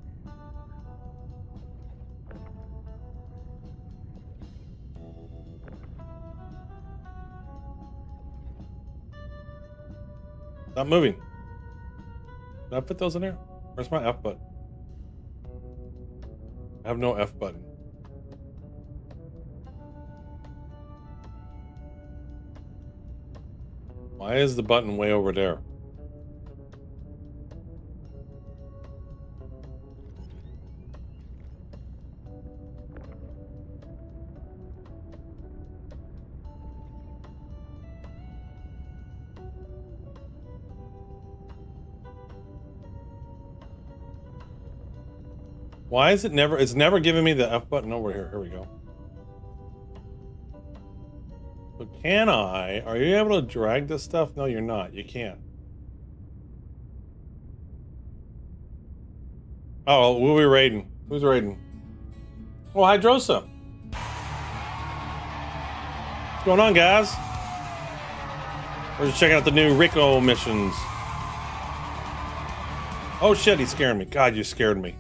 Stop moving. Can I fit those in here? Where's my F button? I have no F button. Why is the button way over there? Why is it never, it's never giving me the F button over here. Here we go. So can I, are you able to drag this stuff? No, you're not. You can't. Oh, we'll be raiding. Who's raiding? Oh, Hydrosa. What's going on, guys? We're just checking out the new Rico missions. Oh shit, he's scaring me. God, you scared me.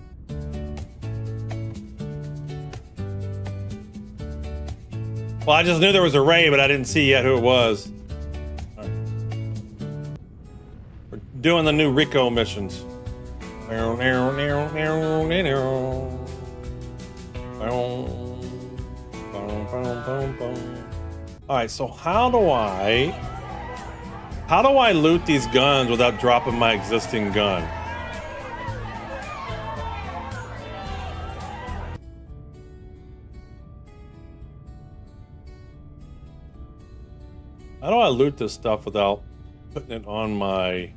Well, I just knew there was a raid, but I didn't see yet who it was. Right. We're doing the new Rico missions. Alright, so how do I loot these guns without dropping my existing gun? How do I loot this stuff without putting it on my...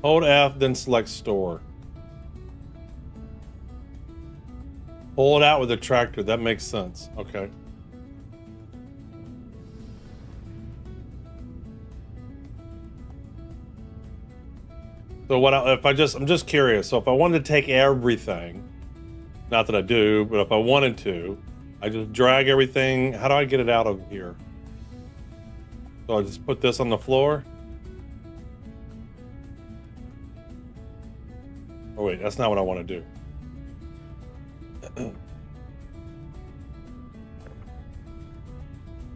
Hold F, then select store. Pull it out with a tractor. That makes sense. Okay. So what I'm just curious. So if I wanted to take everything, not that I do, but if I wanted to, I just drag everything. How do I get it out of here? So I just put this on the floor. Oh wait, that's not what I want to do.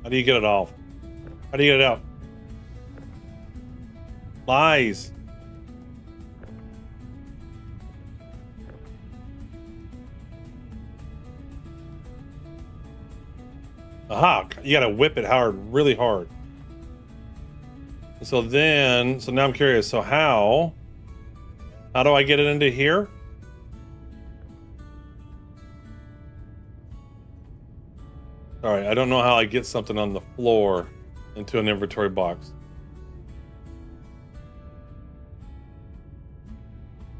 How do you get it off? How do you get it out? Lies. Aha, you gotta whip it hard, really hard. So now I'm curious, so how do I get it into here? All right, I don't know how I get something on the floor into an inventory box.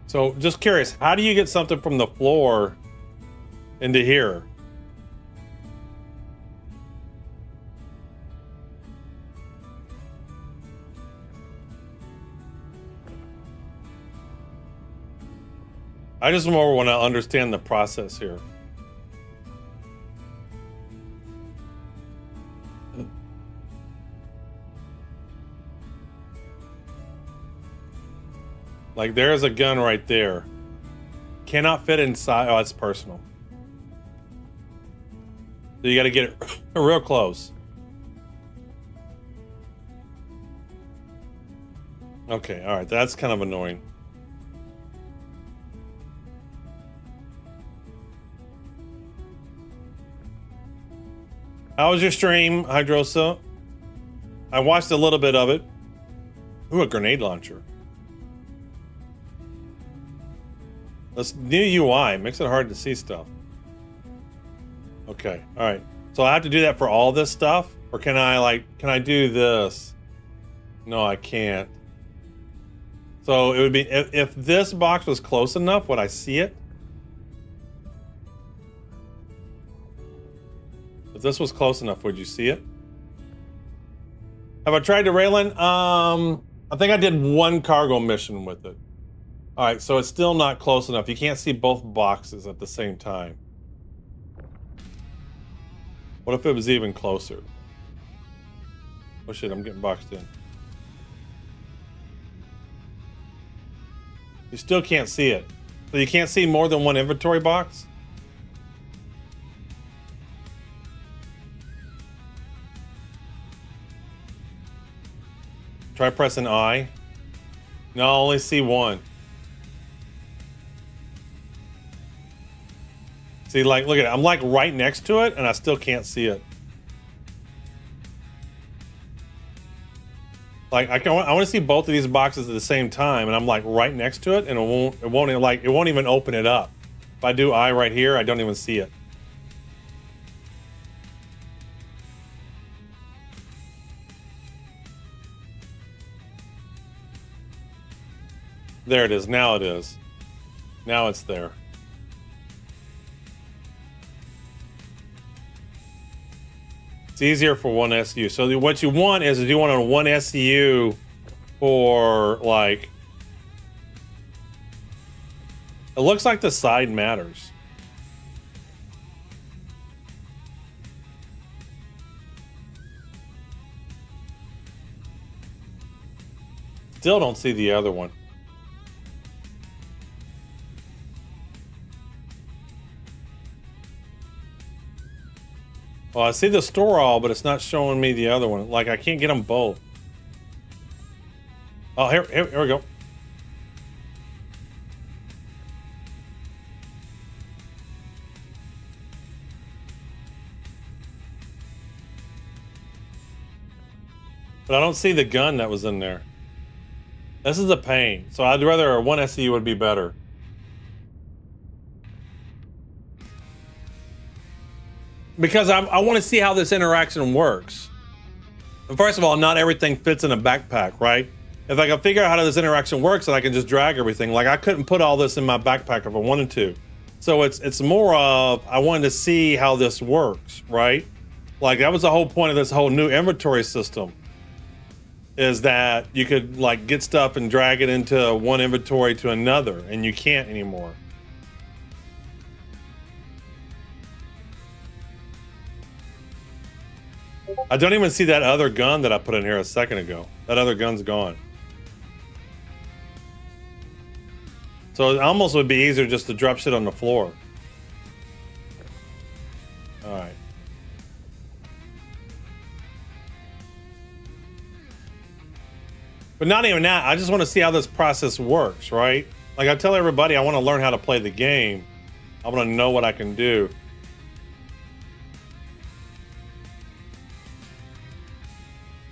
So just curious, how do you get something from the floor into here? I just more want to understand the process here. Like there's a gun right there. Cannot fit inside. Oh, it's personal. So you got to get it real close. Okay, all right. That's kind of annoying. How was your stream, Hydrosa? I watched a little bit of it. Ooh, a grenade launcher. This new UI makes it hard to see stuff. Okay, all right. So I have to do that for all this stuff? Or can I do this? No, I can't. So it would be, if this box was close enough, would I see it? If this was close enough, would you see it? Have I tried to Raylan? I think I did one cargo mission with it. All right, so it's still not close enough. You can't see both boxes at the same time. What if it was even closer? Oh shit, I'm getting boxed in. You still can't see it. So you can't see more than one inventory box? Try pressing I. No, I only see one. See, like, look at it. I'm like right next to it and I still can't see it. Like I want to see both of these boxes at the same time and I'm like right next to it and it won't even open it up. If I do I right here, I don't even see it. There it is. Now it is. Now it's there. It's easier for one SU. So what you want is you want a one SU for like, it looks like the side matters. Still don't see the other one. Well, I see the store all, but it's not showing me the other one. Like, I can't get them both. Oh, here we go. But I don't see the gun that was in there. This is a pain. So I'd rather a 1 SE would be better. Because I want to see how this interaction works. And first of all, not everything fits in a backpack, right? If I can figure out how this interaction works, then I can just drag everything. Like I couldn't put all this in my backpack if I wanted to. So it's more of, I wanted to see how this works, right? Like that was the whole point of this whole new inventory system. Is that you could like get stuff and drag it into one inventory to another, and you can't anymore. I don't even see that other gun that I put in here a second ago. That other gun's gone. So it almost would be easier just to drop shit on the floor. All right. But not even that. I just want to see how this process works, right? Like I tell everybody, I want to learn how to play the game. I want to know what I can do.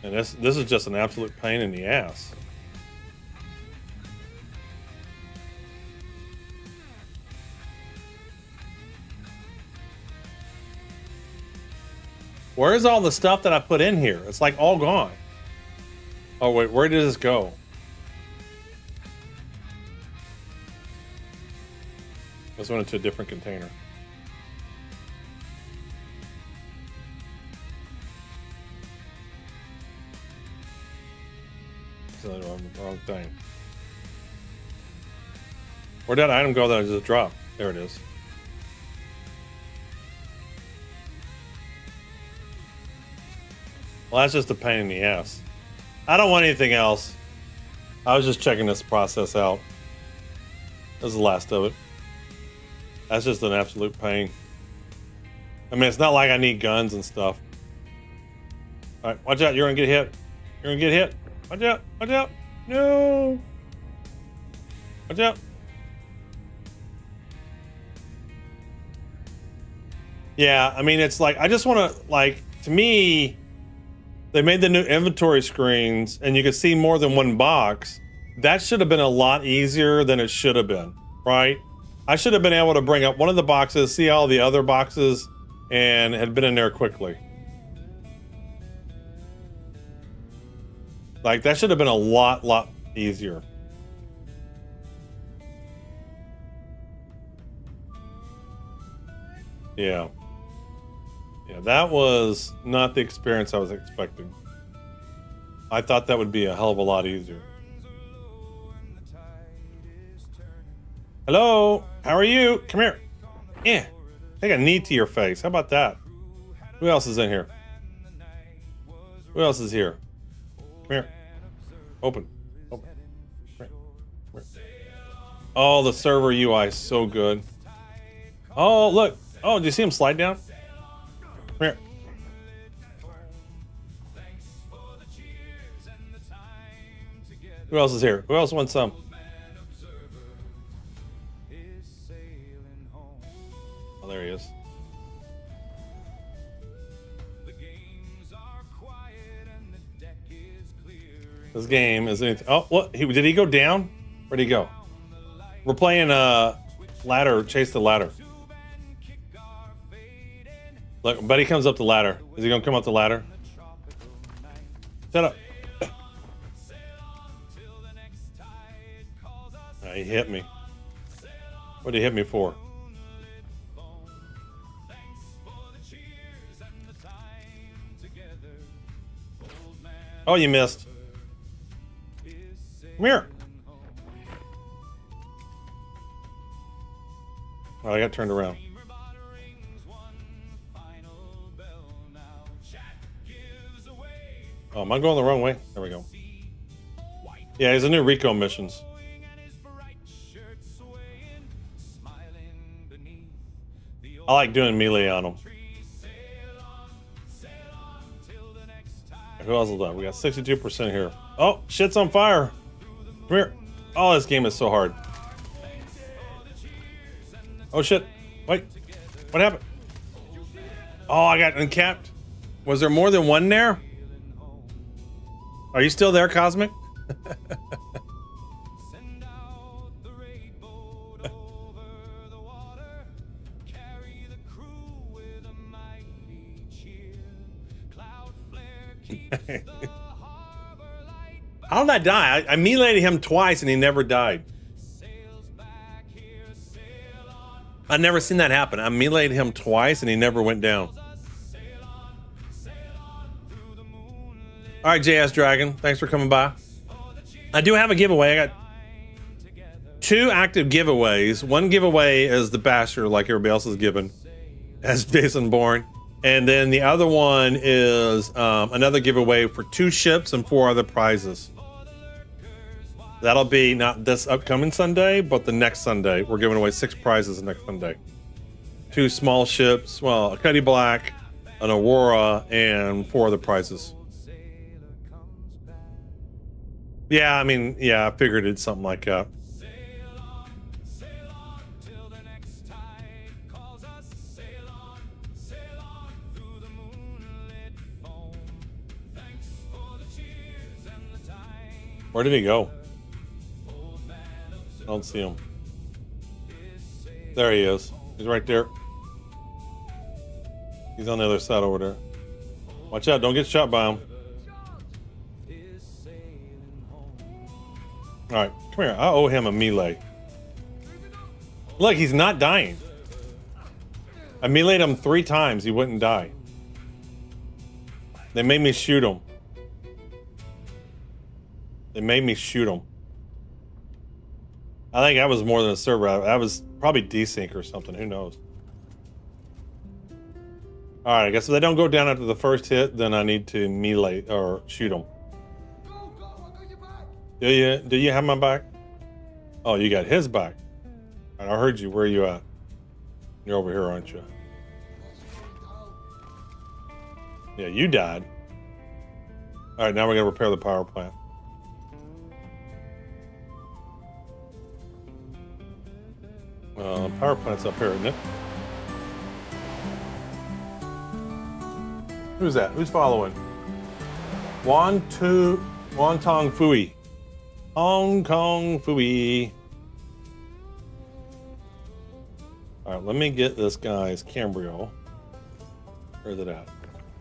And this is just an absolute pain in the ass. Where's all the stuff that I put in here? It's like all gone. Oh wait, where did this go? This went into a different container. The wrong thing. Where'd that item go that I just dropped? There it is. Well, that's just a pain in the ass. I don't want anything else. I was just checking this process out. That's the last of it. That's just an absolute pain. I mean, it's not like I need guns and stuff. All right, watch out. You're gonna get hit. You're gonna get hit. Watch out. Watch out. No. Watch out. Yeah, I mean, it's like, I just want to, like, to me, they made the new inventory screens and you could see more than one box. That should have been a lot easier than it should have been, right? I should have been able to bring up one of the boxes, see all the other boxes, and had been in there quickly. Like, that should have been a lot easier. Yeah. Yeah, that was not the experience I was expecting. I thought that would be a hell of a lot easier. Hello, how are you? Come here. Yeah, take a knee to your face. How about that? Who else is in here? Who else is here? Come here. Open. Open. Come here. Come here. Oh, the server UI is so good. Oh, look. Oh, do you see him slide down? Come here. Who else is here? Who else wants some? Oh, there he is. This game is anything. Oh, what? Did he go down? Where'd he go? We're playing ladder, chase the ladder. Look, Buddy comes up the ladder. Is he gonna come up the ladder? Shut up. He hit me. What did he hit me for? Oh, you missed. Come here. Oh, I got turned around. Oh, am I going the wrong way? There we go. Yeah, there's a new Rico missions. I like doing melee on them. Who else is left? We got 62% here. Oh, shit's on fire. Come here. Oh, this game is so hard. Oh, shit. Wait. What happened? Oh, I got uncapped. Was there more than one there? Are you still there, Cosmic? How did I die? I meleeed him twice and he never died. I've never seen that happen. I meleeed him twice and he never went down. All right, JS Dragon, thanks for coming by. I do have a giveaway. I got 2 active giveaways. One giveaway is the Basher, like everybody else is given, as Jason Bourne. And then the other one is another giveaway for 2 ships and 4 other prizes. That'll be not this upcoming Sunday, but the next Sunday. We're giving away 6 prizes next Sunday. 2 small ships, well, a Cuddy Black, an Aurora, and 4 other prizes. Yeah, I mean, yeah, I figured it's something like that. Where did he go? I don't see him. There he is. He's right there. He's on the other side over there. Watch out, don't get shot by him. Alright, come here. I owe him a melee. Look, he's not dying. I meleeed him 3 times. He wouldn't die. They made me shoot him. They made me shoot him. I think I was more than a server. I was probably desync or something. Who knows? Alright, I guess if they don't go down after the first hit, then I need to melee or shoot them. Do you have my back? Oh, you got his back. All right, I heard you. Where are you at? You're over here, aren't you? Yeah, you died. All right, now we're gonna repair the power plant. Power plant's up here, isn't it? Who's that? Who's following? Wantong Fui. Hong Kong Fui. All right, let me get this guy's Cambrio. Where's it at?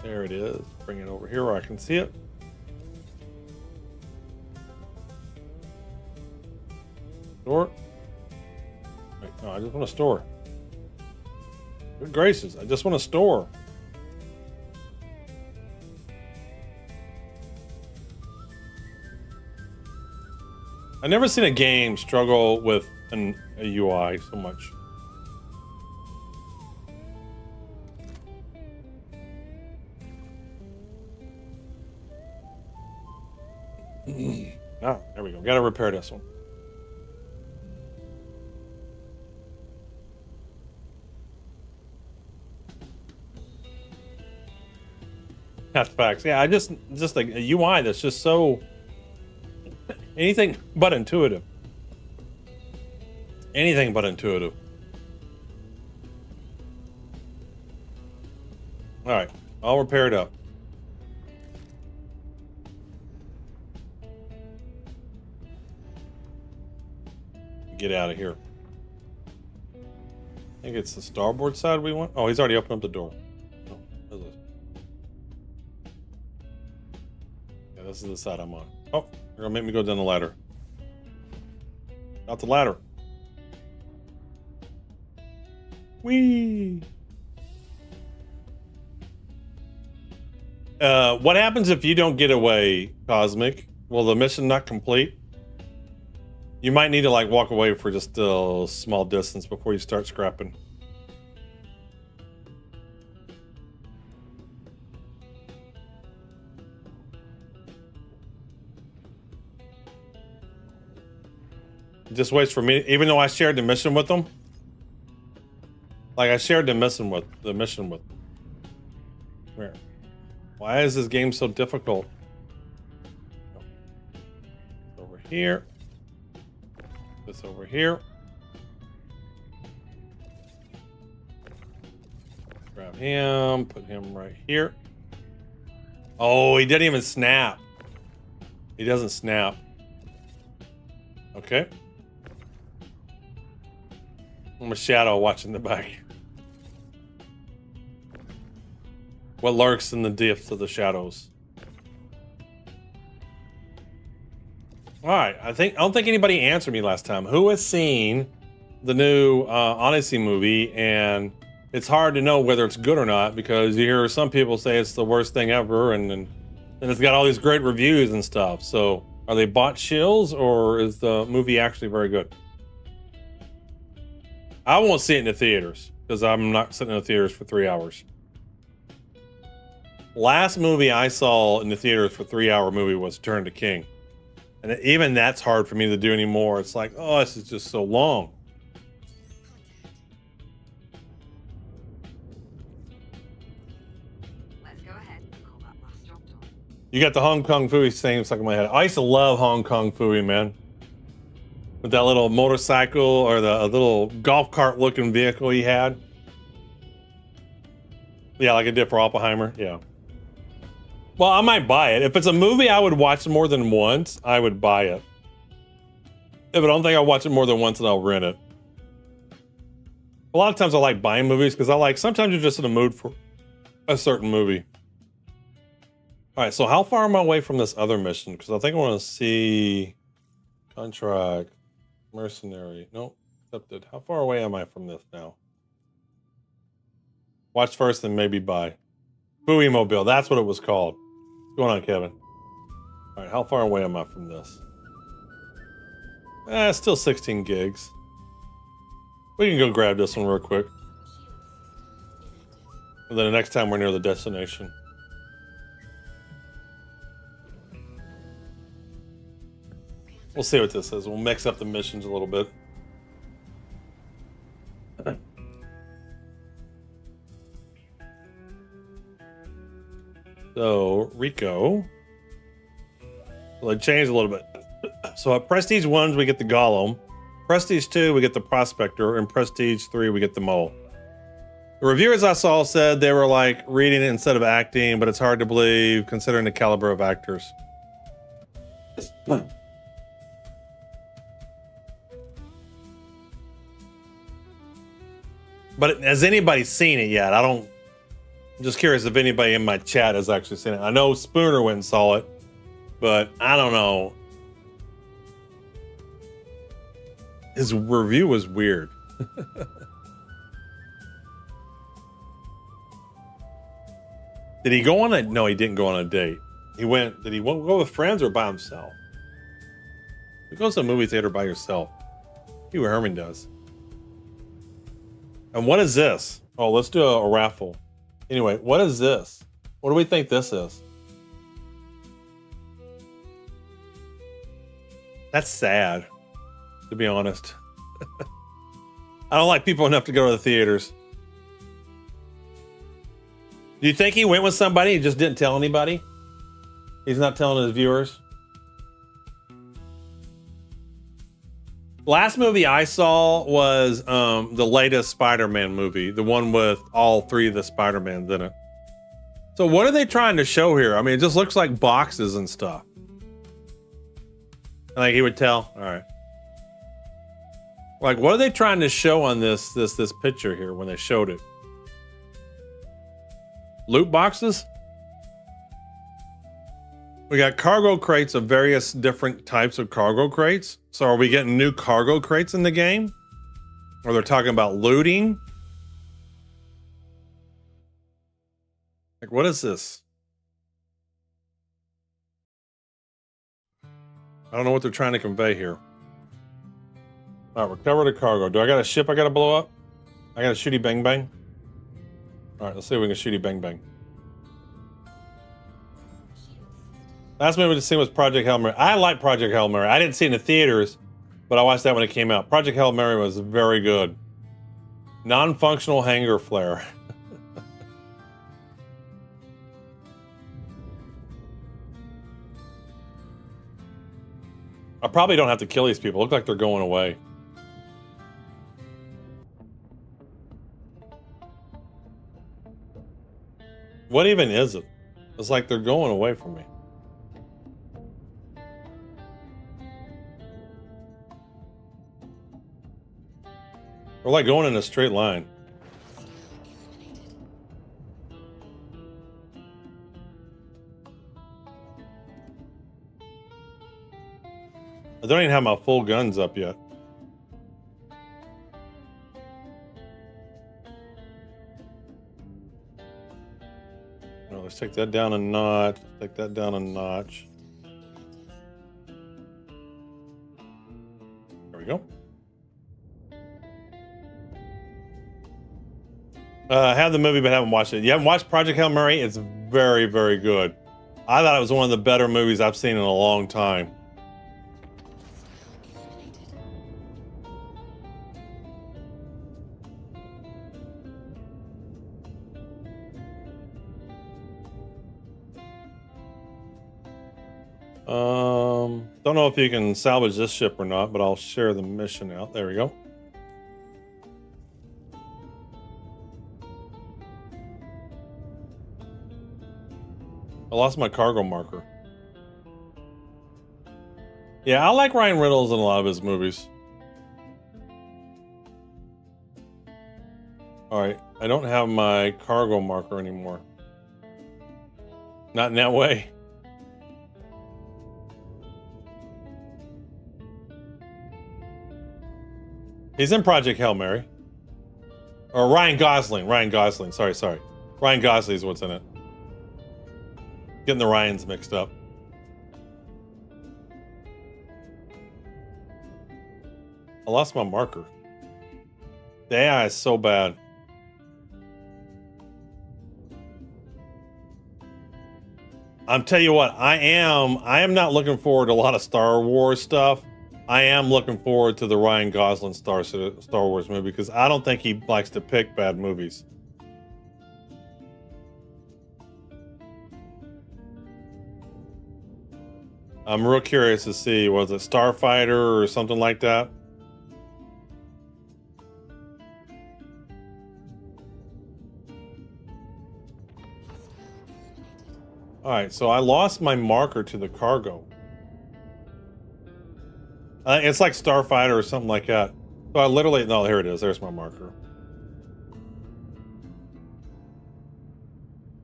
There it is. Bring it over here where I can see it. Store. Wait, no, I just want to store. Good gracious, I just want to store. I've never seen a game struggle with a UI so much. Ah, there we go. Gotta repair this one. That's facts. Yeah, just like a UI that's just so anything but intuitive. Anything but intuitive. All right, I'll repair it up. Get out of here. I think it's the starboard side we want. Oh, he's already opened up the door. Oh, what is this? Yeah, this is the side I'm on. Oh, you're gonna make me go down the ladder. Not the ladder. Whee! What happens if you don't get away, Cosmic? Will the mission not complete? You might need to like walk away for just a small distance before you start scrapping. Just waits for me, even though I shared the mission with them. Like I shared the mission with Where? Why is this game so difficult? Over here. This over here. Grab him, put him right here. Oh, he didn't even snap. He doesn't snap. Okay. I'm a shadow watching the back. What lurks in the depths of the shadows? All right, I don't think anybody answered me last time. Who has seen the new Odyssey movie? And it's hard to know whether it's good or not because you hear some people say it's the worst thing ever, and it's got all these great reviews and stuff. So, are they bought shills, or is the movie actually very good? I won't see it in the theaters because I'm not sitting in the theaters for 3 hours. Last movie I saw in the theaters for 3-hour movie was Return to King. And even that's hard for me to do anymore. It's like, oh, this is just so long. Let's go ahead and call that last job done. You got the Hong Kong Fooey thing stuck in my head. I used to love Hong Kong Fooey, man. With that little motorcycle or the little golf cart looking vehicle he had. Yeah, like I did for Oppenheimer. Yeah. Well, I might buy it. If it's a movie I would watch more than once, I would buy it. If I don't think I'll watch it more than once, then I'll rent it. A lot of times I like buying movies because sometimes you're just in the mood for a certain movie. All right, so how far am I away from this other mission? Because I think I want to see contract, mercenary. Nope, accepted. How far away am I from this now? Watch first, then maybe buy. Bowie Mobile, that's what it was called. What's going on, Kevin? All right, how far away am I from this? Still 16 gigs. We can go grab this one real quick. And then the next time we're near the destination. We'll see what this is. We'll mix up the missions a little bit. So Rico. Well, it changed a little bit. So at Prestige 1, we get the Golem. Prestige 2, we get the Prospector. And Prestige 3, we get the Mole. The reviewers I saw said they were like reading it instead of acting, but it's hard to believe considering the caliber of actors. But has anybody seen it yet? I'm just curious if anybody in my chat has actually seen it. I know Spooner went and saw it, but I don't know. His review was weird. Did he go on a... No, he didn't go on a date. He went... Did he go with friends or by himself? He goes to a movie theater by yourself. Hugh Herman does. And what is this? Oh, let's do a raffle. Anyway, what is this? What do we think this is? That's sad, to be honest. I don't like people enough to go to the theaters. Do you think he went with somebody and just didn't tell anybody? He's not telling his viewers? Last movie I saw was the latest Spider-Man movie, the one with all 3 of the Spider-Mans in it. So what are they trying to show here? I mean, it just looks like boxes and stuff. Like he would tell. All right. Like, what are they trying to show on this picture here when they showed it? Loot boxes? We got cargo crates of various different types of cargo crates. So are we getting new cargo crates in the game? Or they're talking about looting? Like, what is this? I don't know what they're trying to convey here. All right, recover the cargo. Do I got a ship I got to blow up? I got a shooty bang bang? All right, let's see if we can shooty bang bang. Last movie to see was Project Hail Mary. I like Project Hail Mary. I didn't see it in the theaters, but I watched that when it came out. Project Hail Mary was very good. Non-functional hanger flare. I probably don't have to kill these people. Look like they're going away. What even is it? It's like they're going away from me. They're like going in a straight line. I don't even have my full guns up yet. No, let's take that down a notch. Take that down a notch. There we go. I have the movie, but haven't watched it. You haven't watched Project Hail Mary? It's very, very good. I thought it was one of the better movies I've seen in a long time. Don't know if you can salvage this ship or not, but I'll share the mission out. There we go. I lost my cargo marker. Yeah, I like Ryan Reynolds in a lot of his movies. All right, I don't have my cargo marker anymore. Not in that way. He's in Project Hail Mary. Or Ryan Gosling. Ryan Gosling. Sorry. Ryan Gosling is what's in it. Getting the Ryans mixed up. I lost my marker. The AI is so bad. I'm tell you what, I am not looking forward to a lot of Star Wars stuff. I am looking forward to the Ryan Gosling Star Wars movie because I don't think he likes to pick bad movies. I'm real curious to see, was it Starfighter or something like that? All right, so I lost my marker to the cargo. It's like Starfighter or something like that. So I literally, no, here it is. There's my marker.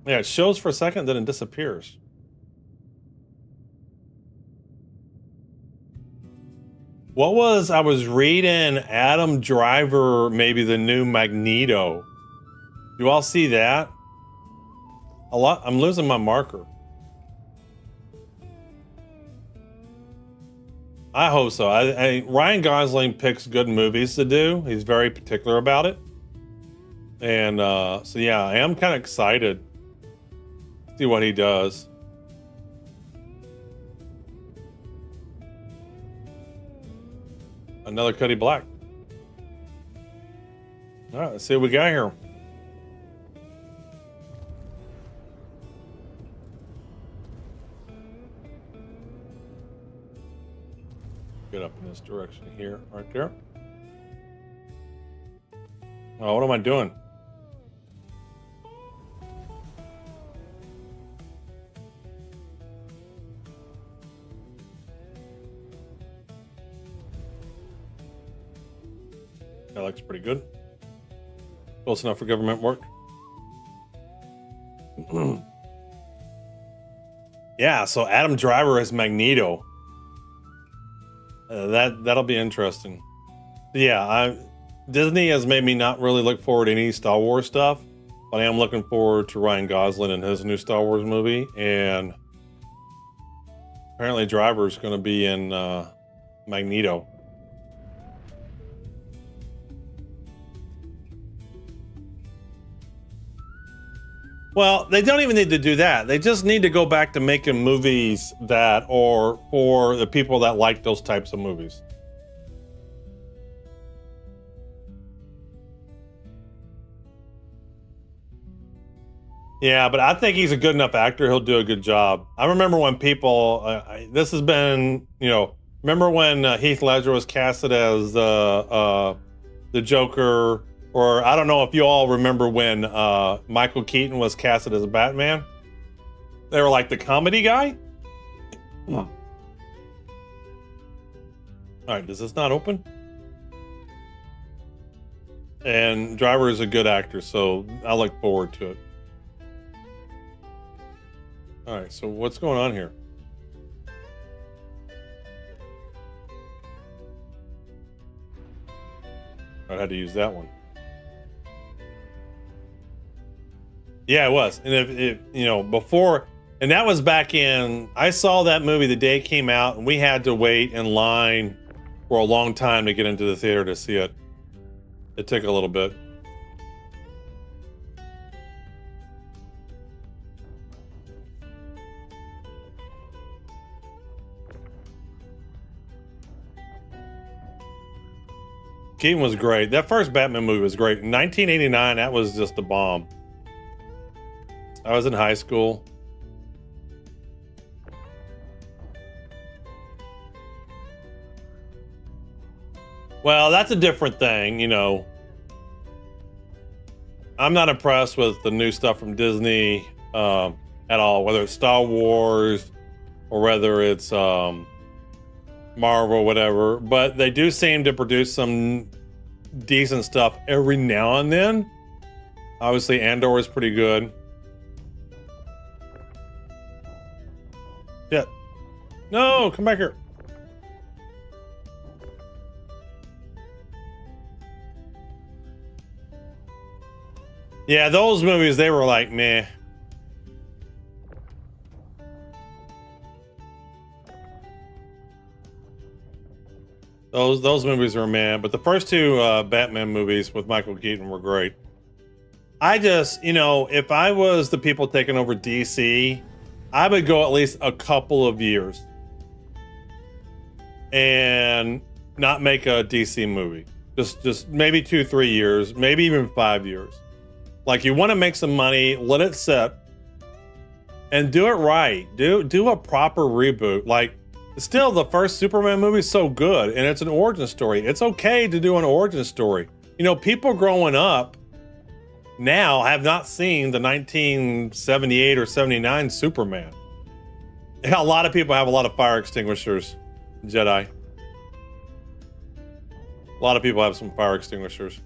Yeah, it shows for a second, then it disappears. What was, I was reading Adam Driver, maybe the new Magneto. You all see that? A lot, I'm losing my marker. I hope so. Ryan Gosling picks good movies to do. He's very particular about it. And so yeah, I am kind of excited to see what he does. Another Cuddy Black. All right, let's see what we got here. Get up in this direction here, right there. Oh, what am I doing? That looks pretty good. Close enough for government work. Yeah, so Adam Driver as Magneto. That'll be interesting. Yeah, Disney has made me not really look forward to any Star Wars stuff, but I am looking forward to Ryan Gosling and his new Star Wars movie. And apparently Driver's going to be in Magneto. Well, they don't even need to do that. They just need to go back to making movies that are for the people that like those types of movies. Yeah, but I think he's a good enough actor. He'll do a good job. I remember when people, this has been, remember when Heath Ledger was casted as the Joker. Or I don't know if you all remember when Michael Keaton was casted as Batman. They were like the comedy guy. All right, does this not open? And Driver is a good actor, so I look forward to it. All right, so what's going on here? I had to use that one. Yeah, it was. And if before, and that was back in, I saw that movie the day it came out, and we had to wait in line for a long time to get into the theater to see it. It took a little bit. Keaton was great. That first Batman movie was great. In 1989, that was just a bomb. I was in high school. Well, that's a different thing, I'm not impressed with the new stuff from Disney at all, whether it's Star Wars or whether it's Marvel, whatever. But they do seem to produce some decent stuff every now and then. Obviously, Andor is pretty good. Yeah. No, come back here. Yeah, those movies, they were like, meh. Those movies were meh, but the first two Batman movies with Michael Keaton were great. I just, if I was the people taking over DC, I would go at least a couple of years and not make a DC movie. Just maybe 2-3 years, maybe even 5 years. Like, you want to make some money, let it sit, and do it right. Do a proper reboot. Like, Still, the first Superman movie is so good, and it's an origin story. It's okay to do an origin story. You know, people growing up now have not seen the 1978 or 79 Superman. A lot of people have a lot of fire extinguishers, Jedi. A lot of people have some fire extinguishers.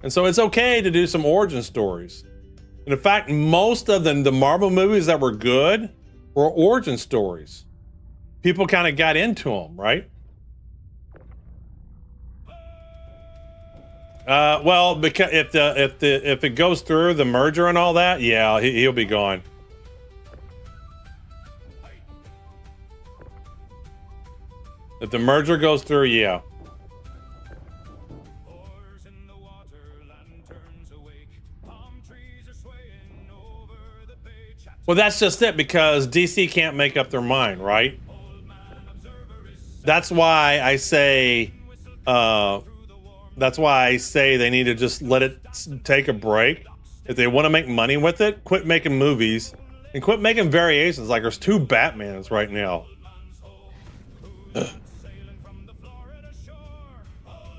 And so it's okay to do some origin stories. And in fact, most of them, the Marvel movies that were good were origin stories. People kind of got into them, right? Well, because if it goes through the merger and all that, yeah, he'll be gone. If the merger goes through, yeah. Well, that's just it, because DC can't make up their mind, right? That's why I say, they need to just let it take a break. If they want to make money with it, quit making movies and quit making variations. Like there's 2 Batmans right now.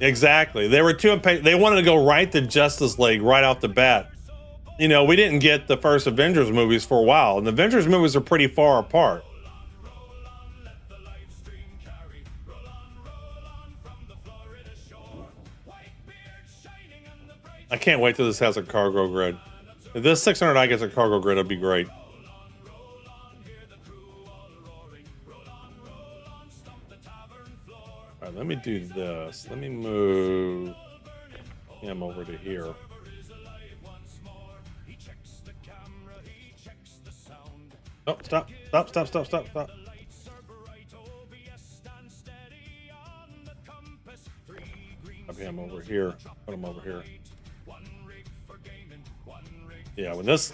Exactly. They were too impatient. They wanted to go right to Justice League right off the bat. You know, we didn't get the first Avengers movies for a while, and the Avengers movies are pretty far apart. I can't wait till this has a cargo grid. If this 600i gets a cargo grid, it'd be great. All right, let me do this. Let me move him over to here. Oh, stop. Stop. Put him over here. Put him over here. Yeah, when this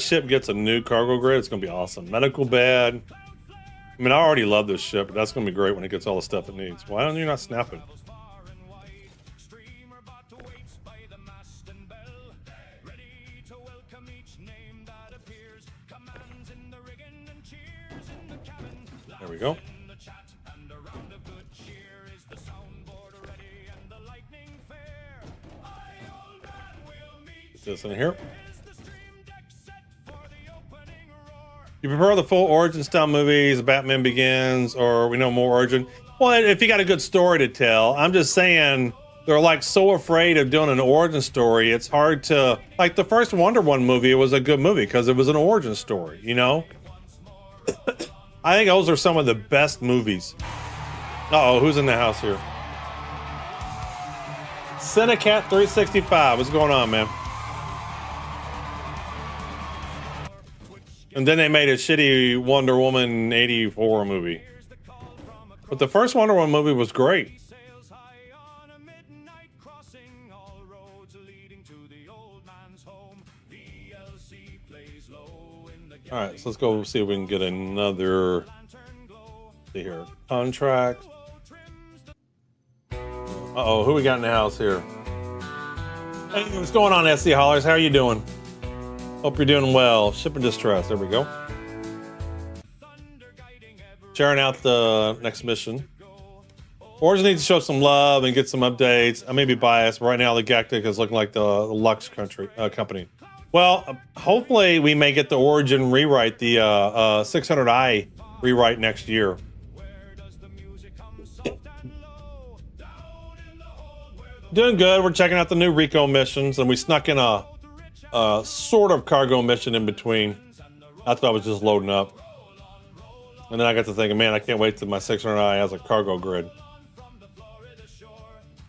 ship gets a new cargo grid, it's gonna be awesome. Medical bed. I mean, I already love this ship, but that's gonna be great when it gets all the stuff it needs. Why don't you not snapping? There we go. Put this in here. You prefer the full origin style movies, Batman Begins, or we know more origin? Well, if you got a good story to tell, I'm just saying they're like so afraid of doing an origin story. It's hard to, like the first Wonder Woman movie, it was a good movie because it was an origin story, you know? I think those are some of the best movies. Uh-oh, who's in the house here? Cinecat 365, what's going on, man? And then they made a shitty Wonder Woman 84 movie. But the first Wonder Woman movie was great. Alright, so let's go see if we can get another... See here. Contract. Uh-oh, who we got in the house here? Hey, what's going on, SC Hollers? How are you doing? Hope you're doing well. Ship in distress. There we go. Sharing out the next mission. Origin needs to show some love and get some updates. I may be biased, but right now the Galactic is looking like the Lux company. Well, hopefully we may get the Origin rewrite, the 600i rewrite next year. Doing good. We're checking out the new Rico missions, and we snuck in a sort of cargo mission in between. That's what I was just loading up. And then I got to thinking, man, I can't wait till my 600i has a cargo grid.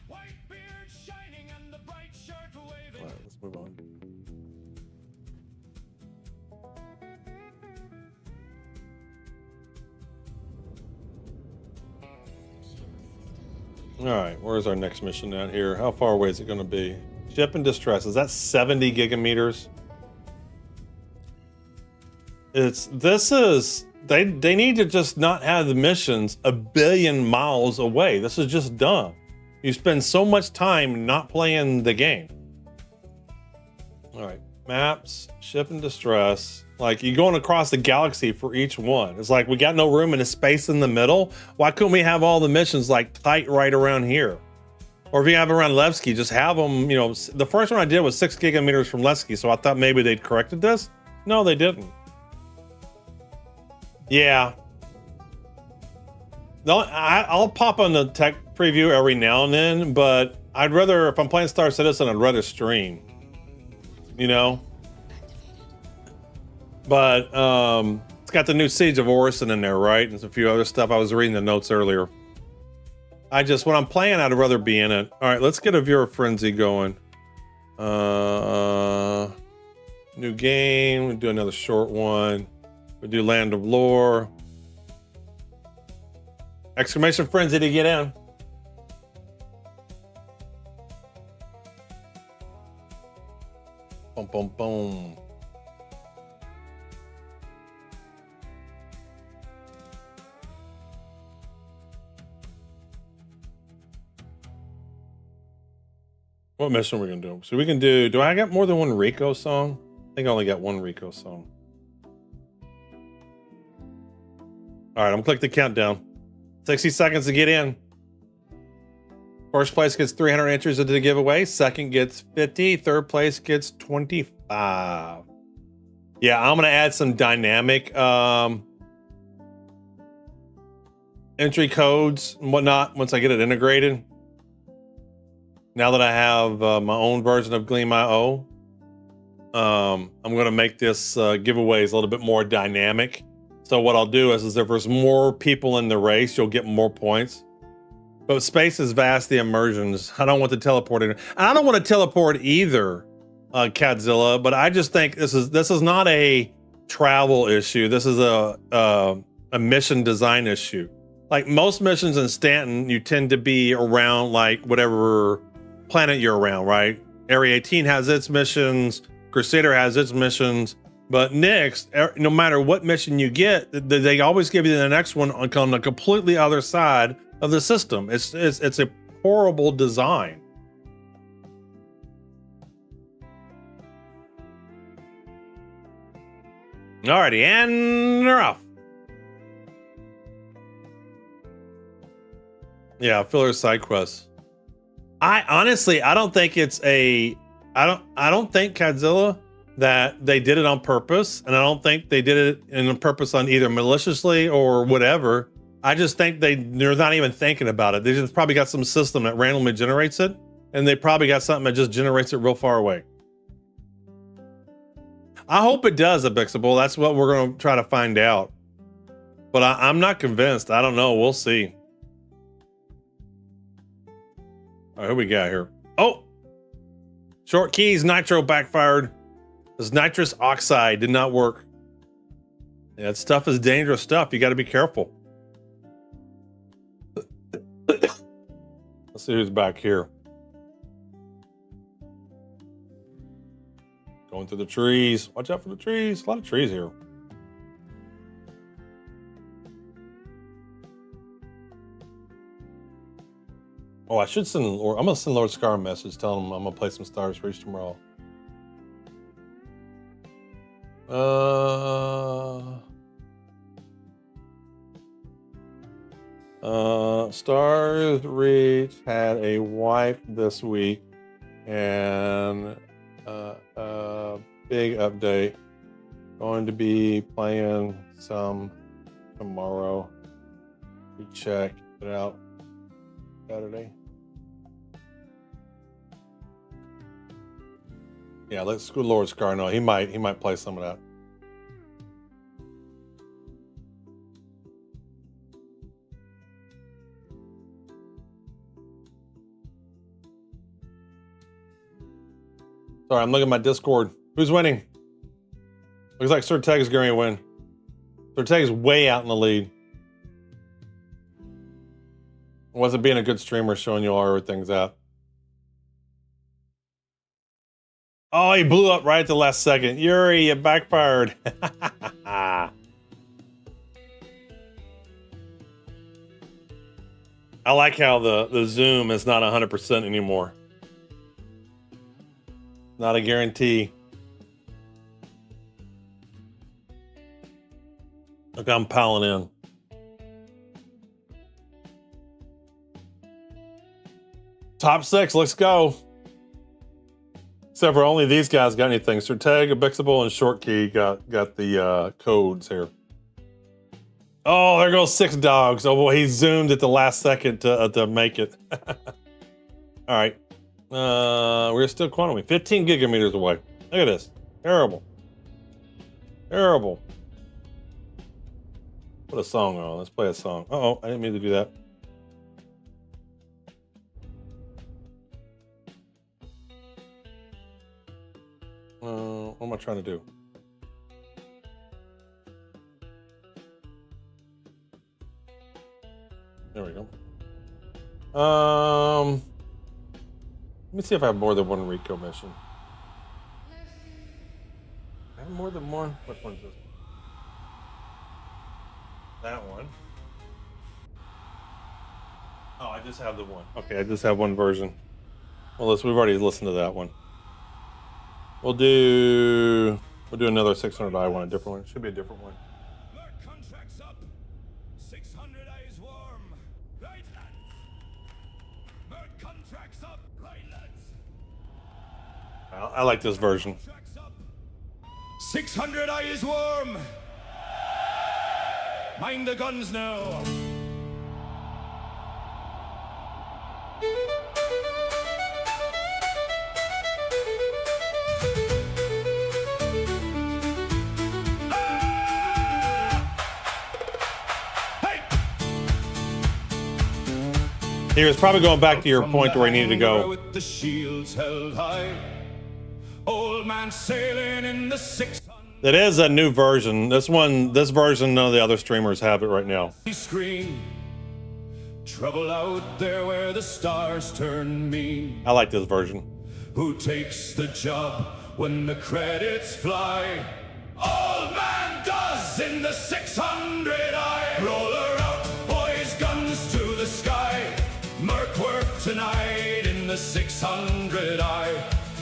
All right, let's move on. All right, where's our next mission out here? How far away is it going to be? Ship in distress. Is that 70 gigameters? They need to just not have the missions a billion miles away. This is just dumb. You spend so much time not playing the game. All right, Maps, ship in distress. Like, you're going across the galaxy for each one. It's like we got no room in the space in the middle. Why couldn't we have all the missions like tight right around here? Or if you have around Levski, just have them, you know, the first one I did was 6 gigameters from Levski, so I thought maybe they'd corrected this. No, they didn't. Yeah. No, I'll pop on the tech preview every now and then, but I'd rather, if I'm playing Star Citizen, I'd rather stream, you know? But it's got the new Siege of Orison in there, right? And a few other stuff. I was reading the notes earlier. When I'm playing, I'd rather be in it. All right, let's get a viewer frenzy going. New game. We'll do another short one. We'll do Land of Lore. Exclamation frenzy to get in. Boom, boom, boom. What mission are we gonna do? So we can do I got more than one Rico song? I think I only got one Rico song. All right, I'm gonna click the countdown. 60 seconds to get in. First place gets 300 entries into the giveaway. Second gets 50. Third place gets 25. Yeah, I'm gonna add some dynamic entry codes and whatnot once I get it integrated. Now that I have my own version of Gleam.io, I'm going to make this giveaways a little bit more dynamic. So what I'll do is if there's more people in the race, you'll get more points. But space is vast, the immersions. I don't want to teleport in. I don't want to teleport either, Cadzilla, but I just think this is not a travel issue. This is a mission design issue. Like most missions in Stanton, you tend to be around like whatever planet you're around, right? Area 18 has its missions, Crusader has its missions, but Nyx, no matter what mission you get, they always give you the next one on the completely other side of the system. It's a horrible design. Alrighty, and they're off. Yeah, filler side quests. I don't think it's I don't think Cadzilla that they did it on purpose, and I don't think they did it on purpose on either maliciously or whatever. I just think they're not even thinking about it. They just probably got some system that randomly generates it, and they probably got something that just generates it real far away. I hope it does, Abixable. That's what we're going to try to find out. But I'm not convinced. I don't know. We'll see. All right, who we got here? Oh! Short keys, nitro backfired. This nitrous oxide did not work. Yeah, that stuff is dangerous stuff. You got to be careful. Let's see who's back here. Going through the trees. Watch out for the trees. A lot of trees here. Oh, I should send Lord. I'm gonna send Lord Scar a message telling him I'm gonna play some Stars Reach tomorrow. Stars Reach had a wipe this week, and big update. Going to be playing some tomorrow. You check it out Saturday. Yeah, let's go Lord Scar. No, he might play some of that. Sorry, I'm looking at my Discord. Who's winning? Looks like Sir Teg is going to win. Sir Teg is way out in the lead. Wasn't being a good streamer showing you all everything's at. Oh, he blew up right at the last second. Yuri, you backfired. I like how the zoom is not 100% anymore. Not a guarantee. Look, I'm piling in. Top 6, let's go. Except for only these guys got anything. Strateg, Abixable, and Short Key got the codes here. Oh, there goes 6 dogs. Oh boy, he zoomed at the last second to make it. All right, we're still quantuming. 15 gigameters away. Look at this. Terrible. Terrible. Put a song on. Let's play a song. Uh-oh, I didn't mean to do that. What am I trying to do? There we go. Let me see if I have more than one Rico mission. I have more than one. Which one's this? That one. Oh, I just have the one. Okay, I just have one version. Well, we've already listened to that one. We'll do another 600i one, a different one. Should be a different one. Contracts up. 600 eyes warm. Right, lads. Contracts up. Right, lads. I like this version. 600 eyes warm. Mind the guns now. He was probably going back to your point where he needed to go. With the shields held high. Old man sailing in the 600. That is a new version. This version, none of the other streamers have it right now. Screen. Trouble out there where the stars turn mean. I like this version. Who takes the job when the credits fly? Old man does in the 600 eye. Roller out, boys, guns to the sky. Merc work tonight in the 600 eye.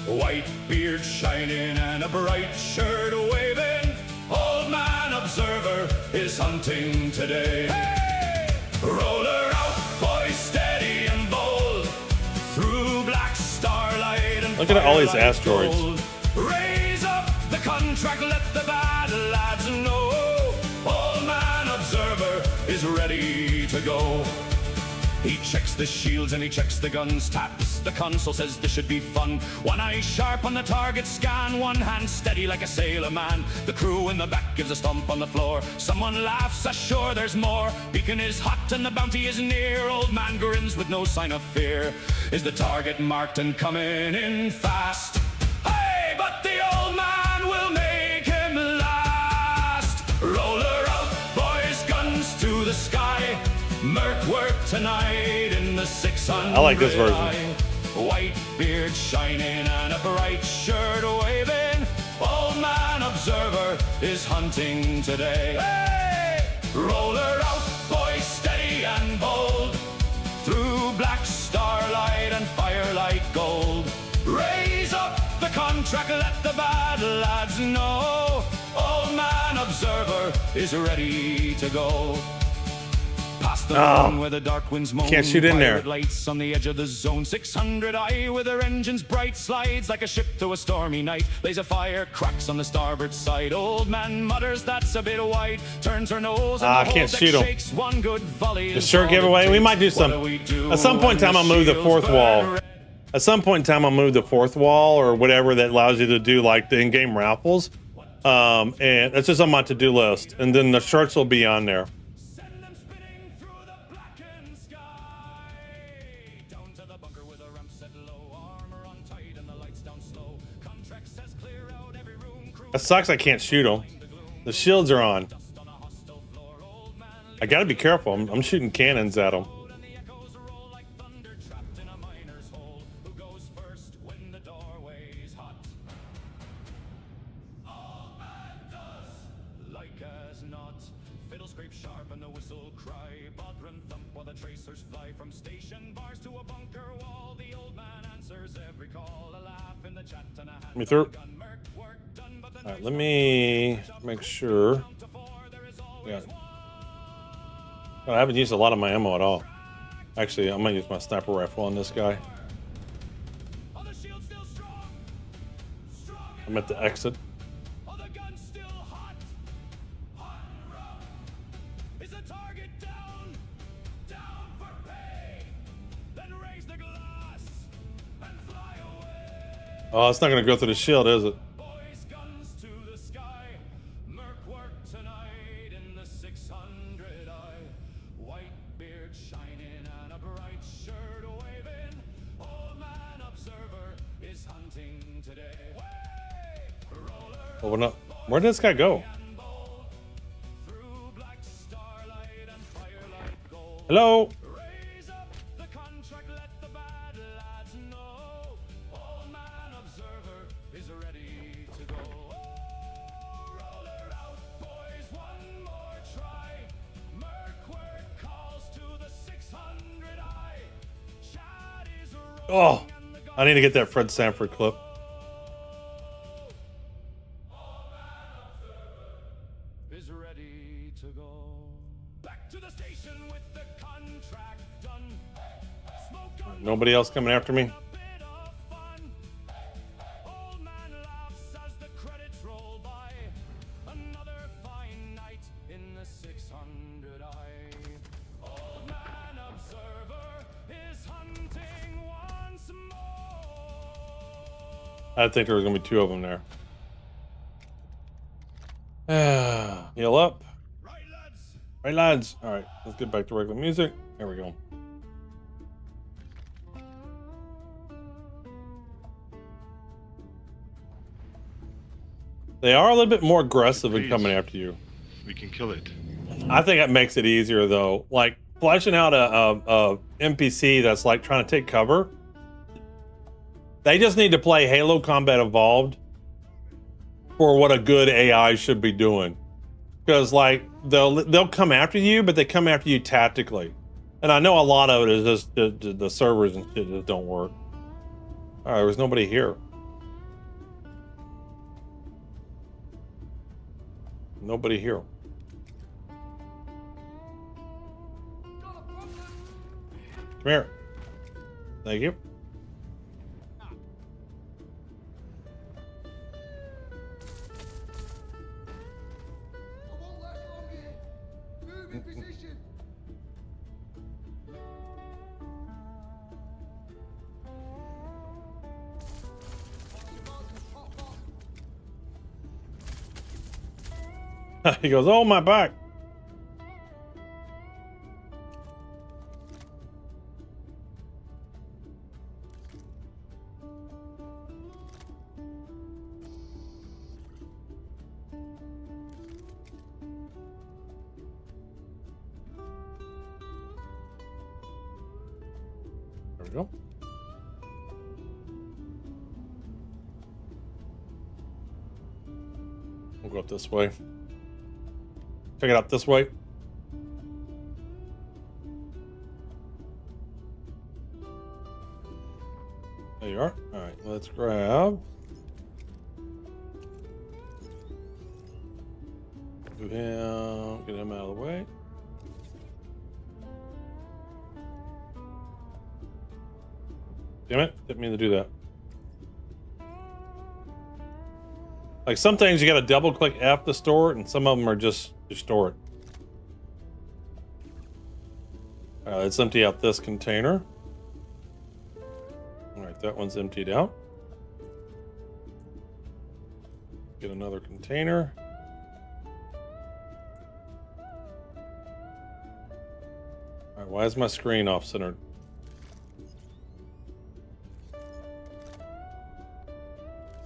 White beard shining and a bright shirt waving. Old man observer is hunting today. Hey! Roller out, boys, steady and bold. Through black starlight and look at all these firelight asteroids. gold. Raise up the contract, let the battle lads know. Old man observer is ready to go. He checks the shields and he checks the guns, taps the console, says this should be fun. One eye sharp on the target scan, one hand steady like a sailor man. The crew in the back gives a stomp on the floor. Someone laughs, assure there's more. Beacon is hot and the bounty is near. Old man grins with no sign of fear. Is the target marked and coming in fast? Hey, but the old man will make him last. Roller out, boys, guns to the sky. Merc work tonight in the 600. I like this version. White beard shining and a bright shirt waving. Old man observer is hunting today. Hey! Roller out, boys, steady and bold. Through black starlight and firelight gold. Raise up the contract, let the battle lads know. Old man observer is ready to go. Past the moon where the dark winds moan. Can't shoot in there. Pirate lights on the edge of the zone. 600 eye with their engines bright. Slides like a ship through a stormy night. Laser fire cracks on the starboard side. Old man mutters that's a bit wide. Turns her nose and the can't whole shoot deck 'em. shakes. One good volley. The shirt giveaway. We might do some. At some point in time, I'll move the fourth wall. At some point in time, I'll move the fourth wall or whatever that allows you to do like the in-game raffles. And it's just on my to-do list. And then the shirts will be on there. Send them spinning through the blackened sky. Down to the bunker with a ramp set low. Armor on tight and the lights down slow. Contract says clear out every room. Crew That sucks. I can't shoot them. The shields are on. dust on a hostile floor. Old man I gotta be careful. I'm shooting cannons at them. and the echoes roll like thunder trapped in a miner's hole. Who goes first when the doorway's hot? All man does, like as not. Fiddle scrape sharp and the whistle cry. Bodron thump while the tracers fly from station bars to a bunker wall. The old man answers every call. A laugh in the chat and a hand Me through. on gun. Merc work done, but the All right, let me make sure. to four, there is all Yeah. I haven't used a lot of my ammo at all. Actually, I'm gonna use my sniper rifle on this guy. Are the shields still strong? Strong I'm at the exit. Are the guns still hot? Hot and rough. Is the target down? Down for pay. Then raise the glass and fly away. Oh, it's not gonna go through the shield, is it? Boys, guns to the sky. Merc work tonight in the 600 eye. White beard shining and a bright shirt waving. Old man observer is hunting today. Way! Roller Open up. Where did this guy go? and bold. Through black starlight and firelight gold. Hello. Raise up the contract, let the bad lads know. Old man observer is ready to go. Oh, roller out, boys, one more try. Merkward calls to the 600 eye. Chad is Oh, I need to get that Fred Sanford clip. is ready to go. Back to the station with the contract done. Smoke on Nobody else coming after me? a bit of fun. Old man laughs as the credits roll by. Another fine night in the 600 eye. Old man observer is hunting once more. I think there was gonna be two of them there. Heal up. Right, lads. Right, lads. All right, let's get back to regular music. There we go. They are a little bit more aggressive in coming after you. We can kill it. I think that makes it easier though. Like fleshing out a NPC that's like trying to take cover. They just need to play Halo Combat Evolved for what a good AI should be doing. Because like they'll come after you, but they come after you tactically. And I know a lot of it is just the servers and shit that don't work. All right, there's nobody here. Nobody here. Come here. Thank you. I won't last long here. Move in position. He goes, oh, my back. There we go. We'll go up this way. Check it out this way. There you are. All right, let's grab. Move him, get him out of the way. Damn it, didn't mean to do that. Like some things you gotta double click F to store it, and some of them are just to store it. Let's empty out this container. All right, that one's emptied out. Get another container. All right, why is my screen off centered?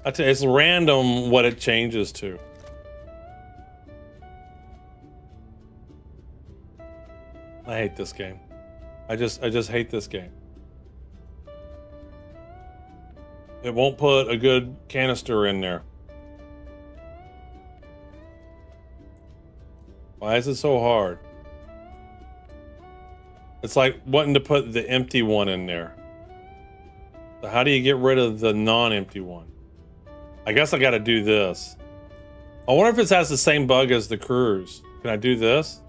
I tell you, it's random what it changes to. I hate this game. I just hate this game. It won't put a good canister in there. Why is it so hard? It's like wanting to put the empty one in there. So how do you get rid of the non-empty one? I guess I got to do this. I wonder if it has the same bug as the cruise. Can I do this?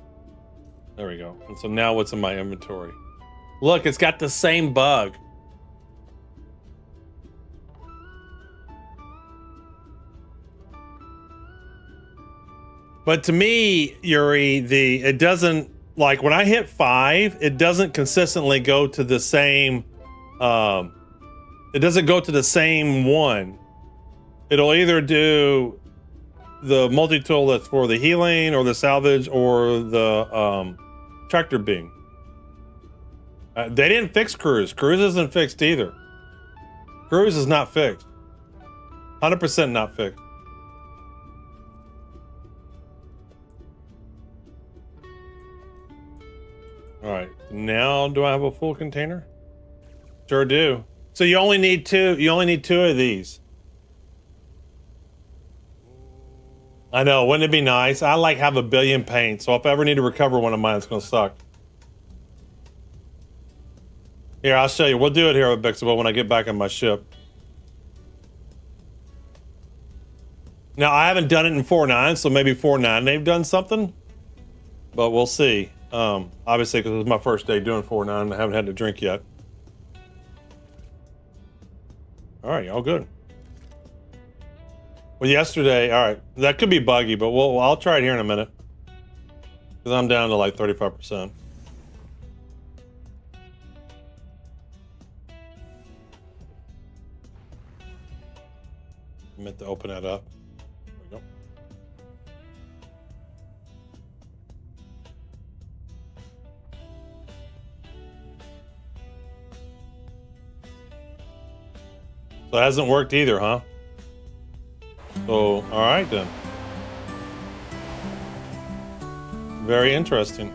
There we go. And so now what's in my inventory? Look, it's got the same bug. But to me, Yuri, it doesn't, like when I hit 5, it doesn't consistently go to the same, it doesn't go to the same one. It'll either do the multi-tool that's for the healing or the salvage or the tractor beam. They didn't fix cruise. Cruise isn't fixed either. Cruise is not fixed. 100% not fixed. All right, now do I have a full container? Sure do. So you only need 2. You only need 2 of these. I know, wouldn't it be nice? I like have a billion paints, so if I ever need to recover one of mine, it's gonna suck. Here, I'll show you. We'll do it here at Bixable when I get back on my ship. Now, I haven't done it in 4.9, so maybe 4.9 they've done something, but we'll see. Obviously, because it's my first day doing 4.9, I haven't had to drink yet. All right, all good. Well, yesterday, all right, that could be buggy, but I'll try it here in a minute. Because I'm down to like 35%. I meant to open that up. There we go. So it hasn't worked either, huh? So, all right then. Very interesting.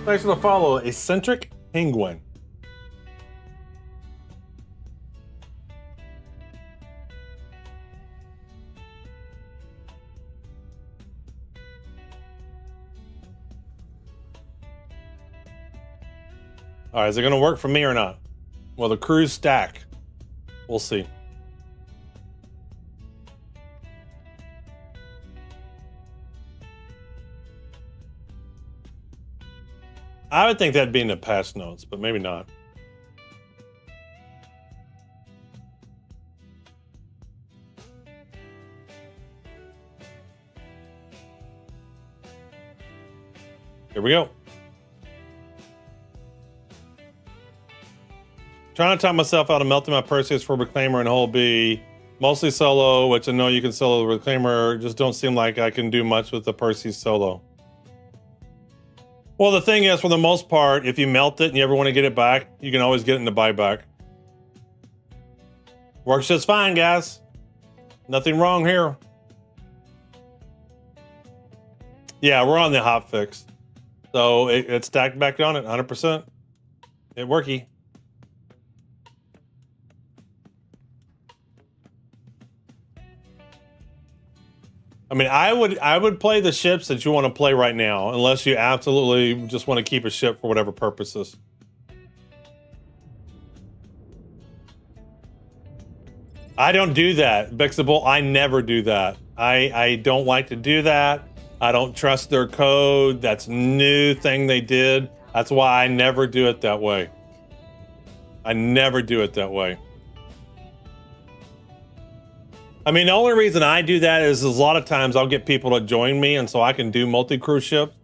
Thanks for the follow, Eccentric Penguin. All right, is it going to work for me or not? Well, the cruise stack. We'll see. I would think that'd be in the patch notes, but maybe not. Here we go. Trying to time myself out of melting my Perseus for Reclaimer and Hull B. Mostly solo, which I know you can solo the Reclaimer. Just don't seem like I can do much with the Perseus solo. Well, the thing is, for the most part, if you melt it and you ever want to get it back, you can always get it in the buyback. Works just fine, guys. Nothing wrong here. Yeah, we're on the hot fix. So it's stacked back on it, 100%. It worky. I mean, I would play the ships that you want to play right now, unless you absolutely just want to keep a ship for whatever purposes. I don't do that, Bixable. I never do that. I don't like to do that. I don't trust their code. That's a new thing they did. That's why I never do it that way. I never do it that way. I mean, the only reason I do that is a lot of times I'll get people to join me, and so I can do multi-cruise ships.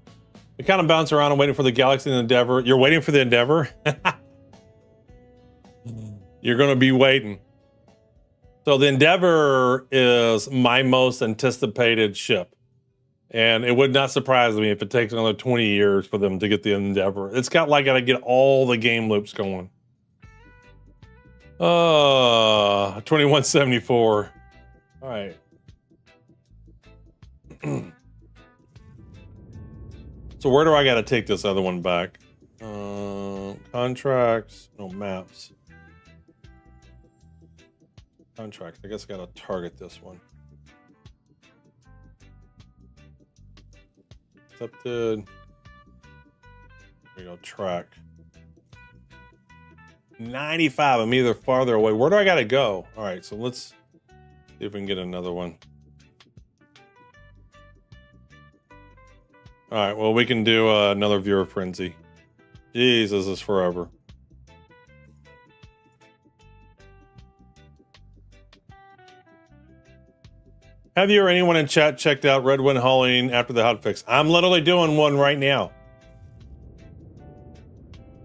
We kind of bounce around and waiting for the Galaxy and the Endeavor. You're waiting for the Endeavor? You're going to be waiting. So the Endeavor is my most anticipated ship. And it would not surprise me if it takes another 20 years for them to get the Endeavor. It's got like got to get all the game loops going. 2174. All right. So where do I got to take this other one back? Contracts, no maps. Contracts, I guess I got to target this one. Accepted. There you go, track. 95, I'm either farther away. Where do I got to go? All right, so let's see if we can get another one. All right, well, we can do another viewer frenzy. Jeez, this is forever. Have you or anyone in chat checked out Red Wind hauling after the hotfix? I'm literally doing one right now.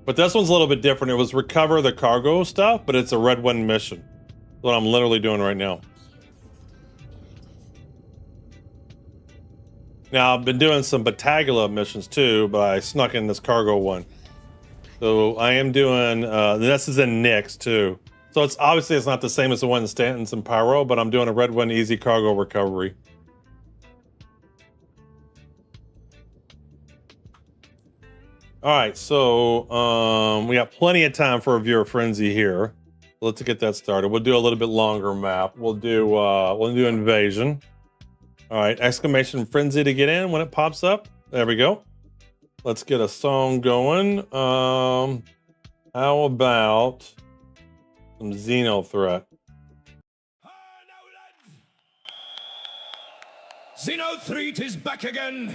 But this one's a little bit different. It was recover the cargo stuff, but it's a Red Wind mission. That's what I'm literally doing right now. Now, I've been doing some Battaglia missions too, but I snuck in this cargo one. So I am doing, this is in Nyx too. So it's obviously it's not the same as the one in Stanton's and Pyro, but I'm doing a Red Wind easy cargo recovery. All right, so we got plenty of time for a viewer frenzy here. Let's get that started. We'll do a little bit longer map. We'll do invasion. All right, exclamation frenzy to get in when it pops up. There we go. Let's get a song going. How about some Xeno threat? Xeno Threat is back again.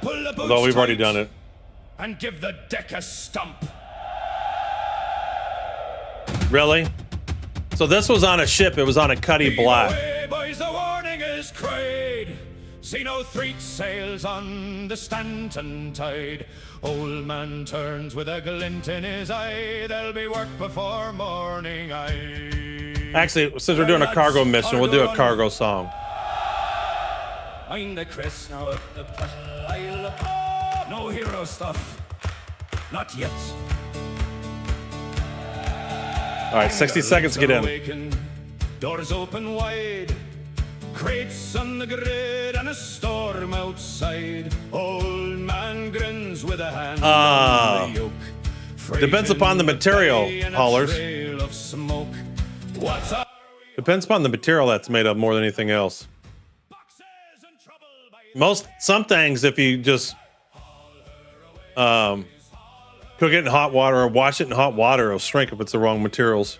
Pull the boots Although we've already tight done it. and give the deck a stump. Really? So this was on a ship. It was on a Cuddy Black. Away, boys, the warning is cried. Xeno Threat sails on the Stanton tide. Old man turns with a glint in his eye. There'll be work before morning. Actually, since we're doing a cargo mission, we'll do a cargo song. I'm the Chris now at the I'll no hero stuff. Not yet. All right, 60 seconds to get in. Awaken, doors open wide. Crates on the grid and a storm outside. Old man grins with a hand on the yoke. Depends upon the material, haulers. Depends upon the material that's made of more than anything else. Some things, if you just cook it in hot water or wash it in hot water, it'll shrink if it's the wrong materials.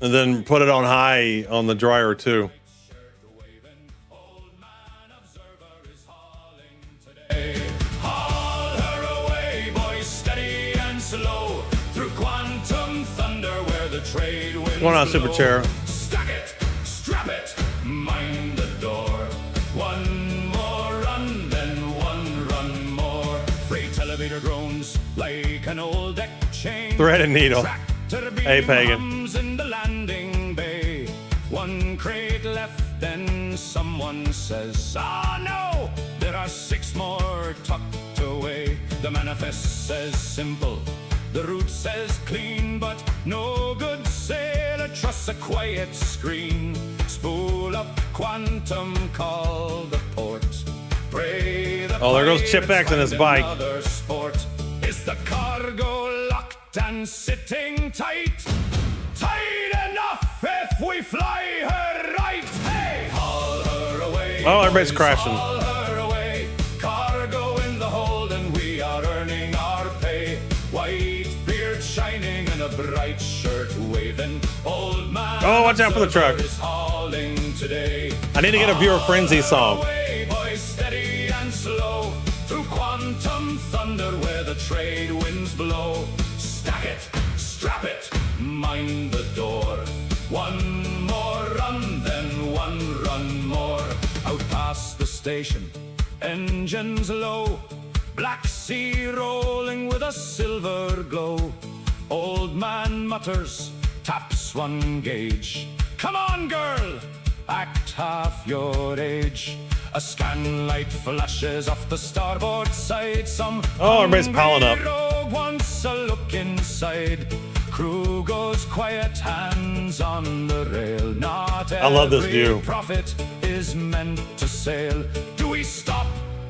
And then put it on high on the dryer too. What's going on, Super Chair? Stack it, strap it, mind the door. One more run, then one run more. Freight elevator groans like an old deck chain. Thread and needle. Hey, Pagan. In the landing bay. One crate left, then someone says, "Ah, no, there are 6 more tucked away." The manifest says simple. The route says clean, but no good sailor trusts a quiet screen. Spool up quantum, call the port. Pray the Oh, there goes Chip X and his bike. Sport. Is the cargo locked and sitting tight? Tight enough if we fly her right. Hey, haul her away. Oh, everybody's crashing. Haul her away. Cargo in the hold and we are earning our pay. White beard shining and a bright shirt waving. Old man. Oh, watch out for the truck. Is hauling today. I need to get a viewer frenzy song. Away, boys, steady and slow. Through quantum thunder where the trade winds blow. Stack it, strap it, mind the door. One more run, then one run more. Out past the station, engines low. Black sea rolling with a silver glow. Old man mutters, taps one gauge. Come on, girl, act half your age. A scan light flashes off the starboard side. Some everybody's piling up. rogue wants a look inside. Crew goes quiet, hands on the rail. Not I love this view. Profit is meant to sail. Do we stop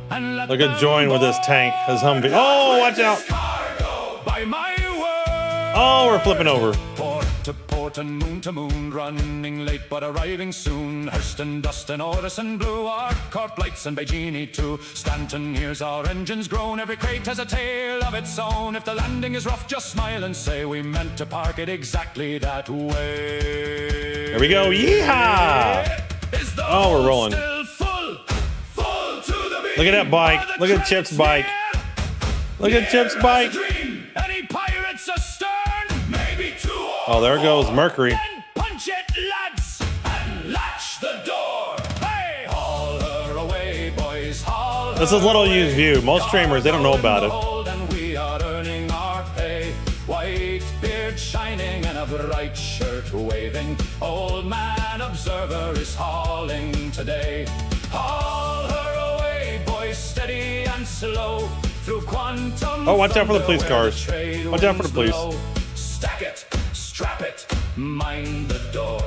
and let Look at Join with his tank, his Humvee. Oh, watch out. Cargo, by my word. Oh, we're flipping over. Port to port and moon to moon, running late but arriving soon. Hurston, Dustin, Orison, Blue, our corp lights and Beijini too. Stanton hears our engines groan. Every crate has a tale of its own. If the landing is rough, just smile and say we meant to park it exactly that way. Here we go. Yeehaw! Is the Oh, we're rolling. Still full Look at that bike. Look at Chip's bike. Look at Chip's bike. Any pirates astern? Maybe two. Oh, there goes Mercury. Then punch it, lads, and latch the door. Hey, haul her away, boys. Haul This is little used view. Most streamers, they don't know about it. And we are earning our pay. White beard shining and a bright shirt waving. Old man observer is hauling today. Haul her away, boys, steady and slow. Through quantum. Oh, watch out for the police thunder where cars. the trade Watch out for the winds police. blow. Stack it, strap it, mind the door.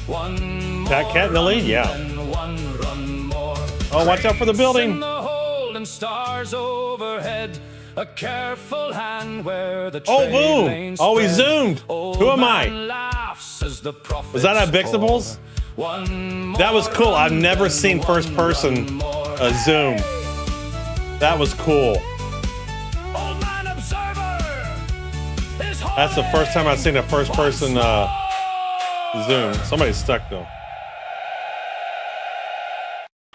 One more That cat in the lead, run, yeah. then one run more. Oh, watch out for the building. In the hold and stars overhead. A careful hand where the Oh, trade boom. lanes Oh, he spread. zoomed. Old Who am I? man laughs as the Was that at prophets Bixables? pour. One That was more cool. I've run, never then seen first one person run more. zoom. That was cool. Old man observer is That's the first time I've seen a first person zoom. Somebody's stuck though.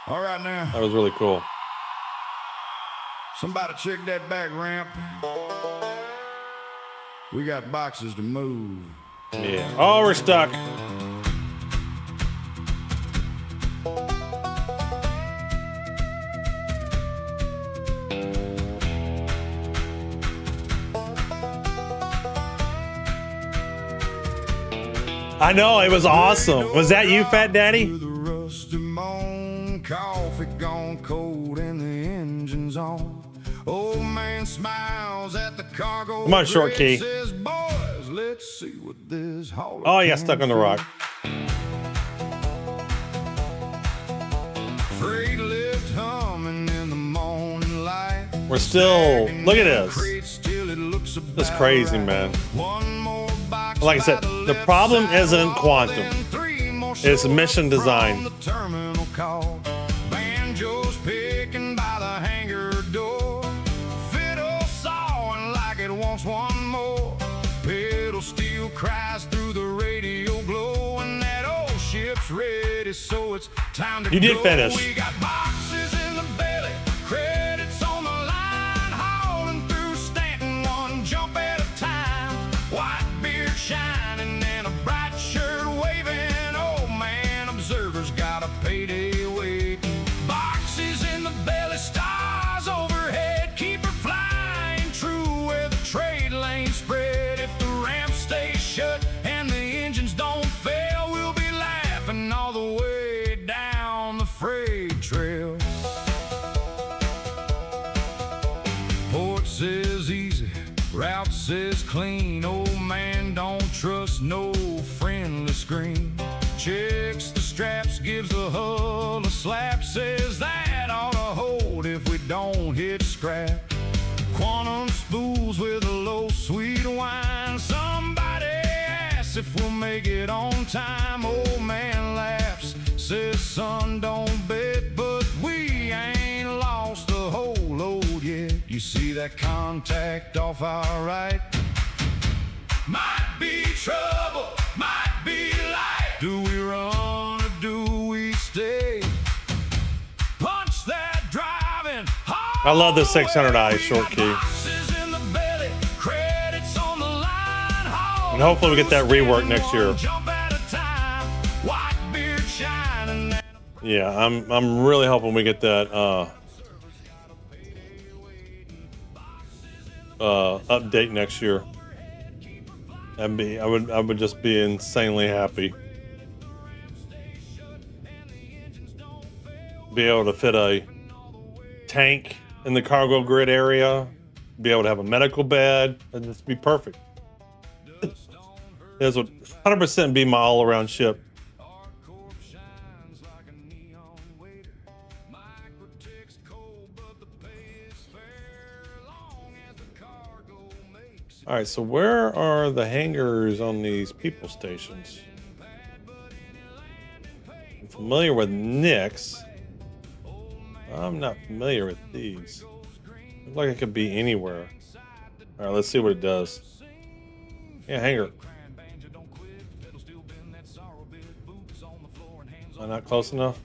All right now, That was really cool. somebody check that back ramp. We got boxes to move. Yeah. Oh, we're stuck. I know, it was awesome. Was that you, Fat Daddy? The rusty moan, coffee gone cold and the engine's on. Old man smiles at the cargo. Come on, short key. Says, boys, let's see what this hauler Oh, yeah, can stuck on the rock. Freight lift humming in the morning light. We're still, look at this. Crate still, it looks That's about crazy, right. man. One more box Like I said, by the left problem side isn't wall, quantum. then three more It's show mission up design. from the terminal call. Banjos picking by the hangar door. Fiddle sawing like it wants one more. Pedal steel cries through the radio glow, and that old ship's ready, so it's time to You did go. finish. We got boxes in the belly, credits on the line, hauling through Stanton, one jump at a time. White beard shining and a bright shirt waving. Old man observer's got a payday waiting. Boxes in the belly, stars overhead, keep her flying true where the trade lanes spread. If the ramp stays shut and the engines don't fail, we'll be laughing all the way down the freight trail. Port says easy, route says clean. Old man don't trust no friendly screen. Checks the straps, gives the hull a slap, says that ought to hold if we don't hit scrap. Quantum spools with a low sweet wine. Somebody asks if we'll make it on time. Old man laughs, says son, don't bet, but we ain't lost the whole load yet. You see that contact off our right? Might be trouble, might be light. Do we run or do we stay? Punch that driving. I love the 600i short key. And hopefully we get that rework next year. Yeah, I'm really hoping we get that update next year. I would just be insanely happy. Be able to fit a tank in the cargo grid area, be able to have a medical bed, and just be perfect. This would 100% be my all-around ship. All right, so where are the hangars on these people stations? I'm familiar with Nick's. I'm not familiar with these. Looks like it could be anywhere. All right, let's see what it does. Yeah, hangar. Am I not close enough?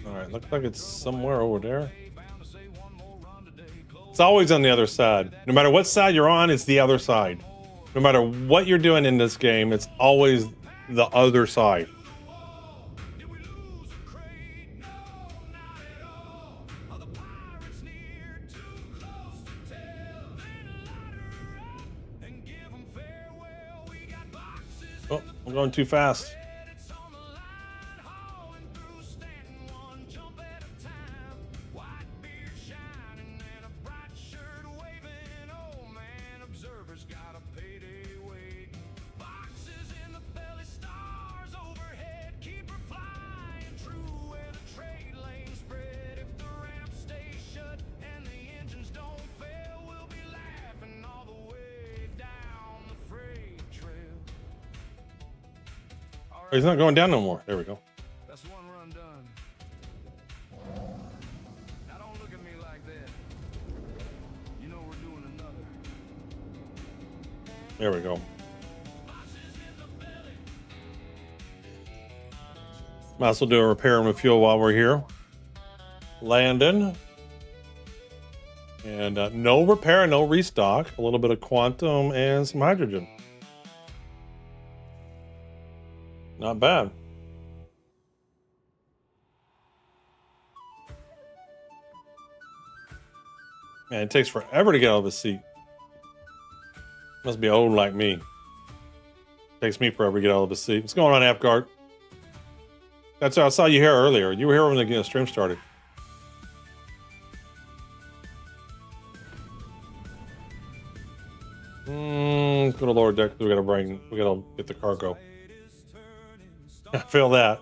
All right, looks like it's somewhere over there. It's always on the other side. No matter what side you're on, it's the other side. No matter what you're doing in this game, it's always the other side. Oh, I'm going too fast. Oh, he's not going down no more. There we go. That's one run done. Now don't look at me like that. You know we're doing another. There we go. Might as well do a repair and refuel while we're here. Landon. And no repair, no restock. A little bit of quantum and some hydrogen. Not bad. Man, it takes forever to get out of a seat. Must be old like me. Takes me forever to get out of a seat. What's going on, Apgard? That's I saw you here earlier. You were here when the stream started. Let's go to lower deck. We gotta get the cargo. I feel that.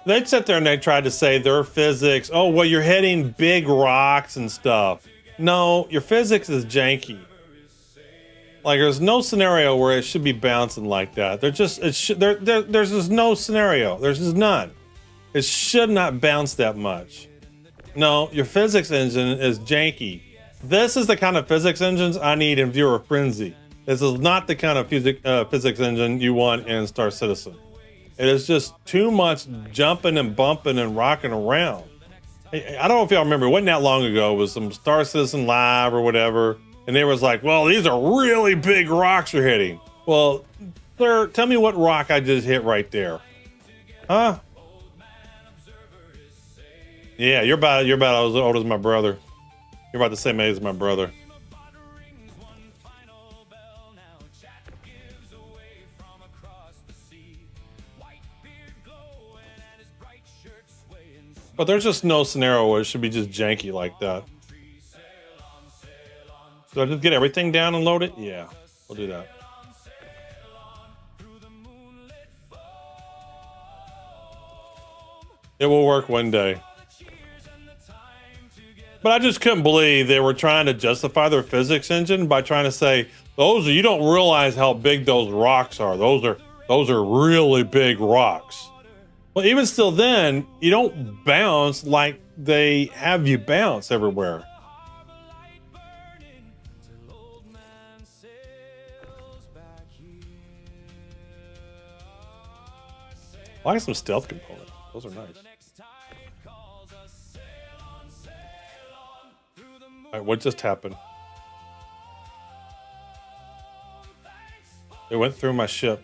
They'd sit there and they tried to say their physics. Oh, well, you're hitting big rocks and stuff. No, your physics is janky. Like, there's no scenario where it should be bouncing like that. There's just no scenario. There's just none. It should not bounce that much. No, your physics engine is janky. This is the kind of physics engines I need in Viewer Frenzy. This is not the kind of physics engine you want in Star Citizen. It is just too much jumping and bumping and rocking around. I don't know if y'all remember, it wasn't that long ago. It was some Star Citizen Live or whatever. And they was like, well, these are really big rocks you're hitting. Well, sir, tell me what rock I just hit right there. Huh? Yeah, you're about as old as my brother. You're about the same age as my brother. But there's just no scenario where it should be just janky like that. So I just get everything down and load it? Yeah, we'll do that. It will work one day. But I just couldn't believe they were trying to justify their physics engine by trying to say, you don't realize how big those rocks are. Those are really big rocks. Well, even still then, you don't bounce like they have you bounce everywhere. I like some stealth components. Those are nice. All right, what just happened? It went through my ship.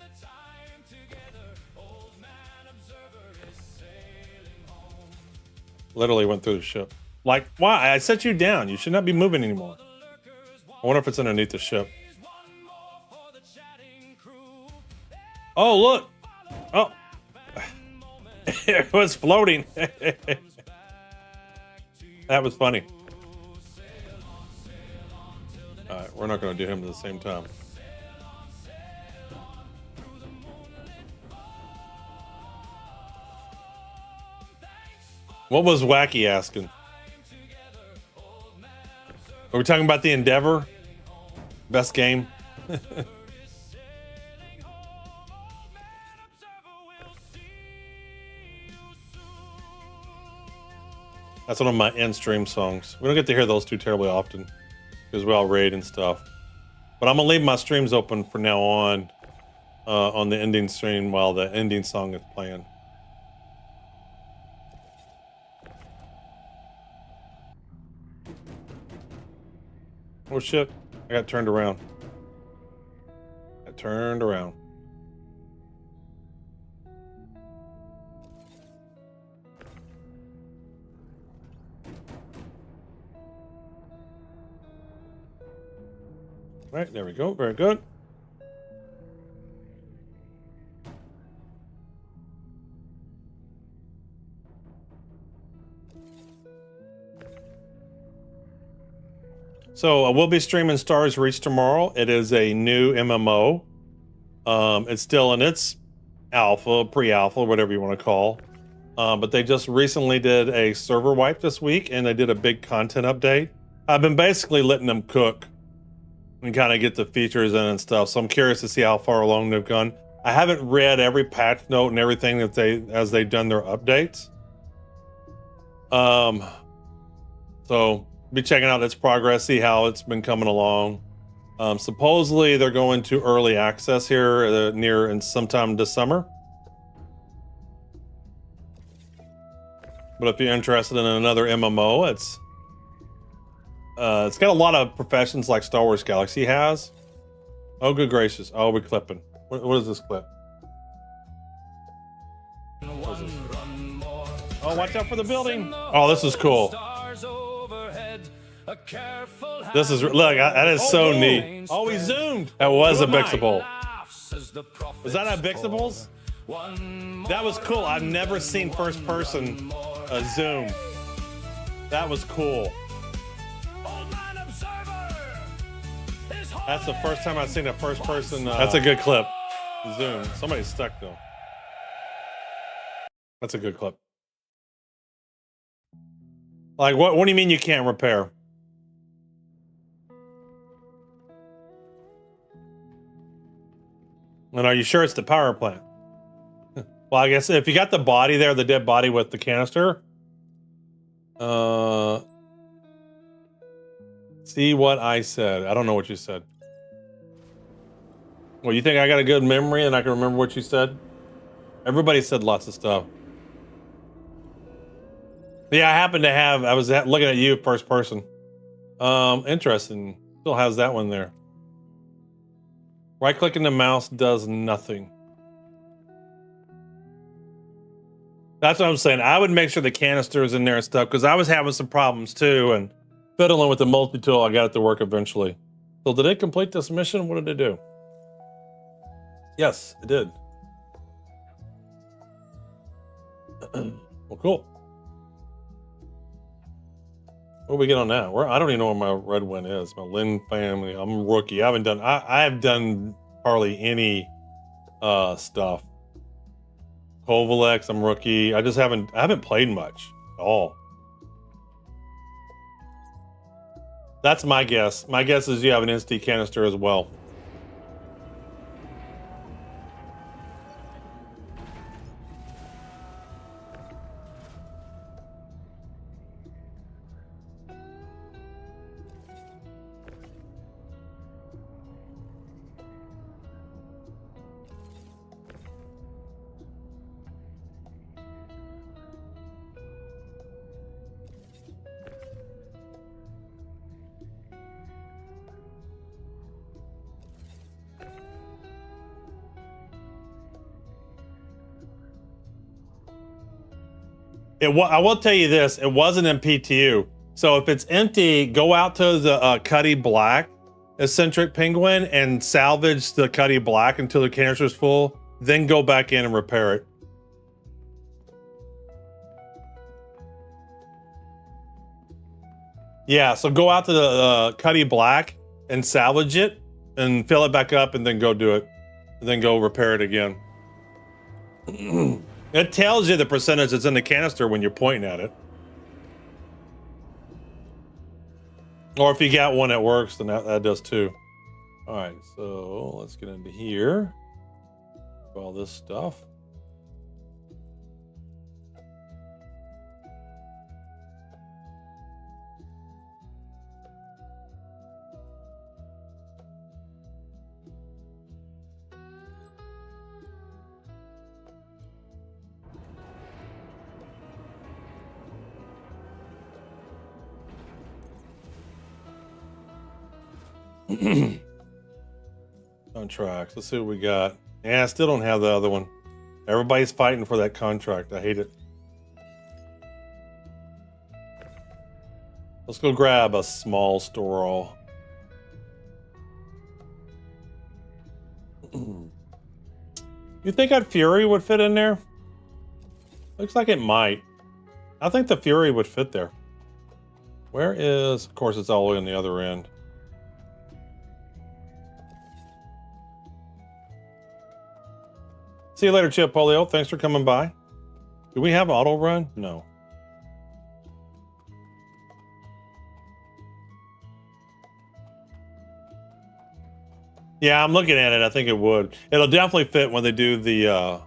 Literally went through the ship. Like, why? I set you down. You should not be moving anymore. I wonder if it's underneath the ship. Oh, look. Oh. It was floating. That was funny. All right, we're not going to do him at the same time. What was Wacky asking? Are we talking about the Endeavor? Best game? That's one of my in-stream songs. We don't get to hear those too terribly often because we all raid and stuff. But I'm gonna leave my streams open from now on the ending stream while the ending song is playing. Oh shit, I got turned around. I turned around. Right, there we go. Very good. So we'll be streaming Stars Reach tomorrow. It is a new MMO. It's still in its alpha, pre-alpha, whatever you want to call. But they just recently did a server wipe this week, and they did a big content update. I've been basically letting them cook and kind of get the features in and stuff. So I'm curious to see how far along they've gone. I haven't read every patch note and everything that as they've done their updates. So be checking out its progress, see how it's been coming along. Supposedly they're going to early access here in sometime this summer. But if you're interested in another MMO, it's got a lot of professions like Star Wars Galaxy has. Oh, good gracious. Oh, we're clipping. What is this clip? What is this? Oh, watch out for the building. Oh, this is cool. This is, look, that is so neat. Oh, we zoomed. That was a Bixable. Was that a Bixables? That was cool. I've never seen first person zoom. That was cool. That's the first time I've seen a first person. That's a good clip. Zoom. Somebody's stuck though. That's a good clip. Like, what do you mean you can't repair? And are you sure it's the power plant? Well, I guess if you got the body there, the dead body with the canister. See what I said. I don't know what you said. Well, you think I got a good memory and I can remember what you said? Everybody said lots of stuff. Yeah, I happen to have, I was looking at you first person. Interesting. Still has that one there. Right clicking the mouse does nothing. That's what I'm saying. I would make sure the canister is in there and stuff because I was having some problems too, and fiddling with the multi-tool, I got it to work eventually. So did it complete this mission? What did it do? Yes, it did. Well, cool. What do we get on that? I don't even know where my red one is. My Lin family. I'm a rookie. I have done hardly any stuff. Kovalex, I'm rookie. I haven't played much at all. That's my guess. My guess is you have an NST canister as well. I will tell you this, it wasn't in PTU. So if it's empty, go out to the Cuddy Black eccentric penguin and salvage the Cuddy Black until the canister is full, then go back in and repair it. Yeah, so go out to the Cuddy Black and salvage it and fill it back up and then go do it. And then go repair it again. It tells you the percentage that's in the canister when you're pointing at it. Or if you got one that works, then that does too. All right, so let's get into here. All this stuff. Contracts. Let's see what we got. Yeah, I still don't have the other one. Everybody's fighting for that contract. I hate it. Let's go grab a small store. You think that Fury would fit in there? Looks like it might. I think the Fury would fit there. Where is... Of course, it's all the way on the other end. See you later, Chip Polio. Thanks for coming by. Do we have auto run? No. Yeah, I'm looking at it. I think it would. It'll definitely fit when they do the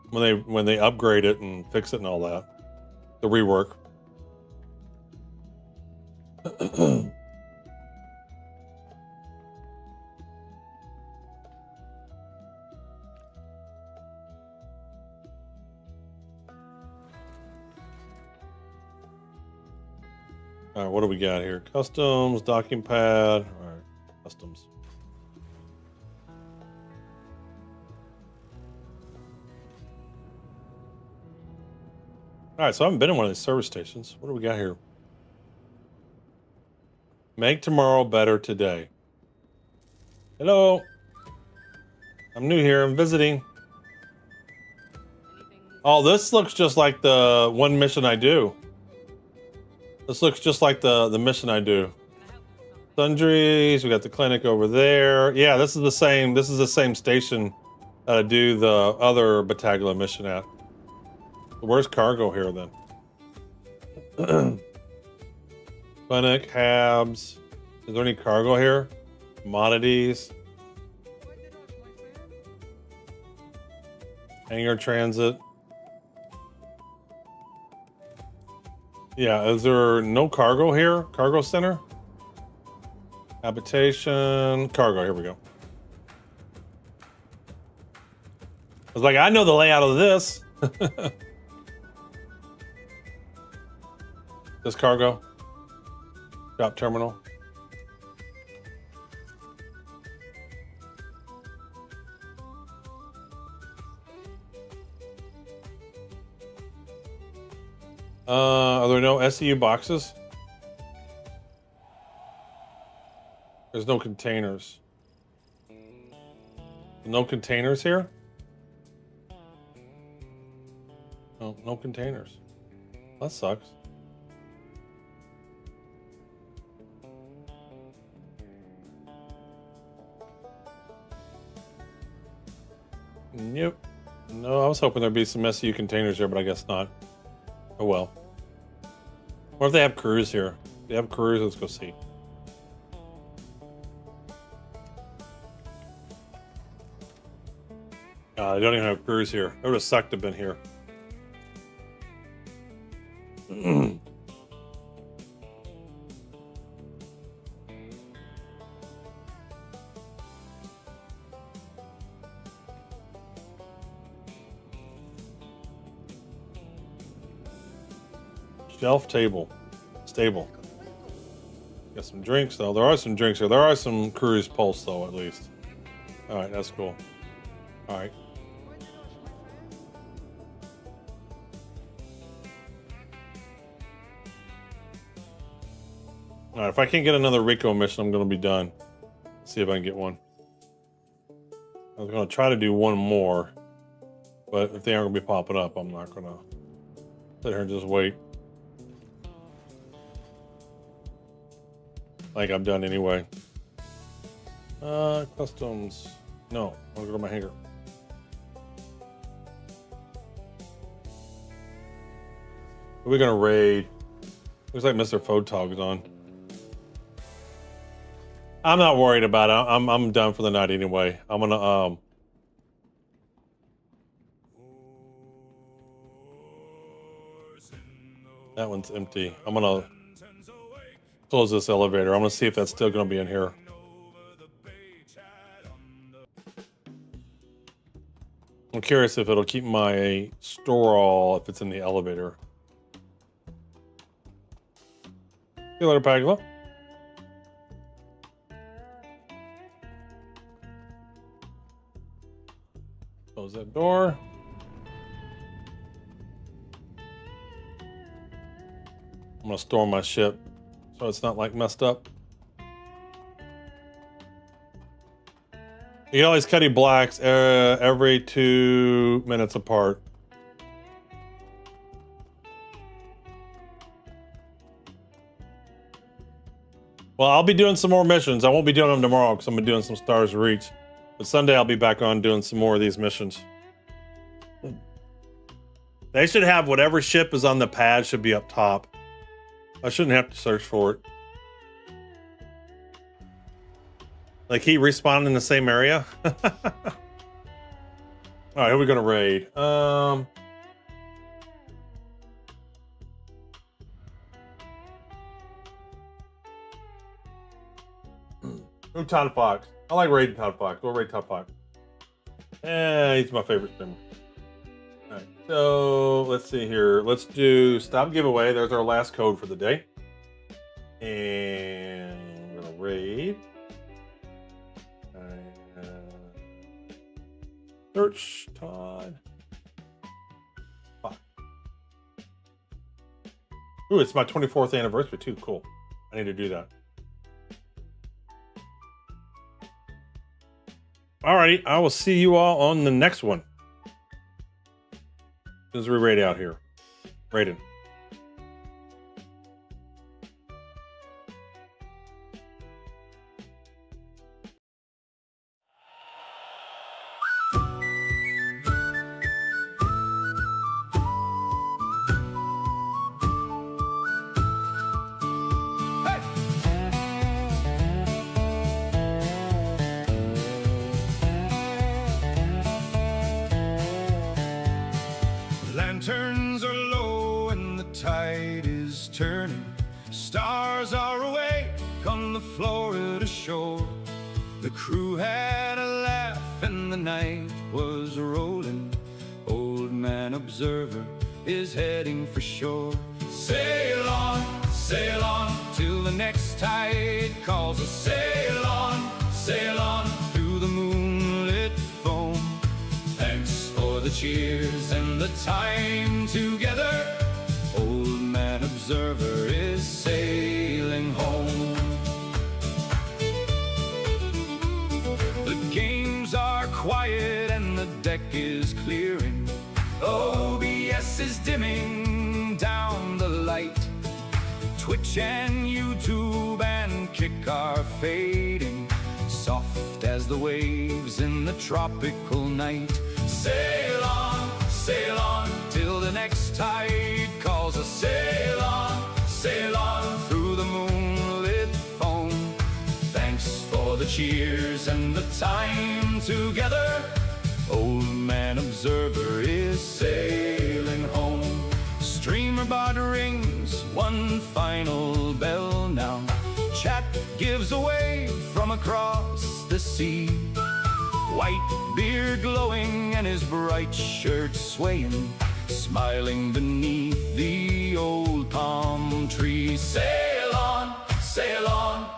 when they upgrade it and fix it and all that. The rework. All right, what do we got here? Customs, docking pad. All right, customs. All right, so I haven't been in one of these service stations. What do we got here? Make tomorrow better today. Hello. I'm new here. I'm visiting. Oh, this looks just like the one mission I do. This looks just like the mission I do. Sundries, we got the clinic over there. Yeah, this is the same station that I do the other Battaglia mission at. Where's cargo here then? Clinic, Habs. Is there any cargo here? Commodities. Hangar transit. Yeah, is there no cargo here? Cargo center? Habitation, cargo, here we go. I was like, I know the layout of this. This cargo. Drop terminal. Are there no SEU boxes? There's no containers. No containers here? No, no containers. That sucks. Nope. No, I was hoping there'd be some SEU containers here, but I guess not. Oh well. What if they have crews here? If they have crews, let's go see. They don't even have crews here. It would have sucked to have been here. Shelf table. Stable. Got some drinks though. There are some drinks here. There are some cruise pulse though, at least. Alright, that's cool. Alright. Alright, if I can't get another Rico mission, I'm gonna be done. Let's see if I can get one. I was gonna try to do one more, but if they aren't gonna be popping up, I'm not gonna sit here and just wait. Like I'm done anyway. Customs. No, I wanna go to my hangar. Who are we gonna raid? Looks like Mr. Photog's on. I'm not worried about it. I'm done for the night anyway. I'm gonna that one's empty. I'm gonna close this elevator. I'm gonna see if that's still gonna be in here. I'm curious if it'll keep my store all if it's in the elevator. See you later, Pagla. Close that door. I'm gonna store my ship so it's not like messed up. You get all these Cuddy Blacks every 2 minutes apart. Well, I'll be doing some more missions. I won't be doing them tomorrow because I'm doing some Stars Reach. But Sunday I'll be back on doing some more of these missions. They should have whatever ship is on the pad should be up top. I shouldn't have to search for it. Like he respawned in the same area. All right, who are we gonna raid? Who Todd Fox? I like raiding Todd Fox. We'll raid Todd Fox. He's my favorite streamer. All right, so let's see here. Let's do stop giveaway. There's our last code for the day. And we're gonna raid. Search Todd Fox. Ooh, it's my 24th anniversary too. Cool. I need to do that. Alrighty, I will see you all on the next one. As we raid out here. Raiden. Lanterns are low and the tide is turning. Stars are awake on the Florida shore. The crew had a laugh and the night was rolling. Old man observer is heading for shore. Sail on, till the next tide calls us. Sail on, through the moonlit foam. Thanks for the cheers and the time together. Old man observer is sailing home. The games are quiet and the deck is clearing. OBS is dimming down the light. Twitch and YouTube and Kick are fading, soft as the waves in the tropical night. Sail on, till the next tide calls us. Sail on, through the moonlit foam. Thanks for the cheers and the time together. Old man observer is sailing home. Streamer bot rings one final bell now. Chat gives a wave from across the sea. White beard glowing and his bright shirt swaying, smiling beneath the old palm tree. Sail on,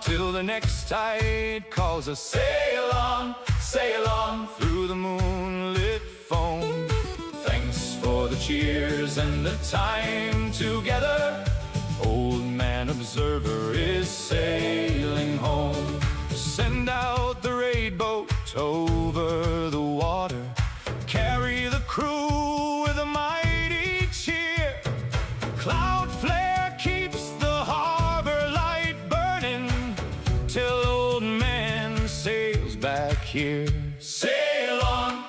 till the next tide calls us. Sail on, through the moonlit foam. Thanks for the cheers and the time together. Old man observer is sailing home. Send out the raid boat over the water. Carry the crew with a mighty cheer. Cloud flare keeps the harbor light burning till old man sails back here. Sail on,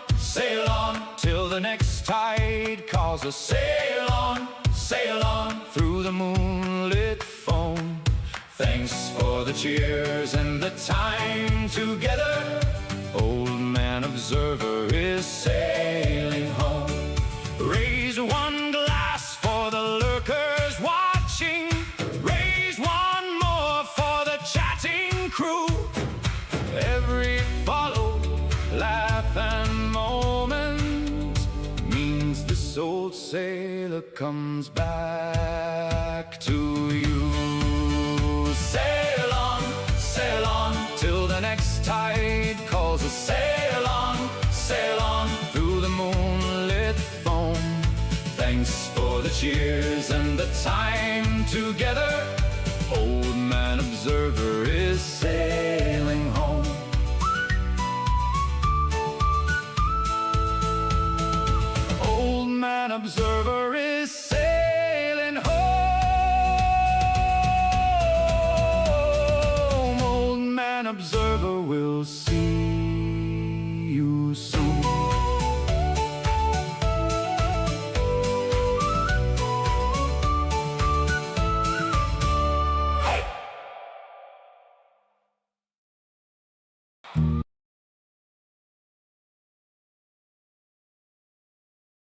till the next tide calls us. Sail on, through the moonlit foam. Thanks for the cheers and the time together. Old man observer is sailing home. Raise one glass for the lurkers watching. Raise one more for the chatting crew. Every follow, laugh and moment means this old sailor comes back to you. Sail on, till the next tide calls us. Sail on, through the cheers and the time together. Old man observer